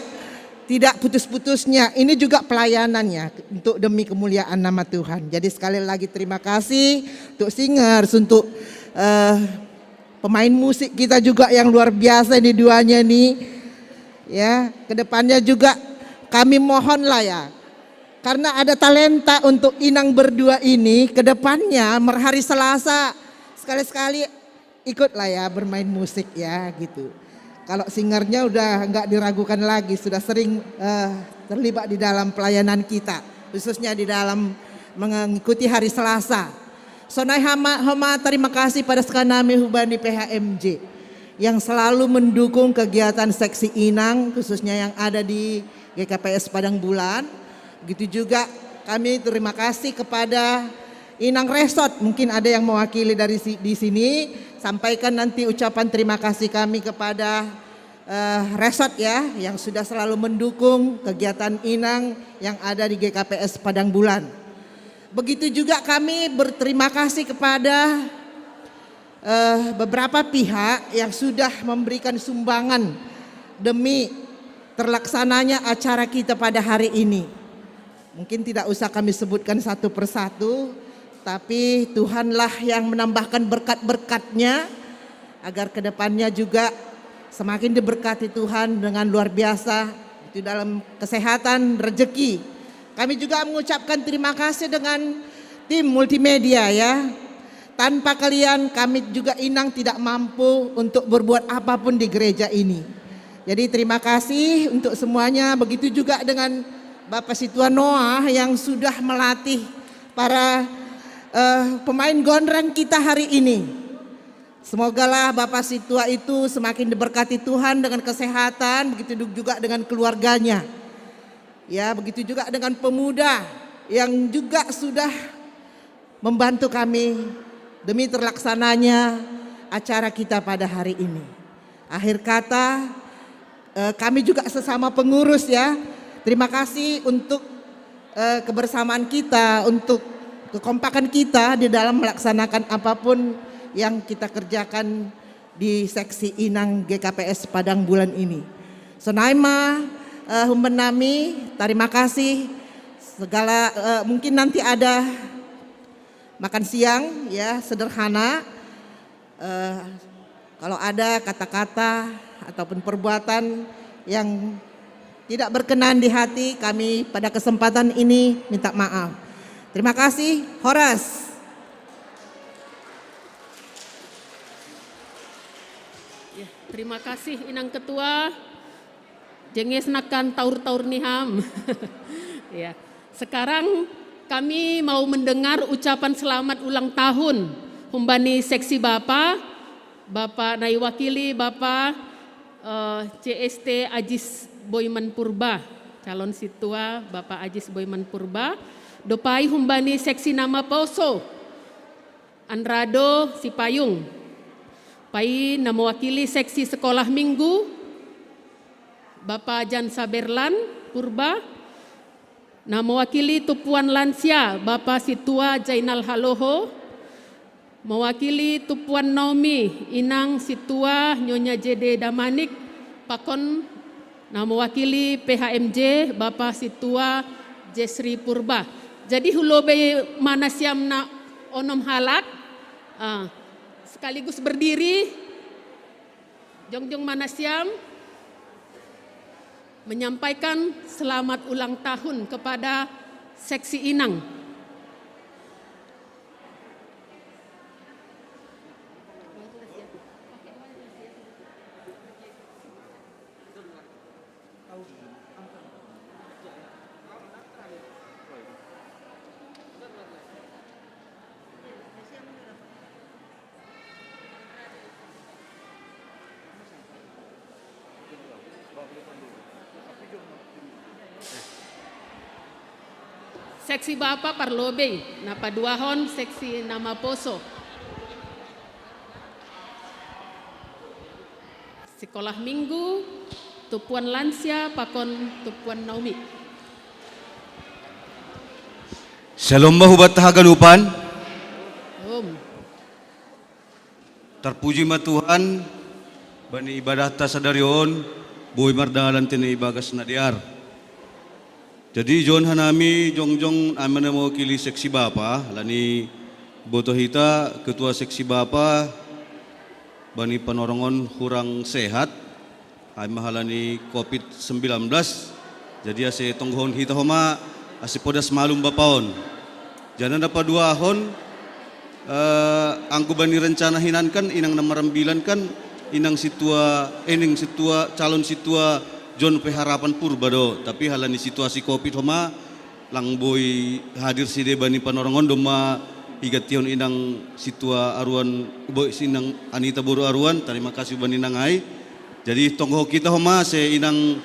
tidak putus-putusnya. Ini juga pelayanannya untuk demi kemuliaan nama Tuhan. Jadi sekali lagi terima kasih untuk singers, untuk pemain musik kita juga yang luar biasa ini duanya nih. Ya, kedepannya juga kami mohonlah ya. Karena ada talenta untuk Inang berdua ini, kedepannya hari Selasa sekali-sekali ikutlah ya bermain musik ya gitu. Kalau singernya udah nggak diragukan lagi, sudah sering terlibat di dalam pelayanan kita, khususnya di dalam mengikuti hari Selasa. Sonai hama terima kasih pada Sekanami Hubani PHMJ yang selalu mendukung kegiatan seksi Inang, khususnya yang ada di GKPS Padang Bulan. Begitu juga kami terima kasih kepada Inang Resort, mungkin ada yang mewakili dari di sini, sampaikan nanti ucapan terima kasih kami kepada Resort ya, yang sudah selalu mendukung kegiatan Inang yang ada di GKPS Padang Bulan. Begitu juga kami berterima kasih kepada beberapa pihak yang sudah memberikan sumbangan demi terlaksananya acara kita pada hari ini. Mungkin tidak usah kami sebutkan satu persatu, tapi Tuhanlah yang menambahkan berkat-berkatnya agar kedepannya juga semakin diberkati Tuhan dengan luar biasa itu dalam kesehatan, rezeki. Kami juga mengucapkan terima kasih dengan tim multimedia ya. Tanpa kalian kami juga Inang tidak mampu untuk berbuat apapun di gereja ini. Jadi terima kasih untuk semuanya. Begitu juga dengan Bapak Situa Noah yang sudah melatih para pemain gondrang kita hari ini. Semogalah Bapak Situa itu semakin diberkati Tuhan dengan kesehatan, begitu juga dengan keluarganya. Ya, begitu juga dengan pemuda yang juga sudah membantu kami demi terlaksananya acara kita pada hari ini. Akhir kata, kami juga sesama pengurus ya. Terima kasih untuk kebersamaan kita, untuk kekompakan kita di dalam melaksanakan apapun yang kita kerjakan di seksi Inang GKPS Padang Bulan ini. Sonaima humbenami, terima kasih. Segala mungkin nanti ada makan siang ya sederhana. Kalau ada kata-kata ataupun perbuatan yang tidak berkenan di hati, kami pada kesempatan ini minta maaf. Terima kasih, Horas. Ya, terima kasih Inang Ketua. Jenges nakan taur-taur niham. Ya, sekarang kami mau mendengar ucapan selamat ulang tahun Humbani Seksi Bapak Nai Wakili Bapak CST Ajis Boyman Purba, calon situa Bapak Ajis Boyman Purba. Dopai Humbani Seksi Nama Poso Andrado Sipayung. Pai nama wakili Seksi Sekolah Minggu Bapak Jan Saberlan Purba. Nama wakili Tupuan Lansia Bapak Situa Jainal Haloho. Mewakili Tupuan Naomi Inang Situa Nyonya JD Damanik Pakon. Nama wakili PHMJ Bapak Situa Jesri Purba. Jadi hulobe manasiam na onom halak sekaligus berdiri. Jongjong manasiam menyampaikan selamat ulang tahun kepada Seksi Inang. Seksi Bapak Parlobe, Napa Duahon, Seksi Nama Poso. Sekolah Minggu, Tupuan Lansia, Pakon Tupuan Naomi. Shalom bahubat hagalupan. Terpuji ma Tuhan, bani ibadah ta sadarion, boy mardalan tini bagas nadiar. Jadi John hanami jongjong amana mewakili seksi Bapa, lani boto hita ketua seksi Bapa, bani panorongon kurang sehat, ay mahalani COVID-19. Jadi ase tongghon hita homa ase podas malum bapaon. Jangan dapat 2 ahon anggo bani rencana hinankan inang namarambilan kan inang situa calon situa John Harapan Purba do, tapi halani situasi Covid homa lang boy hadir side bani panorongon doma higation inang situa aruan boy sinang Anita Boru aruan, terima kasih bani nangai. Jadi tonggo kita homa se inang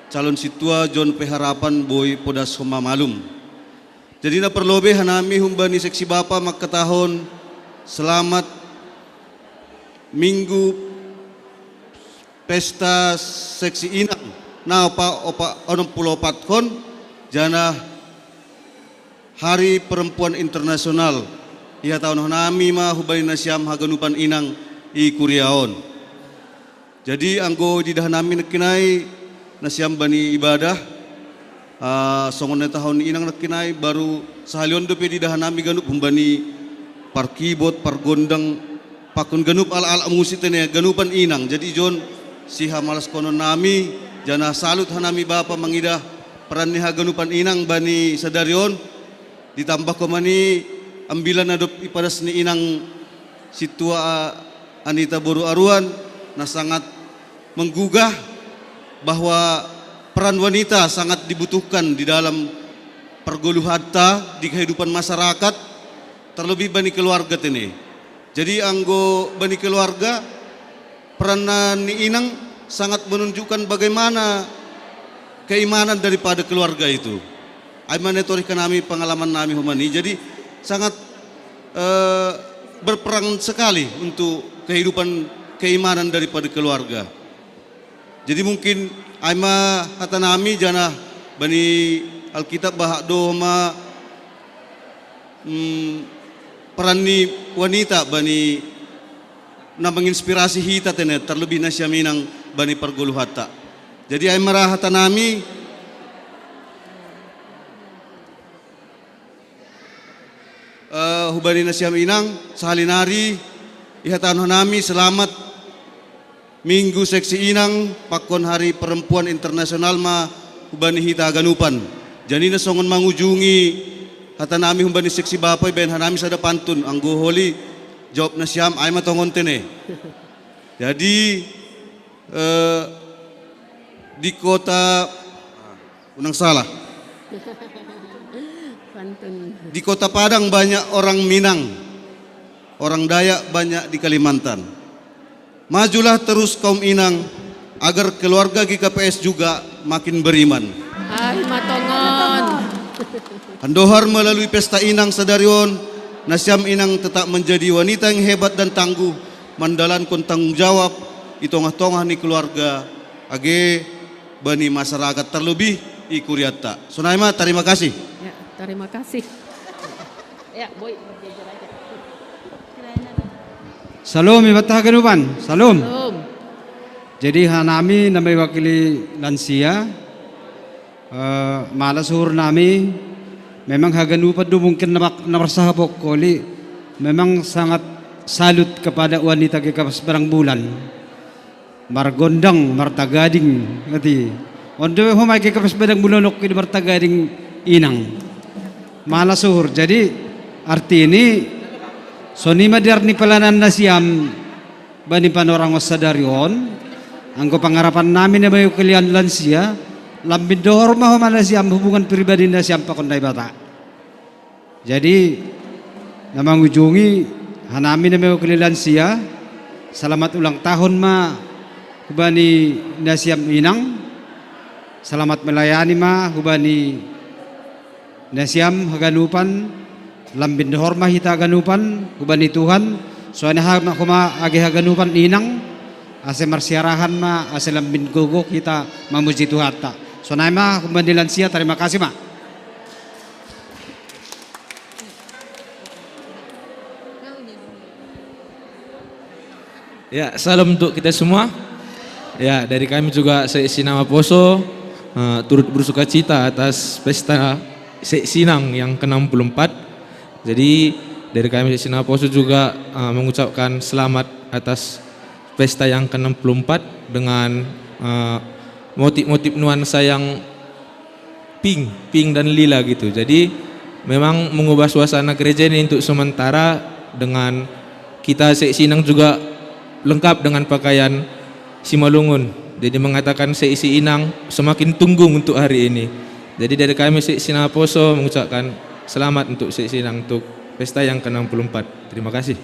calon situa John Harapan boy podas homa malum. Jadi na perlobe hanami humbani seksi Bapa makatahon selamat minggu pesta seksi inang na opa 64 kon jana Hari Perempuan Internasional ia tahun hanami ma hubani nasyam haganupan inang i Kuriaon. Jadi anggo di dahanami nekinai nasyam bani ibadah songon tahun inang nakinai baru sahalion dope di dahanami ganup humbani parkibot pargondang pakun ganup ala musitene ganupan inang. Jadi John siha malas kono nami jana salut hanami Bapa mangidah peran niha ganupan inang bani sadarion ditambah komani ambilan adop ipadas ni inang situa Anita Boru aruan na sangat menggugah bahwa peran wanita sangat dibutuhkan di dalam perguluhatta di kehidupan masyarakat, terlebih bani keluarga ini. Jadi anggo bani keluarga peranan ni inang sangat menunjukkan bagaimana keimanan daripada keluarga itu. Aiman etorihkan kami pengalaman nami humani. Jadi sangat berperan sekali untuk kehidupan keimanan daripada keluarga. Jadi mungkin aima hatanami jana bani Alkitab bahak doma peran ni wanita bani na menginspirasi hita tene terlebih nasyaminang bani perguluhatta. Jadi aima hatanami hubani nasyam inang sahalinari ihatan hanami selamat Minggu seksi inang pakon Hari Perempuan Internasional ma hubani hita ganupan. Jadi na songon mangujungi hata nami humbani seksi Bapa ben hanami sada pantun anggo holi jawab na siyam ay matongon tene. Jadi di kota unang salah. Di kota Padang banyak orang Minang, orang Dayak banyak di Kalimantan. Majulah terus kaum inang agar keluarga GKPS juga makin beriman. Ay matongon. Handohar melalui pesta inang sadarion, nasyam inang tetap menjadi wanita yang hebat dan tangguh, mendalankan tanggung jawab di tengah-tengah ni keluarga, age bani masyarakat terlebih i Kuriatta. Sunaima terima kasih. Ya, terima kasih. Ya, boy berjejer aja. Salam ibatah ganupan, salam. Salam. Jadi hanami namai wakili lansia, malasur nami, memang haganupan do mungkin namarsahabok koli, memang sangat salut kepada wanita GKPS Barang Bulan, margondang, martagading, ngerti. Ondo humai GKPS Barang Bulan okil martagading inang, malasur. Jadi arti ini Soni madar ni pelanan nasyam bani panorang wasadarion anggo pangarapan namin na bayo kalian lansia lambin dohor maho nasyam hubungan pribadi nasyam pakondai bata. Jadi namang ujungi hanamin na bayo kalian lansia selamat ulang tahun ma hubani nasyam inang selamat melayani ma hubani nasyam haganupan lambin hormah hita ganupan hubani Tuhan soalnya hama kuma age haganupan inang ase marsiarahan ma ase lambin gogok kita mamuji Tuhan ta soalnya ma hubani lansia terima kasih ma. Ya, salam untuk kita semua. Ya, dari kami juga Seksi Nama Poso turut bersuka cita atas pesta Sinang yang ke-64. Jadi dari kami Seksi Nama Poso juga mengucapkan selamat atas pesta yang ke-64 dengan motif-motif nuansa yang pink dan lila gitu. Jadi memang mengubah suasana gereja ini untuk sementara, dengan kita Seksi Inang juga lengkap dengan pakaian Simalungun. Jadi mengatakan Seksi Inang semakin tunggung untuk hari ini. Jadi dari kami Seksi Nama Poso mengucapkan selamat untuk Seksi Inang untuk pesta yang ke-64. Terima kasih.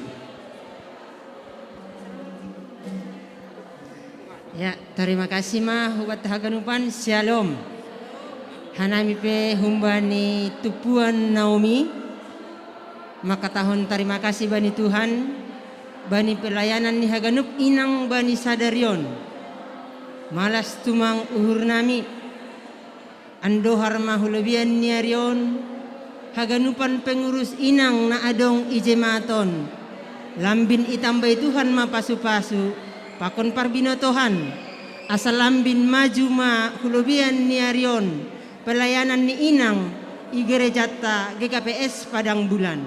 Ya, terima kasih mah hubat haganupan shalom. Hanami pe humbani tupuan Naomi. Maka tahun terima kasih bani Tuhan, bani pelayanan ni haganup inang bani sadarion. Malas tumang uhur nami. Ando harma hulubian niarion. Haganupan pengurus inang na adong ijematon. Lambin itambay Tuhan mapasu-pasu. Pakon parbinotohan. Asal lambin maju ma hulubian niarion. Pelayanan ni inang igerejata GKPS Padang Bulan.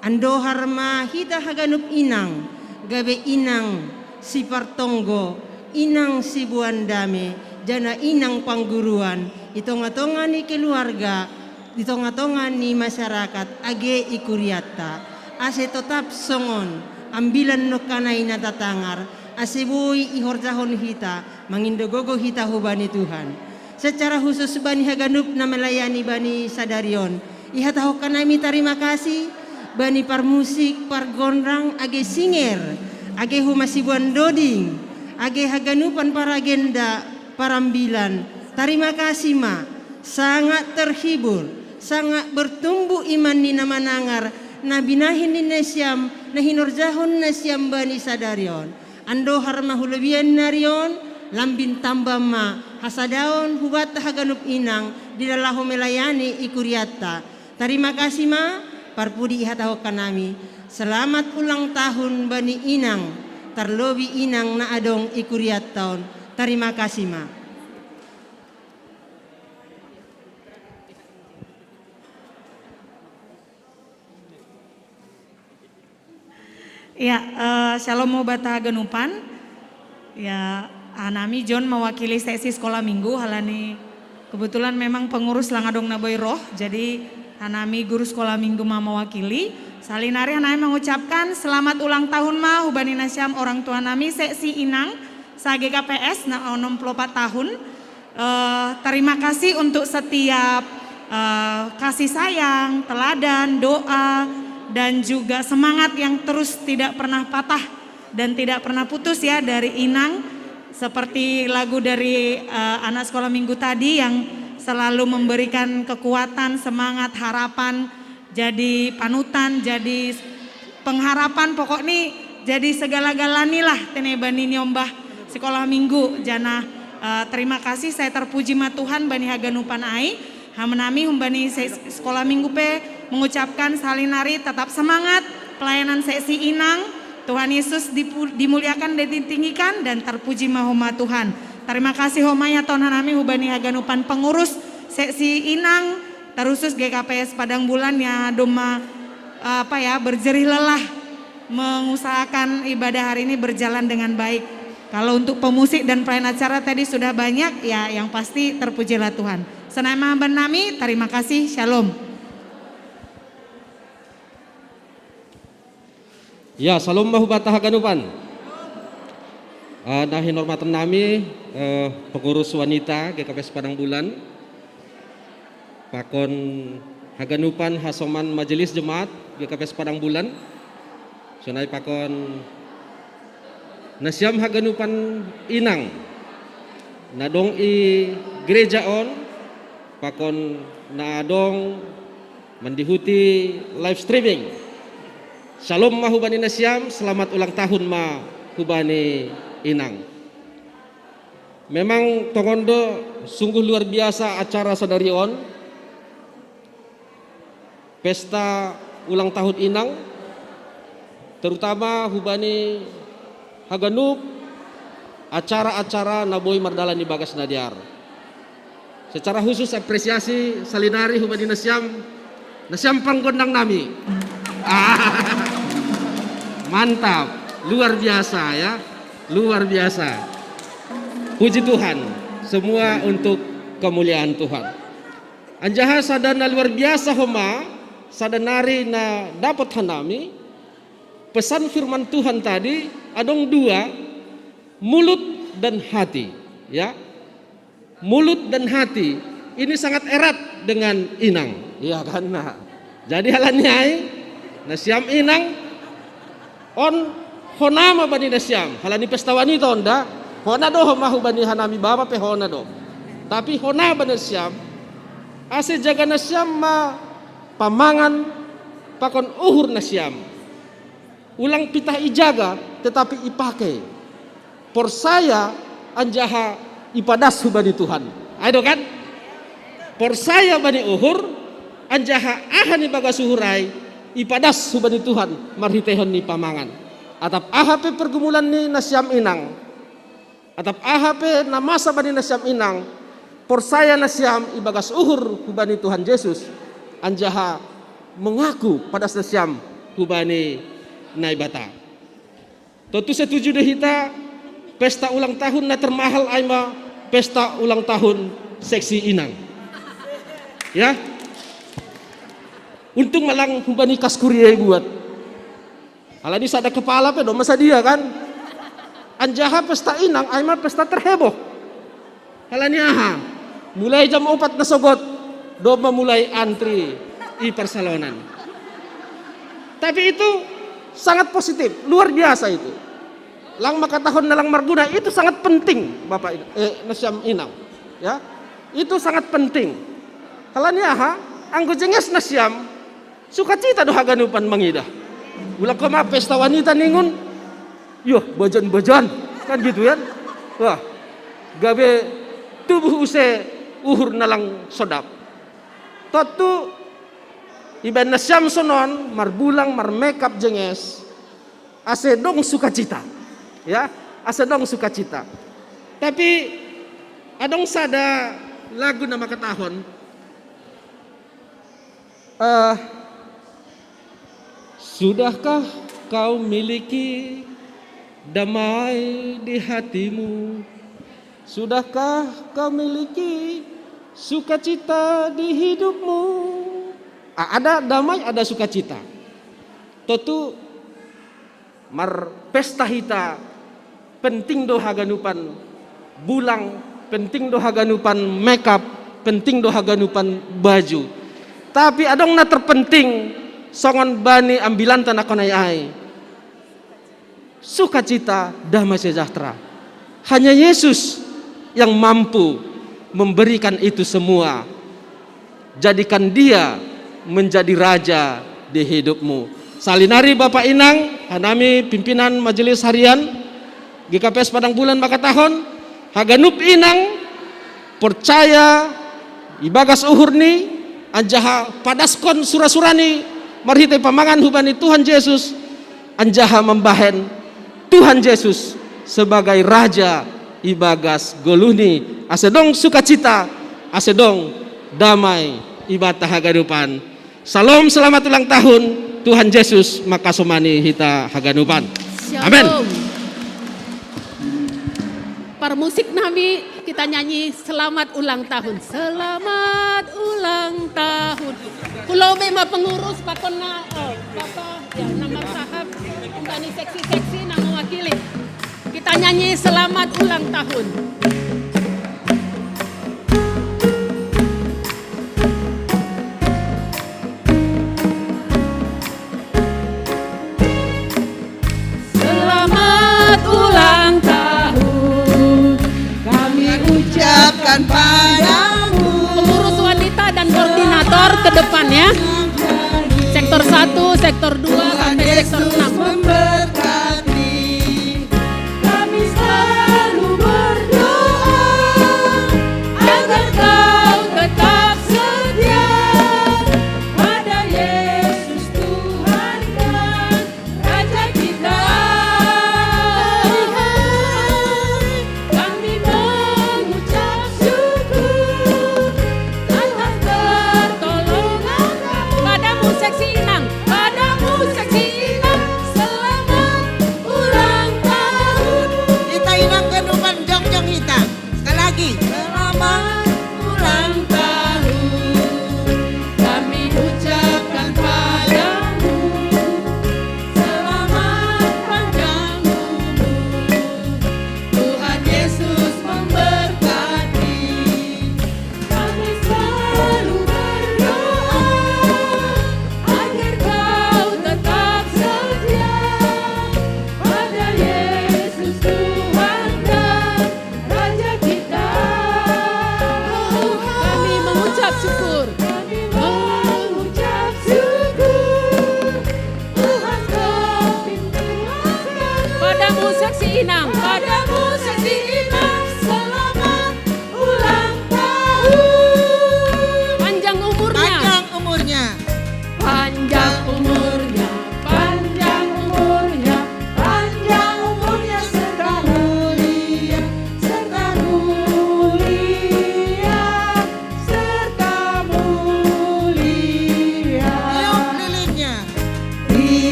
Ando harma hita haganup inang gabe inang si Partonggo, inang si Buandame, jana inang pangguruan, itonga-tonga ni keluarga, itonga-tonga ni masyarakat age ikuriata. Ase tetap songon ambilan no kanay natatangar, ase boy ihorjahon hita mangindogogo hita hubani Tuhan. Secara khusus bani haganup na melayani bani sadarion. Ihataho kanami terima kasih bani parmusik, pargonrang, age singer, age humasibuan doding, age haganupan para agenda, parambilan. Terima kasih ma, sangat terhibur, sangat bertumbuh iman ni namanangar, na binahin ni nasyam, na hinurjahon nasyam bani sadarion. Ando harma hulubian narion, lambin tambah ma hasadaon hubat haganup inang di dalam melayani ikuriata. Terima kasih ma parpudi ihataho kanami. Selamat ulang tahun bani inang, terlobi inang na adong ikuriat tahun. Terima kasih ma. Ya, shalom mobata haganupan. Ya, Anami John mewakili seksi sekolah minggu. Halani kebetulan memang pengurus Langadong Naboy Roh. Jadi Anami guru sekolah minggu ma mewakili. Salinari Anami mengucapkan selamat ulang tahun ma hubani nasyam orang tua nami seksi Inang sa GKPS na 64 tahun. Terima kasih untuk setiap kasih sayang, teladan, doa, dan juga semangat yang terus tidak pernah patah dan tidak pernah putus ya dari Inang. Seperti lagu dari anak sekolah minggu tadi yang selalu memberikan kekuatan, semangat, harapan, jadi panutan, jadi pengharapan, pokoknya jadi segala-galani lah tenebani nyombah sekolah minggu. Jana terima kasih, saya terpuji ma Tuhan bani haganupan ai. Hamenami humbani sekolah minggu pe mengucapkan salinari tetap semangat pelayanan seksi Inang. Tuhan Yesus dimuliakan dan ditinggikan dan terpuji mahoma Tuhan. Terima kasih homaya Tuhan nami hubani haganupan pengurus seksi Inang terusus GKPS Padang Bulan ya doma berjerih lelah mengusahakan ibadah hari ini berjalan dengan baik. Kalau untuk pemusik dan pelayan acara tadi sudah banyak ya, yang pasti terpujilah Tuhan. Senama benami, terima kasih, shalom. Ya, salam mahubata haganupan. Nahin hormatan nami pengurus wanita GKPS Padang Bulan, Pakon haganupan hasoman majelis jemaat GKPS Padang Bulan, sunai pakon nasyam haganupan Inang, nadong i gereja on, pakon nadong mendihuti live streaming. Shalom ma hubani nasyam, selamat ulang tahun ma hubani Inang. Memang Tongondo sungguh luar biasa acara sadarion. Pesta ulang tahun Inang, terutama hubani haganup acara-acara naboi mardalan di bagas nadiar. Secara khusus apresiasi salinari hubani nasiam panggondang nami. Mantap, luar biasa ya, luar biasa. Puji Tuhan, semua untuk kemuliaan Tuhan. Anjaha sadana luar biasa homa, sadanari na dapat hanami. Pesan firman Tuhan tadi adong dua, mulut dan hati, ya. Mulut dan hati ini sangat erat dengan inang, ya kan? Nah, jadi halanyai nasiam inang on honama bani nasiam, halani pesta wanita onda, hona do mahu bani hanami baba pe hona do. Tapi hona bani nasiam ase jaga nasiam ma pamangan pakon uhur nasiam. Ulang pitah ijaga tetapi ipake. Por saya anjaha ipadas bani Tuhan. Ayo kan? Por saya bani uhur anjaha ahani bagas uhurai ipadas bani Tuhan marhitehon ni pamangan. Atap ahape pergumulan ni nasiam inang. Atap ahape namasa bani nasiam inang. Por saya nasiam ibagas uhur bani Tuhan Yesus anjaha mengaku pada nasiam bani naibata. Tentu setuju deh kita. Pesta ulang tahun na termahal aima pesta ulang tahun seksi inang. Ya. Untung malang humbani kaskurie buat. Alani sada kepala pe do masa dia kan. Anjaha pesta inang aima pesta terheboh. Alani aha. Mulai jam 4 na sogot do memulai antri i persalonan. Tapi itu sangat positif, luar biasa itu. Lang makatahon na lang marguna itu sangat penting Bapak nasiam inang ya, itu sangat penting. Halanya anggo jenges nasiam sukacita do haganupan mangidah ulah koma pesta wanita ningun yoh bojan-bojan kan gitu ya. Wah gabe tubuh use uhur nalang sodap totu iban nasiam sonon marbulang mar makeup jenges ase dong sukacita ya, asadong sukacita. Tapi adong sada lagu nama katahon sudahkah kau miliki damai di hatimu? Sudahkah kau miliki sukacita di hidupmu? Ada damai, ada sukacita. Tentu mar pesta hita penting do haganupan bulang, penting do haganupan makeup, penting do haganupan baju. Tapi adong na terpenting songon bani ambilan tanah konai sukacita damai sejahtera. Hanya Yesus yang mampu memberikan itu semua. Jadikan dia menjadi raja di hidupmu. Salinari Bapak Inang, hanami pimpinan majelis harian GKPS Padang Bulan Makatahon, haganup inang percaya ibagas uhurni anjaha padaskon sura-surani marhite pamangan hubani Tuhan Yesus anjaha membahen Tuhan Yesus sebagai raja ibagas goluni asedong sukacita asedong damai ibadah haganupan. Salam selamat ulang tahun Tuhan Yesus makasomani hita haganupan. Amin. Para musik nami kita nyanyi selamat ulang tahun. Selamat ulang tahun. Pulau Bema pengurus pakona Bapak ya nama sahab kembali seksi-seksi nama wakili. Kita nyanyi selamat ulang tahun. Selamat ulang tahun kami ucapkan padamu. Pengurus wanita dan koordinator ke depan ya. Sektor 1, sektor 2 sampai sektor 6. Memberkati kami selalu berdoa agar kau tetap setia pada Yesus Tuhan dan Raja kita.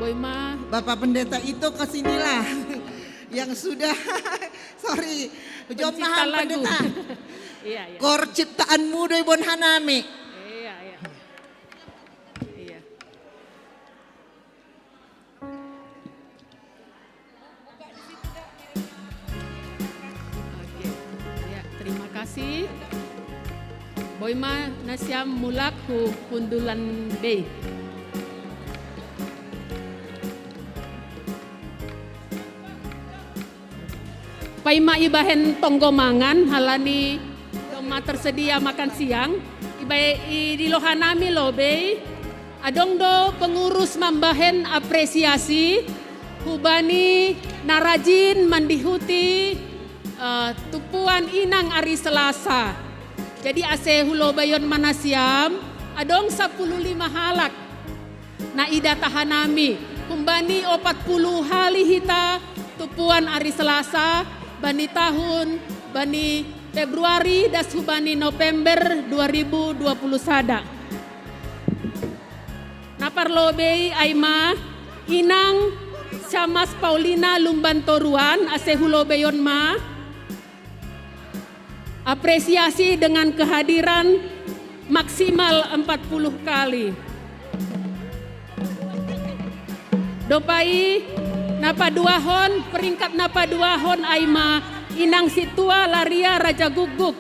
Boima. Bapak Pendeta itu kesinilah yang sudah, sorry, jom paham Pendeta. Iya, iya. Kor ciptaanmu doi bon hanami. Iya, iya. Iya. Oke. Ya, terima kasih. Boima Nasyam Mulak Hu Hundulan Bay. Paima ibahen tonggomangan halani doma tersedia makan siang ibai di lohanami lobe adong do pengurus mambahen apresiasi hubani narajin mandihuti tupuan inang ari Selasa. Jadi ase hulobayon manasiam adong 15 halak na ida tahanami kumbani 40 hali hita tupuan ari Selasa bani tahun bani Februari das hubani November 2020 sada. Naparlobei aima inang Syamas Paulina Lumbantoruan ase hulobeyon ma apresiasi dengan kehadiran maksimal 40 kali. Dopai napa duahon peringkat napa duahon aima inang situa Laria Raja Guguk.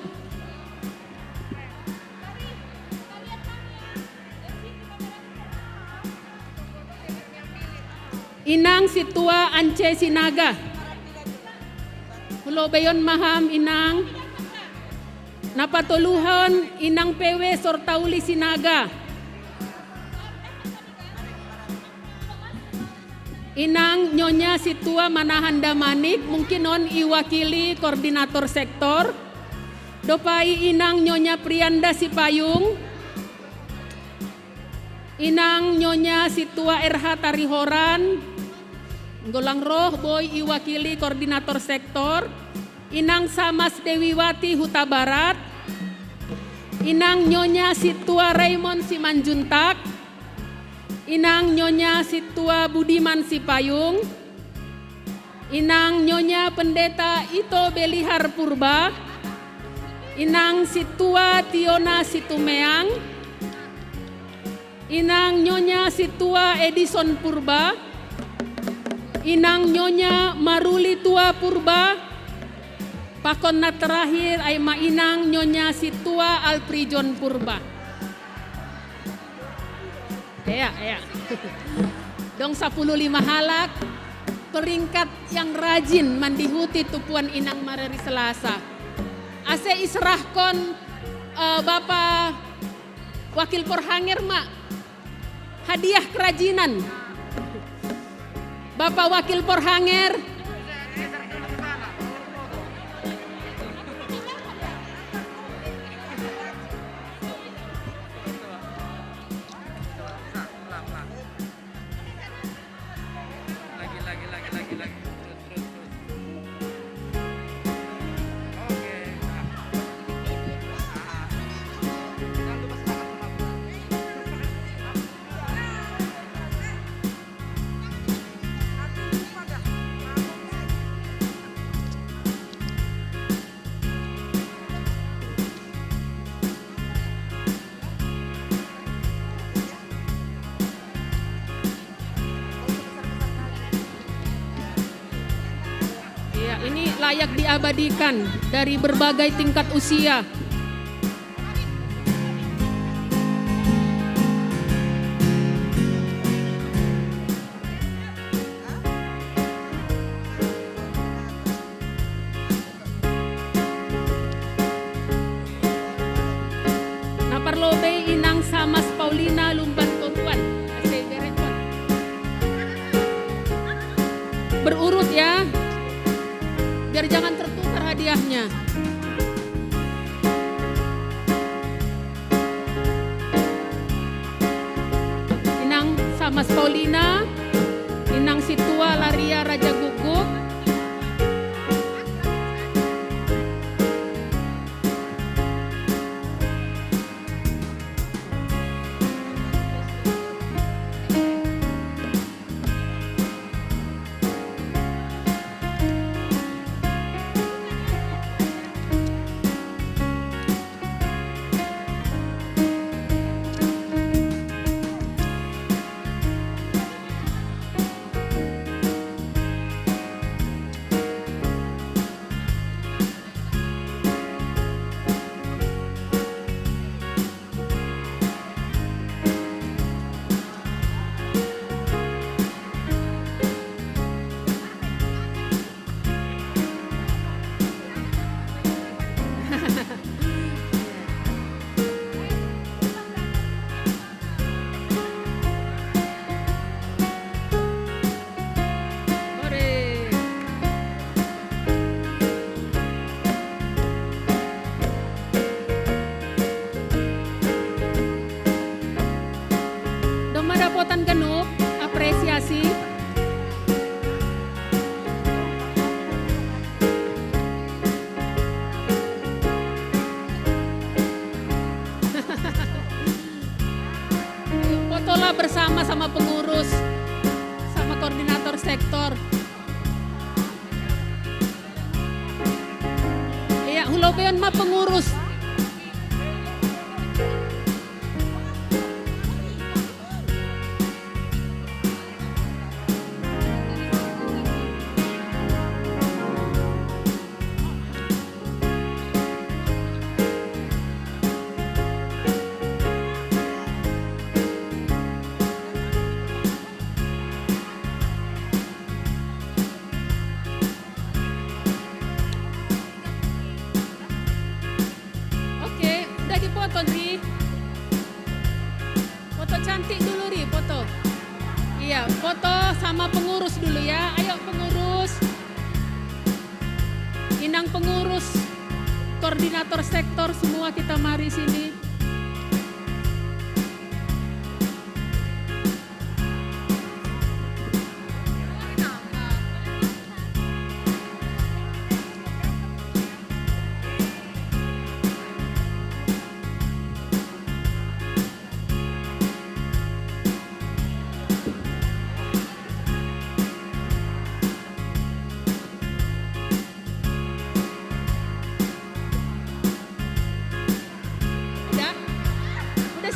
Inang situa Ance Sinaga. Pulau Bayon Maham inang napatuluhon inang PW Sortauli Sinaga. Inang Nyonya Situa Manahan Damanik mungkin non iwakili koordinator sektor. Dopai inang Nyonya Prianda Sipayung. Inang Nyonya Situa RH Tarihoran. Golang roh boy iwakili koordinator sektor. Inang Samas Dewiwati Huta Barat. Inang Nyonya Situa Raymond Simanjuntak. Inang Nyonya Situa Budiman Sipayung. Inang Nyonya Pendeta Ito Belihar Purba. Inang Situa Tiona Situmeang. Inang Nyonya Situa Edison Purba. Inang Nyonya Maruli Tua Purba. Pakon na terakhir ay mainang Nyonya Situa Alprijon Purba. Ya. Dong 15 halak peringkat yang rajin mandihuti tupuan inang Mareri Selasa. Ase israhkon Bapak Wakil Porhanger mak hadiah kerajinan. Bapak Wakil Porhanger. Ini layak diabadikan dari berbagai tingkat usia. Naparlobe inang Samas Paulina Lumbantoruan. Berurut ya. Biar jangan tertukar hadiahnya. Inang Samas Paulina, Inang Situa Laria Raja Guguk, sama pengurus, sama koordinator sektor. Iya, hulobeon mah pengurus. Foto Ri, foto cantik dulu Ri, foto. Iya, foto sama pengurus dulu ya. Ayo pengurus, Inang pengurus, koordinator sektor semua kita mari sini.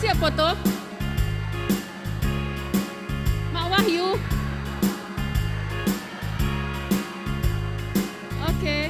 Siap foto? Mak Wahyu. Oke.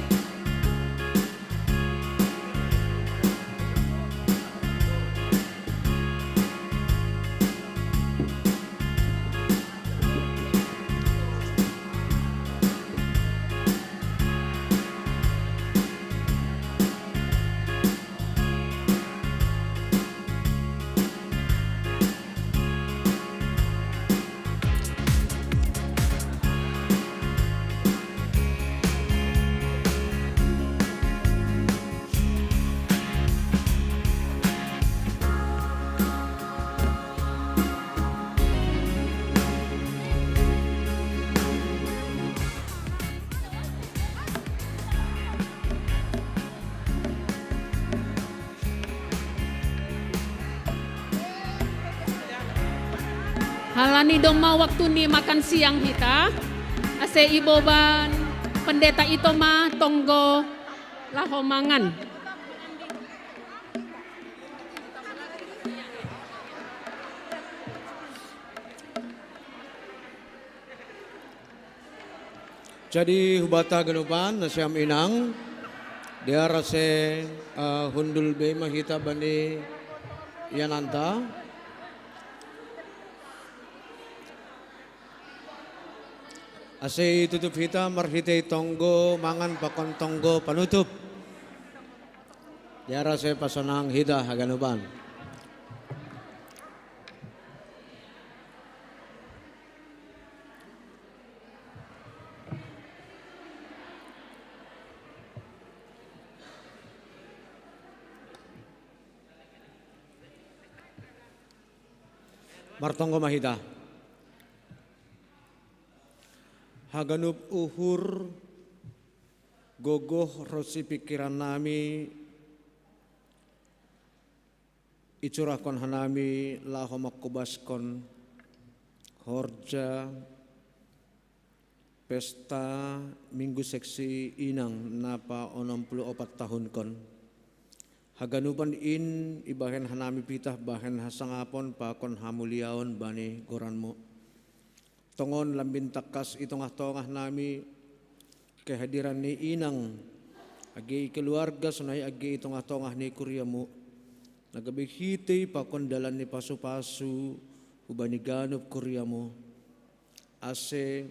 Halani doma waktu ni makan siang kita. Ase iboban pendeta itu mah tonggo lahomangan. Jadi hubata genupan nasiam inang dia rase hundul be mahita bani yananta. Ase tutup hita marhite tonggo mangan pakon tonggo panutup. Dia rase pasonang hita haganupan. Martonggo mahita. Haganup uhur gogoh rosi pikiran nami icurahkon hanami laho makubaskon horja pesta minggu seksi inang napa 64 tahun kon. Haganupan in ibahen hanami pitah bahen hasangapon pakon hamuliaon bani goranmo. Tongon lambin takas itongah-tongah nami kehadiran ni inang agi keluarga sunai agi itongah-tongah ni kuryamu nagabihiti pakondalan ni pasu-pasu hubani ganup kuryamu ase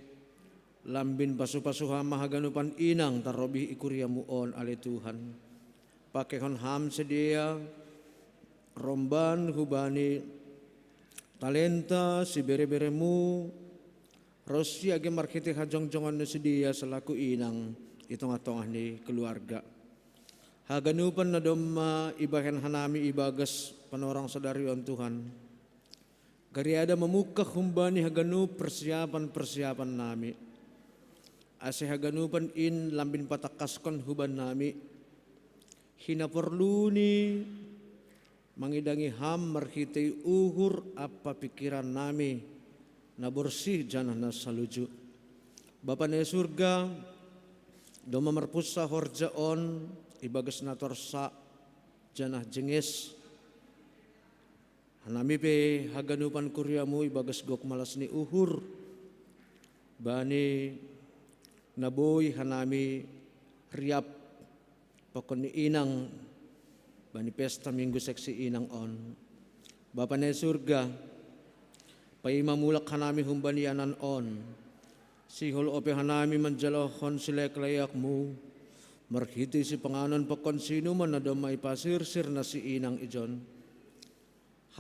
lambin pasu-pasu hama haganupan inang tarobi ikuryamu on ale Tuhan pakehon ham sedia romban hubani talenta si bere-beremu Rosi agi markiti hajong-jongan na sedia selaku inang itong-atongah ni keluarga. Haganupan na doma ibahen hanami ibagas panorang sadarion Tuhan. Gariada memuka humbani haganup persiapan-persiapan nami. Ase haganupan in lambin patakaskon huban nami. Hina perluni mangidangi ham markiti uhur apa pikiran nami. na bersih janah na saluju. Bapa ne surga, do mamarpusa horjaon ibagas na torsa janah jengis. Hanami pe haganupan kuryamu ibagas gok malas ni uhur. Bani naboy hanami riap pakon ni inang bani pesta minggu seksi inang on. Bapa ne surga, paimamulak hanami humbanianan on. Sihol ope hanami manjalahon silek layakmu. Marhiti si panganon pakon sino man na damay pasirsir na si inang ijon.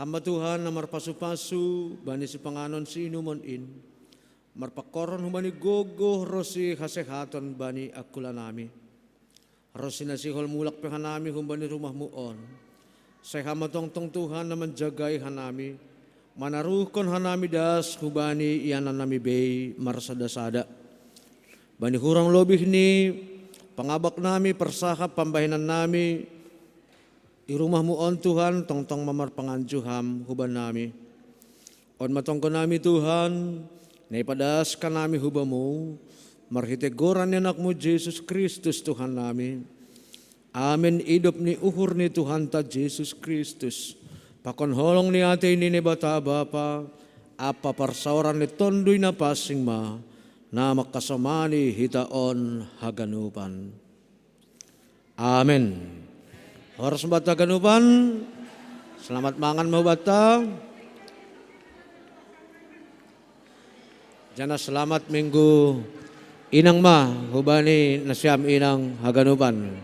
Hamba Tuhan na marpasu-pasu bani si panganon sino man in. Marpakoron humani gogo rosi hasehaton bani akula nami. Rosi na sihol mulak pe hanami humbani rumahmu on. Say hamatong-tong Tuhan na manjagay hanami. Manarukon hanami das hubani iyanan nami bay marasada-sada. Bani hurang lobih ni pangabak nami persahap pambahinan nami. Irumahmu on Tuhan tong-tong mamar panganjuham huban nami. On matongko nami Tuhan. Naipadas ka nami hubamu, marhitegoran ni anakmu Jesus Kristus Tuhan nami. Amin idop ni uhur ni Tuhan ta Jesus Kristus. Pakon holong ni ate ini ni bata bapa, apa parsauran ni tondoy na pasing ma, na makasamani hitaon haganupan. Amin. Horas bata ganupan, selamat mangan mau bata. Jana selamat minggu inang ma hubani nasyam inang haganupan.